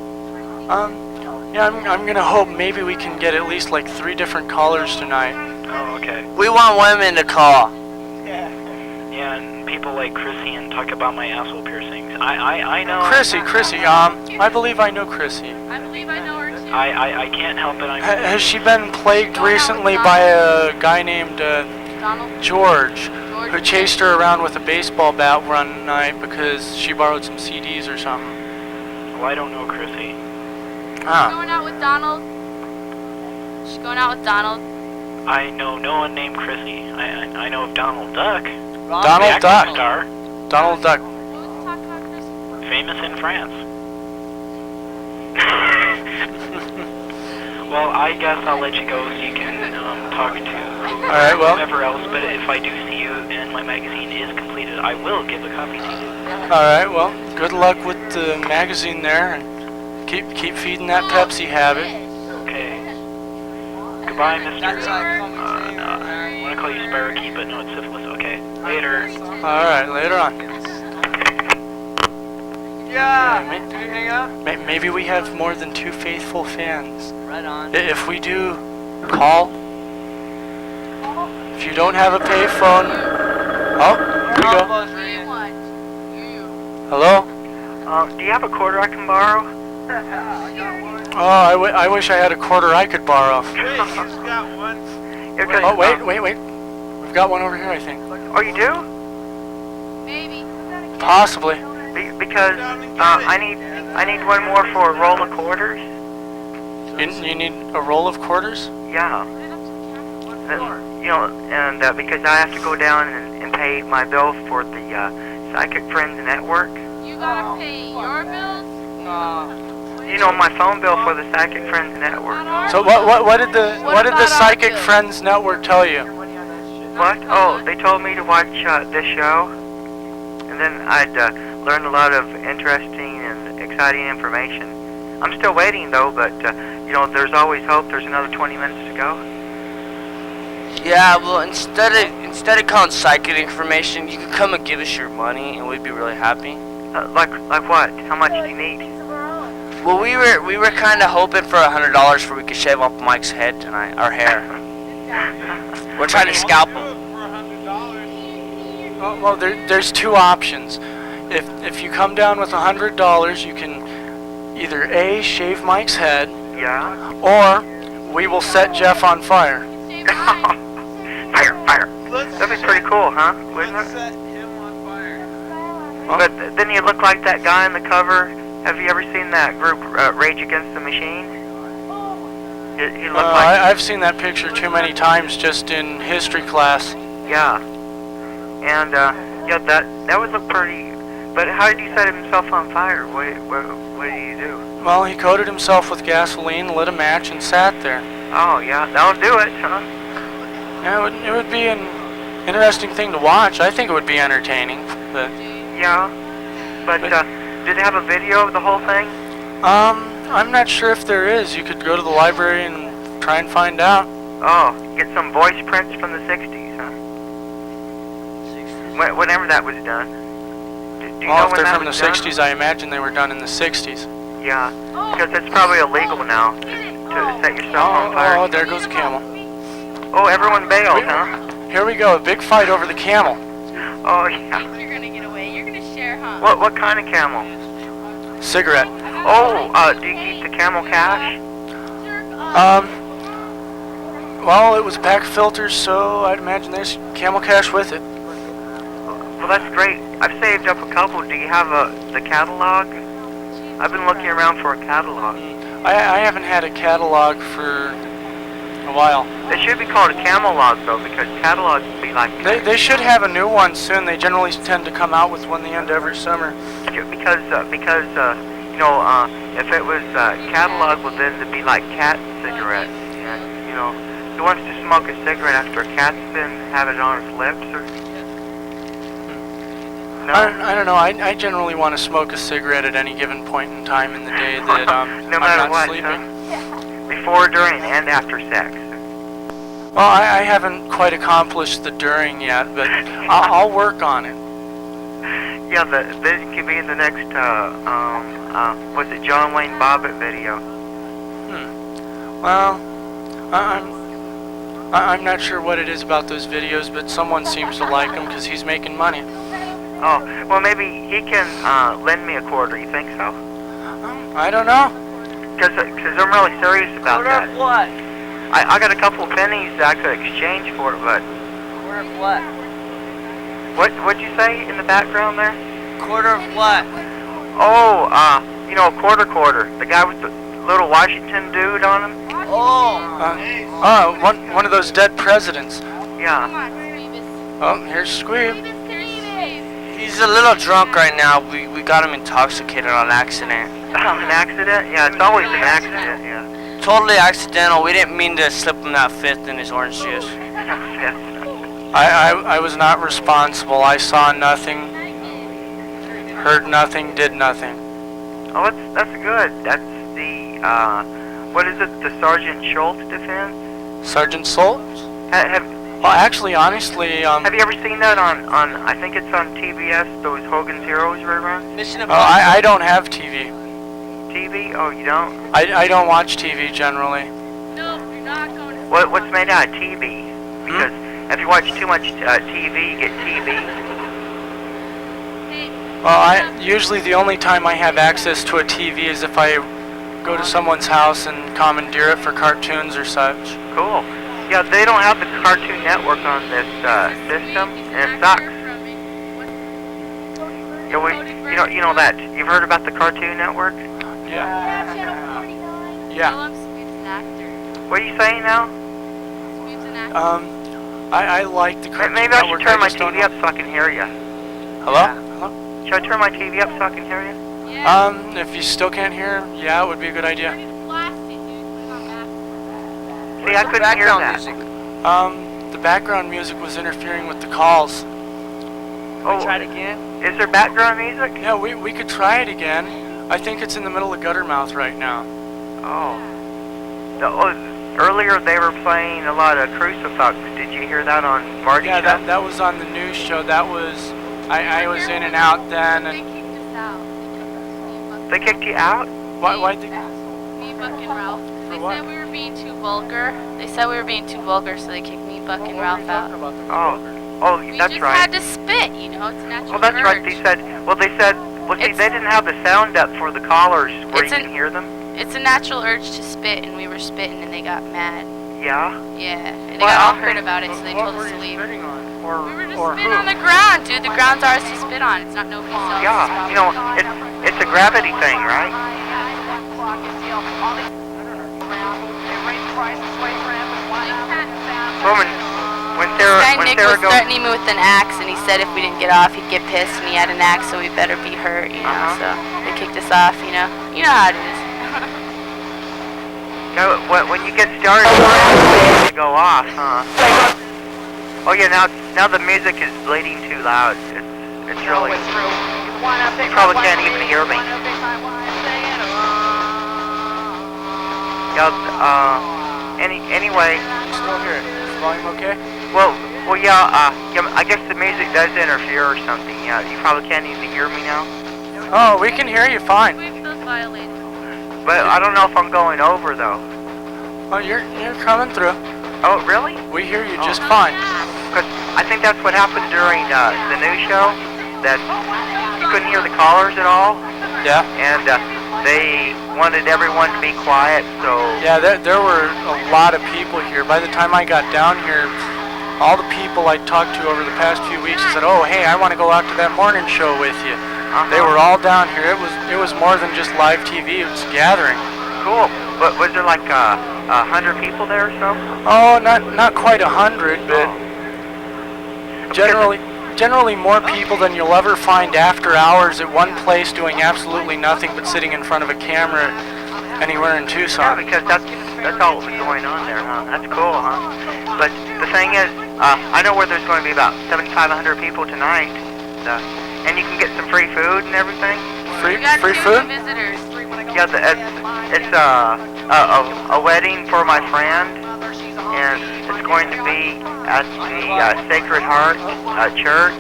Speaker 3: Yeah, I'm gonna hope maybe we can get at least like 3 different callers tonight.
Speaker 4: Oh, okay.
Speaker 9: We want women to call.
Speaker 4: Yeah, and people like Chrissy and talk about my asshole piercings. I know.
Speaker 3: Chrissy, I believe I know Chrissy.
Speaker 11: I believe I know her too.
Speaker 4: I can't help it.
Speaker 3: Has she been plagued recently by a guy named
Speaker 11: Donald?
Speaker 3: George, who chased her around with a baseball bat one night because she borrowed some CDs or something?
Speaker 4: Well, I don't know Chrissy.
Speaker 3: Ah.
Speaker 11: Going out with Donald? She's going out with Donald?
Speaker 4: I know no one named Chrissy. I know of Donald Duck.
Speaker 3: Donald Duck.
Speaker 4: Star.
Speaker 3: Donald Duck.
Speaker 11: Who's talking about Chrissy?
Speaker 4: Famous in France. Well, I guess I'll let you go so you can talk to whoever else. But if I do see you and my magazine is completed, I will give a copy to you.
Speaker 3: Alright, well, good luck with the magazine there, and keep feeding that Pepsi habit.
Speaker 4: Okay. Goodbye, Mr. I want to call you Sparky, but no, it's syphilis. Okay. Later.
Speaker 3: Alright, later on.
Speaker 7: Yeah. Did we hang up?
Speaker 3: Maybe we have more than 2 faithful fans.
Speaker 7: Right on.
Speaker 3: If we do, call. If you don't have a payphone, here we go. Hello?
Speaker 10: Do you have a quarter I can borrow?
Speaker 3: Oh, I wish I had a quarter I could borrow.
Speaker 8: Hey, he's got one.
Speaker 3: Oh, wait. We've got one over here, I think.
Speaker 10: Oh, you do?
Speaker 11: Maybe.
Speaker 3: Possibly.
Speaker 10: Because I need one more for a roll of quarters.
Speaker 3: You need a roll of quarters?
Speaker 10: Yeah. And because I have to go down and pay my bill for the Psychic Friends Network.
Speaker 11: You gotta pay your bills?
Speaker 10: My phone bill for the Psychic Friends Network.
Speaker 3: So what did the Psychic Friends Network tell you?
Speaker 10: What? Oh, they told me to watch this show, and then I'd learn a lot of interesting and exciting information. I'm still waiting though, but there's always hope. There's another 20 minutes to go.
Speaker 9: Yeah, well, instead of calling psychic information, you could come and give us your money, and we'd be really happy.
Speaker 10: Like what? How much do you need?
Speaker 9: Well, we were kind of hoping for $100 for we could shave off Mike's head tonight, our hair. We're trying to scalp him.
Speaker 3: Well, there's 2 options. If you come down with $100, you can either A, shave Mike's head,
Speaker 10: yeah,
Speaker 3: or we will set Jeff on fire.
Speaker 10: Fire. That'd be pretty cool, huh? Wouldn't it?
Speaker 8: Set him on fire.
Speaker 10: But then you look like that guy on the cover. Have you ever seen that group, Rage Against the Machine? He looked like...
Speaker 3: I've seen that picture too many times just in history class.
Speaker 10: Yeah. And, that would look pretty... But how did he set himself on fire? What did he do?
Speaker 3: Well, he coated himself with gasoline, lit a match, and sat there.
Speaker 10: Oh, yeah, that'll do it, huh?
Speaker 3: Yeah, it would be an interesting thing to watch. I think it would be entertaining, but...
Speaker 10: Yeah. But did it have a video of the whole thing?
Speaker 3: I'm not sure if there is. You could go to the library and try and find out.
Speaker 10: Oh, get some voice prints from the 60s, huh? Whenever that was done. Do you know
Speaker 3: If
Speaker 10: when
Speaker 3: they're
Speaker 10: that
Speaker 3: from the
Speaker 10: was done?
Speaker 3: 60s, I imagine they were done in the 60s.
Speaker 10: Yeah, because it's probably illegal now to set yourself on fire.
Speaker 3: Oh, there goes a camel.
Speaker 10: Oh, everyone bailed, huh?
Speaker 3: Here we go, a big fight over the camel.
Speaker 10: Oh, yeah.
Speaker 11: You're gonna get away. You're gonna share, huh?
Speaker 10: What kind of camel?
Speaker 3: Cigarette.
Speaker 10: Oh, do you keep the Camel Cash?
Speaker 3: Well, it was a pack of filters, so I'd imagine there's Camel Cash with it.
Speaker 10: Well, that's great. I've saved up a couple. Do you have the catalog? I've been looking around for a catalog.
Speaker 3: I haven't had a catalog for a while.
Speaker 10: It should be called a Camelog, though, because catalogs would be like...
Speaker 3: They should have a new one soon. They generally tend to come out with one the end of every summer.
Speaker 10: Because if it was catalog, well, then it'd be like cat cigarettes. And, who wants to smoke a cigarette after a cat's been have it on its lips? Or... No?
Speaker 3: I don't know. I generally want to smoke a cigarette at any given point in time in the day that
Speaker 10: no matter
Speaker 3: I'm not
Speaker 10: what,
Speaker 3: sleeping.
Speaker 10: Huh? Before, during, and after sex.
Speaker 3: Well, I haven't quite accomplished the during yet, but I'll work on it.
Speaker 10: Yeah, this could be the next, was it John Wayne Bobbitt video?
Speaker 3: Well, I'm not sure what it is about those videos, but someone seems to like them because he's making money.
Speaker 10: Oh, well, maybe he can lend me a quarter. You think so?
Speaker 3: I don't know.
Speaker 10: Because I'm really serious about
Speaker 7: Quarter
Speaker 10: that.
Speaker 7: of what?
Speaker 10: I got a couple of pennies that I could exchange for it, but
Speaker 7: Quarter of what?
Speaker 10: what'd you say in the background there?
Speaker 7: Quarter of what?
Speaker 10: Oh, you know, quarter. The guy with the little Washington dude on him.
Speaker 7: Oh.
Speaker 3: One of those dead presidents.
Speaker 10: Yeah.
Speaker 3: Oh, here's Squeeb.
Speaker 7: He's a little drunk right now. We got him intoxicated on accident.
Speaker 10: An accident? Yeah, it's always an accident. Yeah.
Speaker 7: Totally accidental. We didn't mean to slip him that fifth in his orange juice.
Speaker 10: Yeah.
Speaker 3: I was not responsible. I saw nothing, heard nothing, did nothing.
Speaker 10: Oh, that's good. That's the what is it? The Sergeant Schultz defense?
Speaker 3: Sergeant Schultz? Well, actually, honestly,
Speaker 10: have you ever seen that on I think it's on TBS, those Hogan's Heroes reruns?
Speaker 7: Mission
Speaker 3: Oh, I don't have TV.
Speaker 10: TV? Oh, you don't?
Speaker 3: I don't watch TV generally.
Speaker 11: No, you're not going to.
Speaker 10: What's made out of TV? Because if you watch too much TV, you get TV.
Speaker 3: Well, usually the only time I have access to a TV is if I go to someone's house and commandeer it for cartoons or such.
Speaker 10: Cool. Yeah, they don't have the Cartoon Network on this system, and it sucks. Yeah, you know that. You've heard about the Cartoon Network?
Speaker 3: Yeah.
Speaker 11: Tell
Speaker 3: Yeah.
Speaker 11: him Scoop's an actor.
Speaker 10: What are you saying now?
Speaker 11: Scoop's an actor.
Speaker 3: I like the Cartoon
Speaker 10: Maybe I
Speaker 3: Network.
Speaker 10: should turn my
Speaker 3: just don't
Speaker 10: TV up so I can hear you.
Speaker 3: Hello? Hello?
Speaker 10: Should I turn my TV up so I can hear you?
Speaker 3: If you still can't hear, yeah, it would be a good idea.
Speaker 10: See, I couldn't hear that.
Speaker 7: Music.
Speaker 3: The background music was interfering with the calls.
Speaker 10: Oh,
Speaker 7: Try it again.
Speaker 10: is there background music?
Speaker 3: Yeah, we could try it again. I think it's in the middle of Guttermouth right now.
Speaker 10: Oh. Earlier they were playing a lot of Crucifix. Did you hear that on Marty's
Speaker 3: Yeah,
Speaker 10: show?
Speaker 3: that was on the news show. That was, I was in and out then.
Speaker 11: They
Speaker 3: And
Speaker 11: kicked us out.
Speaker 10: They kicked you out?
Speaker 3: why'd they?
Speaker 11: Me, Buck, and Ralph. They
Speaker 3: what?
Speaker 11: said we were being too vulgar. So they kicked me, Buck, and Ralph out.
Speaker 10: Oh,
Speaker 11: We
Speaker 10: that's
Speaker 11: just
Speaker 10: right.
Speaker 11: had to spit, you know, it's a natural
Speaker 10: Well, that's right.
Speaker 11: urge.
Speaker 10: They said, well, see,
Speaker 11: It's-
Speaker 10: they didn't have the sound up for the callers where
Speaker 11: It's
Speaker 10: you
Speaker 11: an-
Speaker 10: can hear them.
Speaker 11: It's a natural urge to spit, and we were spitting, and they got mad.
Speaker 10: Yeah?
Speaker 11: Yeah, and they
Speaker 10: Well,
Speaker 11: got all
Speaker 10: I'm
Speaker 11: heard
Speaker 10: saying-
Speaker 11: about it, so they
Speaker 3: What
Speaker 11: told
Speaker 3: were
Speaker 11: us to
Speaker 3: you
Speaker 11: leave.
Speaker 3: spitting on?
Speaker 11: We were just
Speaker 3: Or
Speaker 11: spitting
Speaker 3: who?
Speaker 11: on the ground, dude. The ground's ours to spit on. It's not nobody's else.
Speaker 10: Yeah. You know, it's a gravity thing, right? Well, when
Speaker 11: This guy
Speaker 10: Sarah
Speaker 11: Nick was
Speaker 10: goes...
Speaker 11: threatening me with an axe, and he said if we didn't get off, he'd get pissed, and he had an axe, so we better be hurt, you know.
Speaker 10: Uh-huh.
Speaker 11: So they kicked us off, you know. You know how it is.
Speaker 10: When you get started, you go off, huh? Oh yeah, now the music is bleeding too loud. It's really... You probably can't even hear me. Yeah, anyway...
Speaker 3: Still here. Is the volume okay?
Speaker 10: Well, yeah, I guess the music does interfere or something. Yeah, you probably can't even hear me now.
Speaker 3: Oh, we can hear you fine.
Speaker 11: We feel violated.
Speaker 10: But I don't know if I'm going over though.
Speaker 3: Oh, you're coming through.
Speaker 10: Oh, really?
Speaker 3: We hear you just fine.
Speaker 10: Because I think that's what happened during the news show. That you couldn't hear the callers at all,
Speaker 3: Yeah.
Speaker 10: and they wanted everyone to be quiet. So
Speaker 3: Yeah, there were a lot of people here. By the time I got down here, all the people I talked to over the past few weeks said, "Oh, hey, I want to go out to that morning show with you." They were all down here. It was more than just live TV. It was a gathering.
Speaker 10: cool. But was there like 100 people there or so?
Speaker 3: Oh, not quite 100, but generally more people than you'll ever find after hours at one place doing absolutely nothing but sitting in front of a camera anywhere in
Speaker 10: Yeah,
Speaker 3: Tucson.
Speaker 10: because that's all that was going on there, huh? That's cool, huh? But the thing is, I know where there's going to be about 7,500 people tonight, and you can get some free food and everything.
Speaker 11: We got
Speaker 3: Free
Speaker 11: two
Speaker 3: food?
Speaker 11: visitors.
Speaker 10: Yeah, it's a wedding for my friend, and it's going to be at the Sacred Heart Church.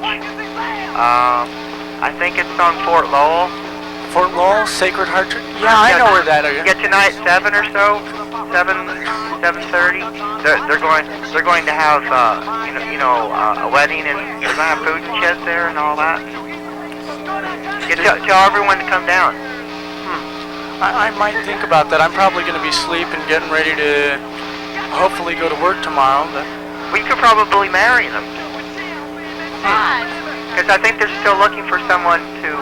Speaker 10: I think it's on Fort Lowell.
Speaker 3: Fort Lowell, Sacred Heart Church. Yeah, I know where that is.
Speaker 10: Yeah, tonight 7 or so, 7:30. They're going to have a wedding, and they're going to have food and shit there and all that. Tell everyone to come down.
Speaker 3: I might think about that. I'm probably going to be sleeping, getting ready to hopefully go to work tomorrow. But
Speaker 10: we could probably marry them. Because I think they're still looking for someone to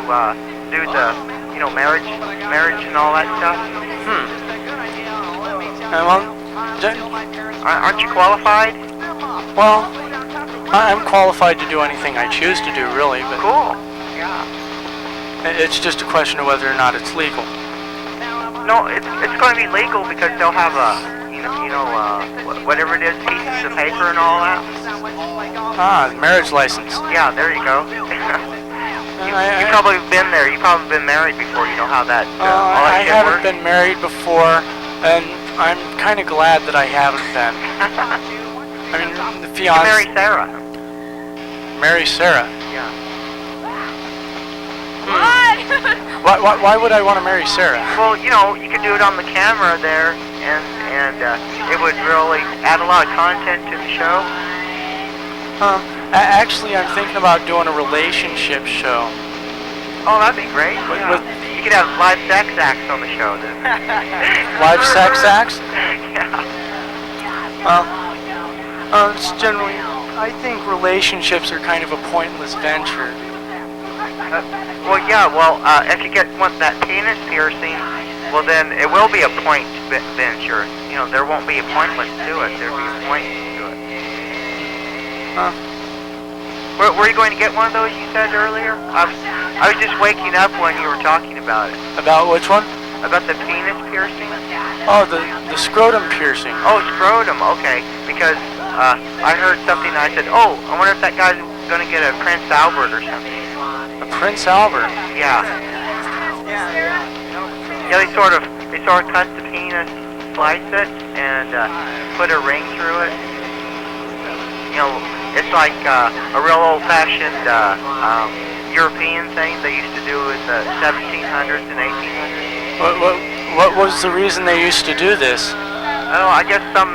Speaker 10: do the, marriage and all that stuff. Aren't you qualified?
Speaker 3: Well, I'm qualified to do anything I choose to do, really. But
Speaker 10: cool. Yeah.
Speaker 3: It's just a question of whether or not it's legal.
Speaker 10: No, it's going to be legal because they'll have whatever it is, pieces of paper and all that.
Speaker 3: Marriage license.
Speaker 10: Yeah, there you go. You've probably been there. You've probably been married before. You know how that all that
Speaker 3: I
Speaker 10: shit
Speaker 3: haven't
Speaker 10: works.
Speaker 3: been married before, and I'm kind of glad that I haven't been. I mean, the fiance.
Speaker 10: You marry Sarah.
Speaker 3: Marry Sarah?
Speaker 10: Yeah.
Speaker 3: Why would I want to marry Sarah?
Speaker 10: Well, you could do it on the camera there, and it would really add a lot of content to the show.
Speaker 3: Actually, I'm thinking about doing a relationship show.
Speaker 10: Oh, that'd be great. You could have live sex acts on the show then.
Speaker 3: Live sex acts?
Speaker 10: Yeah.
Speaker 3: Well, it's generally, I think relationships are kind of a pointless venture.
Speaker 10: If you want that penis piercing, well then it will be a point venture. There won't be a pointless to it. There'll be a point to it. Were you going to get one of those you said earlier? I was just waking up when you were talking about it.
Speaker 3: About which one?
Speaker 10: About the penis piercing?
Speaker 3: Oh, the scrotum piercing.
Speaker 10: Oh, scrotum, okay. Because I heard something and I said, I wonder if that guy's going to get a Prince Albert or something.
Speaker 3: A Prince Albert?
Speaker 10: Yeah. Yeah, they sort of cut the penis, slice it, and put a ring through it. It's like a real old-fashioned European thing they used to do in the 1700s and 1800s.
Speaker 3: What was the reason they used to do this?
Speaker 10: Oh, I guess some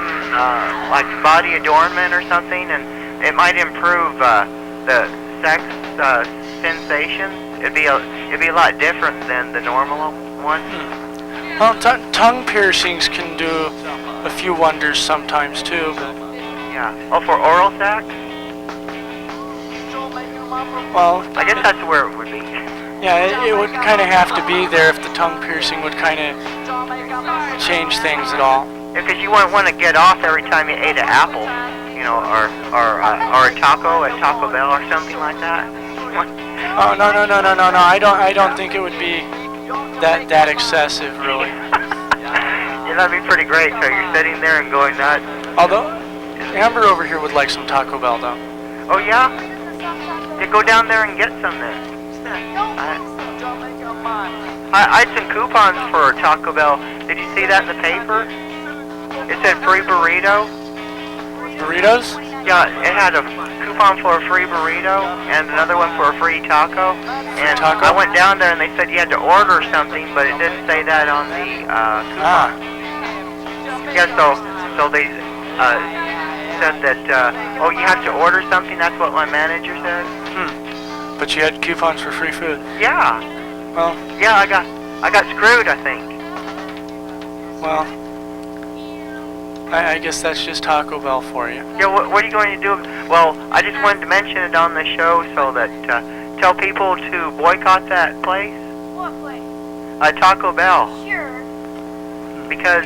Speaker 10: like body adornment or something, and it might improve the sex sensation. It'd be a lot different than the normal one.
Speaker 3: Well, tongue piercings can do a few wonders sometimes too. But
Speaker 10: yeah. Oh, for oral sex?
Speaker 3: Well,
Speaker 10: I guess that's where it would be.
Speaker 3: Yeah, it would kind of have to be there if the tongue piercing would kind of change things at all.
Speaker 10: Yeah, because you wouldn't want to get off every time you ate an apple, or a taco at Taco Bell or something like that.
Speaker 3: Oh no! I don't think it would be that excessive, really.
Speaker 10: Yeah, that'd be pretty great. So you're sitting there and going nuts.
Speaker 3: Although Amber over here would like some Taco Bell, though.
Speaker 10: Oh yeah? Yeah, go down there and get some then. I had some coupons for Taco Bell. Did you see that in the paper? It said free burrito.
Speaker 3: Burritos?
Speaker 10: Yeah, it had a coupon for a free burrito and another one for a free taco. And
Speaker 3: taco?
Speaker 10: I went down there and they said you had to order something, but it didn't say that on the coupon. Yeah, so they said that you have to order something. That's what my manager said.
Speaker 3: But you had coupons for free food.
Speaker 10: Yeah.
Speaker 3: Well.
Speaker 10: Yeah, I got screwed, I think.
Speaker 3: Well, I guess that's just Taco Bell for you.
Speaker 10: Yeah, what are you going to do? Well, I just wanted to mention it on the show so that tell people to boycott that place.
Speaker 6: What place?
Speaker 10: Taco Bell.
Speaker 6: Sure.
Speaker 10: Because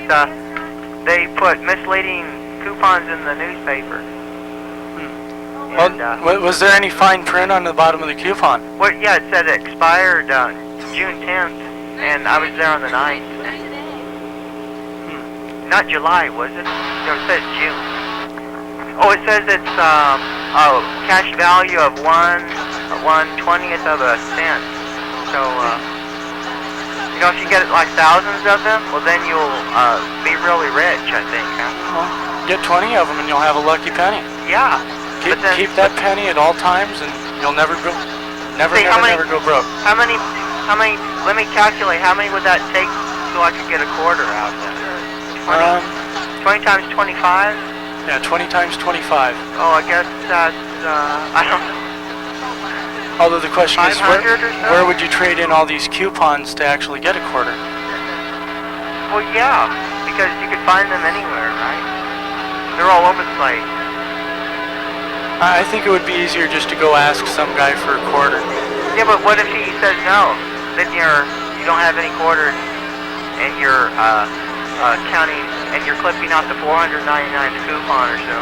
Speaker 10: they put misleading coupons in the newspaper.
Speaker 3: Well, was there any fine print on the bottom of the coupon?
Speaker 10: Well, yeah, it said it expired June 10th, and I was there on the 9th. Not July, was it? No, it says June. Oh, it says it's cash value of 1/20th of a cent. So, if you get like thousands of them, well then you'll be really rich, I think. Huh?
Speaker 3: Well, get 20 of them and you'll have a lucky penny.
Speaker 10: Yeah.
Speaker 3: Keep that penny at all times, and you'll never go broke.
Speaker 10: How many let me calculate. How many would that take so I could get a quarter out of that? 20 times 25?
Speaker 3: Yeah, 20 times 25.
Speaker 10: Oh, I guess that's, I don't know.
Speaker 3: Although the question is,
Speaker 10: 500 or so?
Speaker 3: where would you trade in all these coupons to actually get a quarter?
Speaker 10: Well, yeah, because you could find them anywhere, right? They're all over the place.
Speaker 3: I think it would be easier just to go ask some guy for a quarter.
Speaker 10: Yeah, but what if he says no? Then you don't have any quarters, and you're counting, and you're clipping out the 499 coupon or so.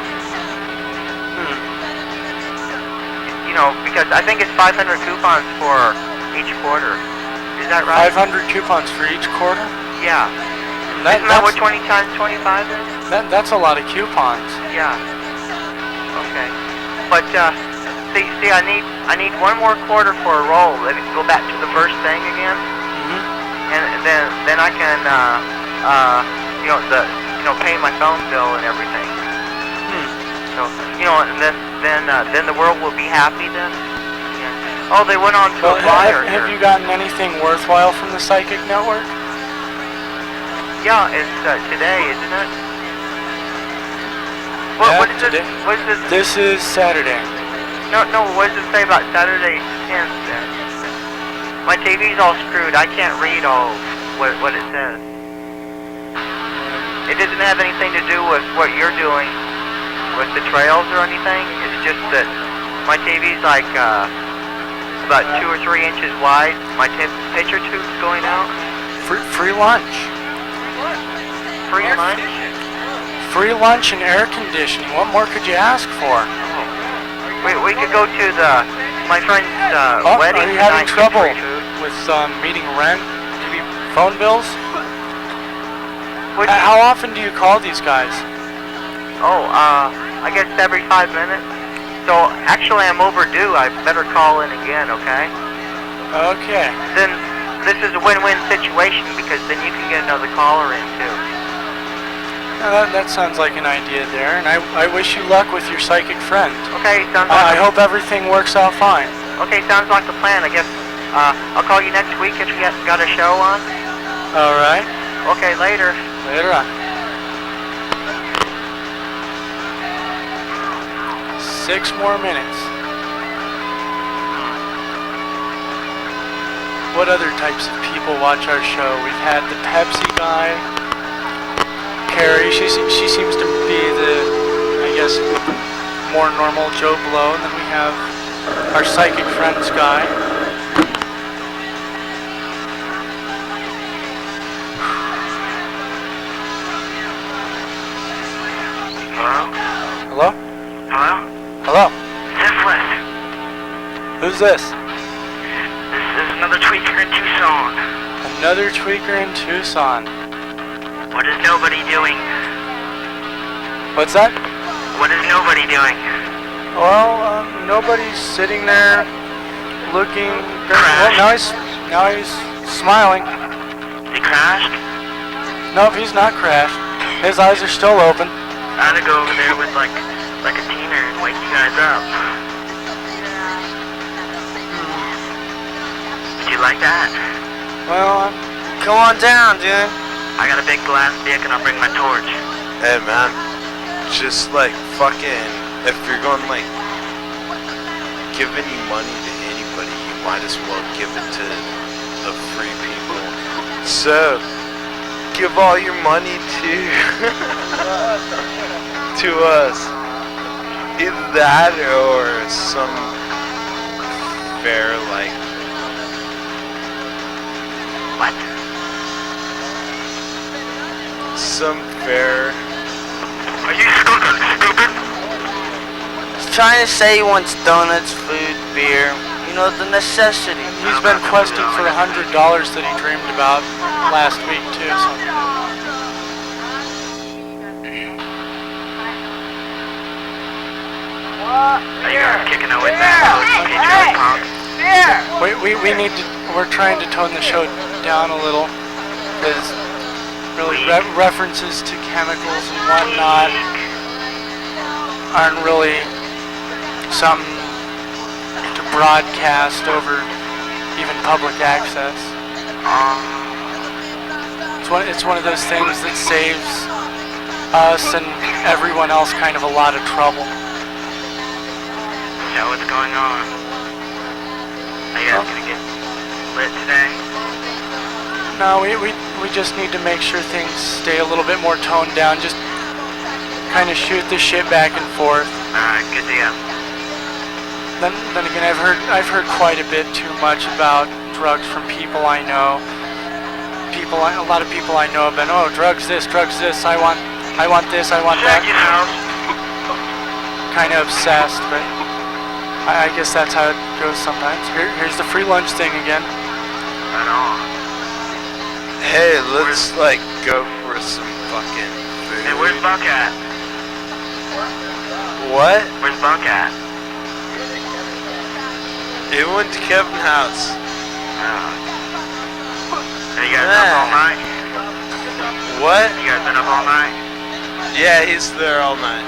Speaker 10: You know, because I think it's 500 coupons for each quarter. Is that right?
Speaker 3: 500 coupons for each quarter?
Speaker 10: Yeah. Isn't that what 20 times 25 is?
Speaker 3: That's a lot of coupons.
Speaker 10: Yeah. Okay. But see, I need one more quarter for a roll. Let me go back to the first thing again. And then I can pay my phone bill and everything. So and then the world will be happy then. Yeah. Oh, they went on to a flyer.
Speaker 3: Have you gotten anything worthwhile from the Psychic Network?
Speaker 10: Yeah, it's today, isn't it? What is
Speaker 3: today.
Speaker 10: What is this?
Speaker 3: This is Saturday.
Speaker 10: No. What does it say about Saturday 10th then? My TV's all screwed. I can't read all what it says. It doesn't have anything to do with what you're doing with the trails or anything. It's just that my TV's like about 2 or 3 inches wide. My picture tube's going out.
Speaker 3: Free lunch.
Speaker 10: Free lunch?
Speaker 3: Free lunch and air conditioning. What more could you ask for?
Speaker 10: We could go to my friend's wedding.
Speaker 3: Are you having trouble with meeting rent? Maybe phone bills? How often do you call these guys?
Speaker 10: Oh, I guess every 5 minutes. So actually, I'm overdue. I better call in again, okay?
Speaker 3: Okay.
Speaker 10: Then this is a win-win situation because then you can get another caller in too.
Speaker 3: That sounds like an idea there, and I wish you luck with your psychic friend.
Speaker 10: Okay, sounds like
Speaker 3: I hope everything works out fine.
Speaker 10: Okay, sounds like a plan. I guess I'll call you next week if you got a show on.
Speaker 3: All right.
Speaker 10: Okay, later.
Speaker 3: Later on. 6 more minutes. What other types of people watch our show? We've had the Pepsi guy. Carrie, she seems to be the, I guess, more normal Joe Blow. And then we have our psychic friends guy.
Speaker 4: Hello?
Speaker 3: Hello?
Speaker 4: Hello?
Speaker 3: Hello?
Speaker 4: Syphilis.
Speaker 3: Who's this?
Speaker 4: This is another tweaker in Tucson.
Speaker 3: Another tweaker in Tucson.
Speaker 4: What is nobody doing?
Speaker 3: What's that?
Speaker 4: What is nobody doing?
Speaker 3: Well, nobody's sitting there looking. Well, now he's smiling.
Speaker 4: He crashed?
Speaker 3: Nope, he's not crashed. His eyes are still open.
Speaker 4: I had to go over there with like a teener and wake you guys up. Did you like that?
Speaker 3: Well,
Speaker 7: come on down, dude.
Speaker 4: I got a big glass dick and I'll bring my torch.
Speaker 2: Hey man, just like fucking, if you're going like give any money to anybody, you might as well give it to the free people. So, give all your money to to us. Either that or some fair like
Speaker 4: what?
Speaker 2: Some fair.
Speaker 4: Are you stupid?
Speaker 7: He's trying to say he wants donuts, food, beer, the necessity.
Speaker 3: he's been questing for $100 that he dreamed about last week too. So.
Speaker 4: You guys kicking it with that?
Speaker 3: We need to. We're trying to tone the show down a little because really references to chemicals and whatnot aren't really something to broadcast over even public access. It's one of those things that saves us and everyone else kind of a lot of trouble.
Speaker 10: Yeah, what's going on? Are you guys gonna get lit today?
Speaker 3: No, we just need to make sure things stay a little bit more toned down. Just kind of shoot the shit back and forth.
Speaker 10: Alright, good deal.
Speaker 3: Then again, I've heard quite a bit too much about drugs from people I know. A lot of people I know have been, oh, drugs this, I want this, I want that. Kind of obsessed, but I guess that's how it goes sometimes. Here's the free lunch thing again.
Speaker 10: Right on.
Speaker 8: Hey, let's like go for some fucking food.
Speaker 10: Hey, where's Buck at?
Speaker 8: What?
Speaker 10: Where's Buck at?
Speaker 8: He went to Kevin's house.
Speaker 10: Hey, you guys up all night?
Speaker 8: What?
Speaker 10: You guys been up all night?
Speaker 8: Yeah, he's there all night.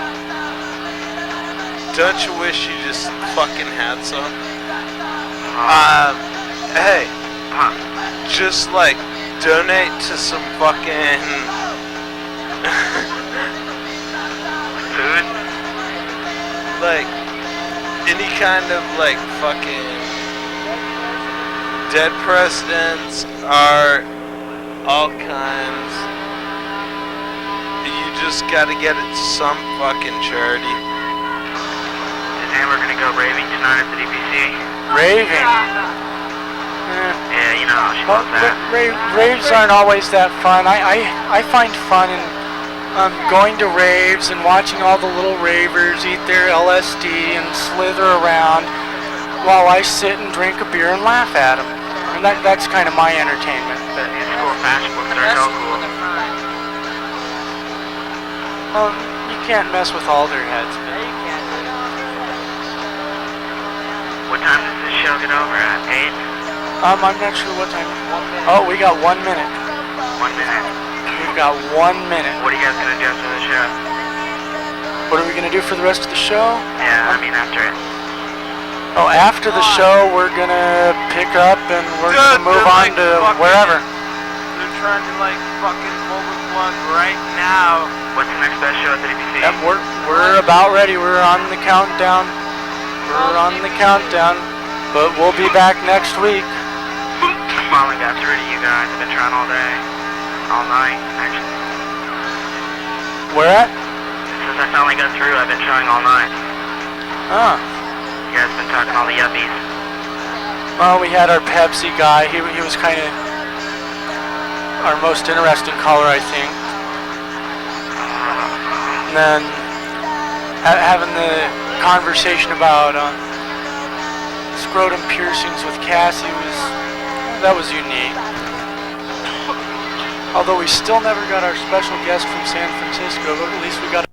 Speaker 8: Don't you wish you just fucking had some? Hey, just like donate to some fucking
Speaker 10: food?
Speaker 8: Like any kind of like fucking dead presidents are all kinds. You just gotta get it to some fucking charity.
Speaker 10: Is Amber gonna go raving tonight at the DPC?
Speaker 3: Raving?
Speaker 10: Yeah, you know how she loves that.
Speaker 3: Raves aren't always that fun. I find fun in going to raves and watching all the little ravers eat their LSD and slither around while I sit and drink a beer and laugh at them. And that's kind of my entertainment. But
Speaker 10: These school fashion books are so cool.
Speaker 3: you can't mess with all their heads. But
Speaker 10: What time does this show get over at? 8?
Speaker 3: I'm not sure what time. Oh, we got 1 minute.
Speaker 10: 1 minute.
Speaker 3: We've got 1 minute.
Speaker 10: What are you guys gonna do after the show?
Speaker 3: What are we gonna do for the rest of the show?
Speaker 10: Yeah, I mean after it.
Speaker 3: Oh, after the show, we're gonna pick up and we're gonna move on to wherever.
Speaker 8: They're trying to like fucking pull the plug right now.
Speaker 10: What's the next best show at the DPC?
Speaker 3: Yep, we're about ready. We're on the countdown. But we'll be back next week.
Speaker 10: I finally got through to you guys. I've been trying all day. All night, actually.
Speaker 3: Where at?
Speaker 10: Since I finally got through, I've been trying all night.
Speaker 3: Huh.
Speaker 10: You guys been talking all the yuppies.
Speaker 3: Well, we had our Pepsi guy. He was kind of our most interesting caller, I think. And then having the conversation about scrotum piercings with Cassie was unique. Although we still never got our special guest from San Francisco, but at least we got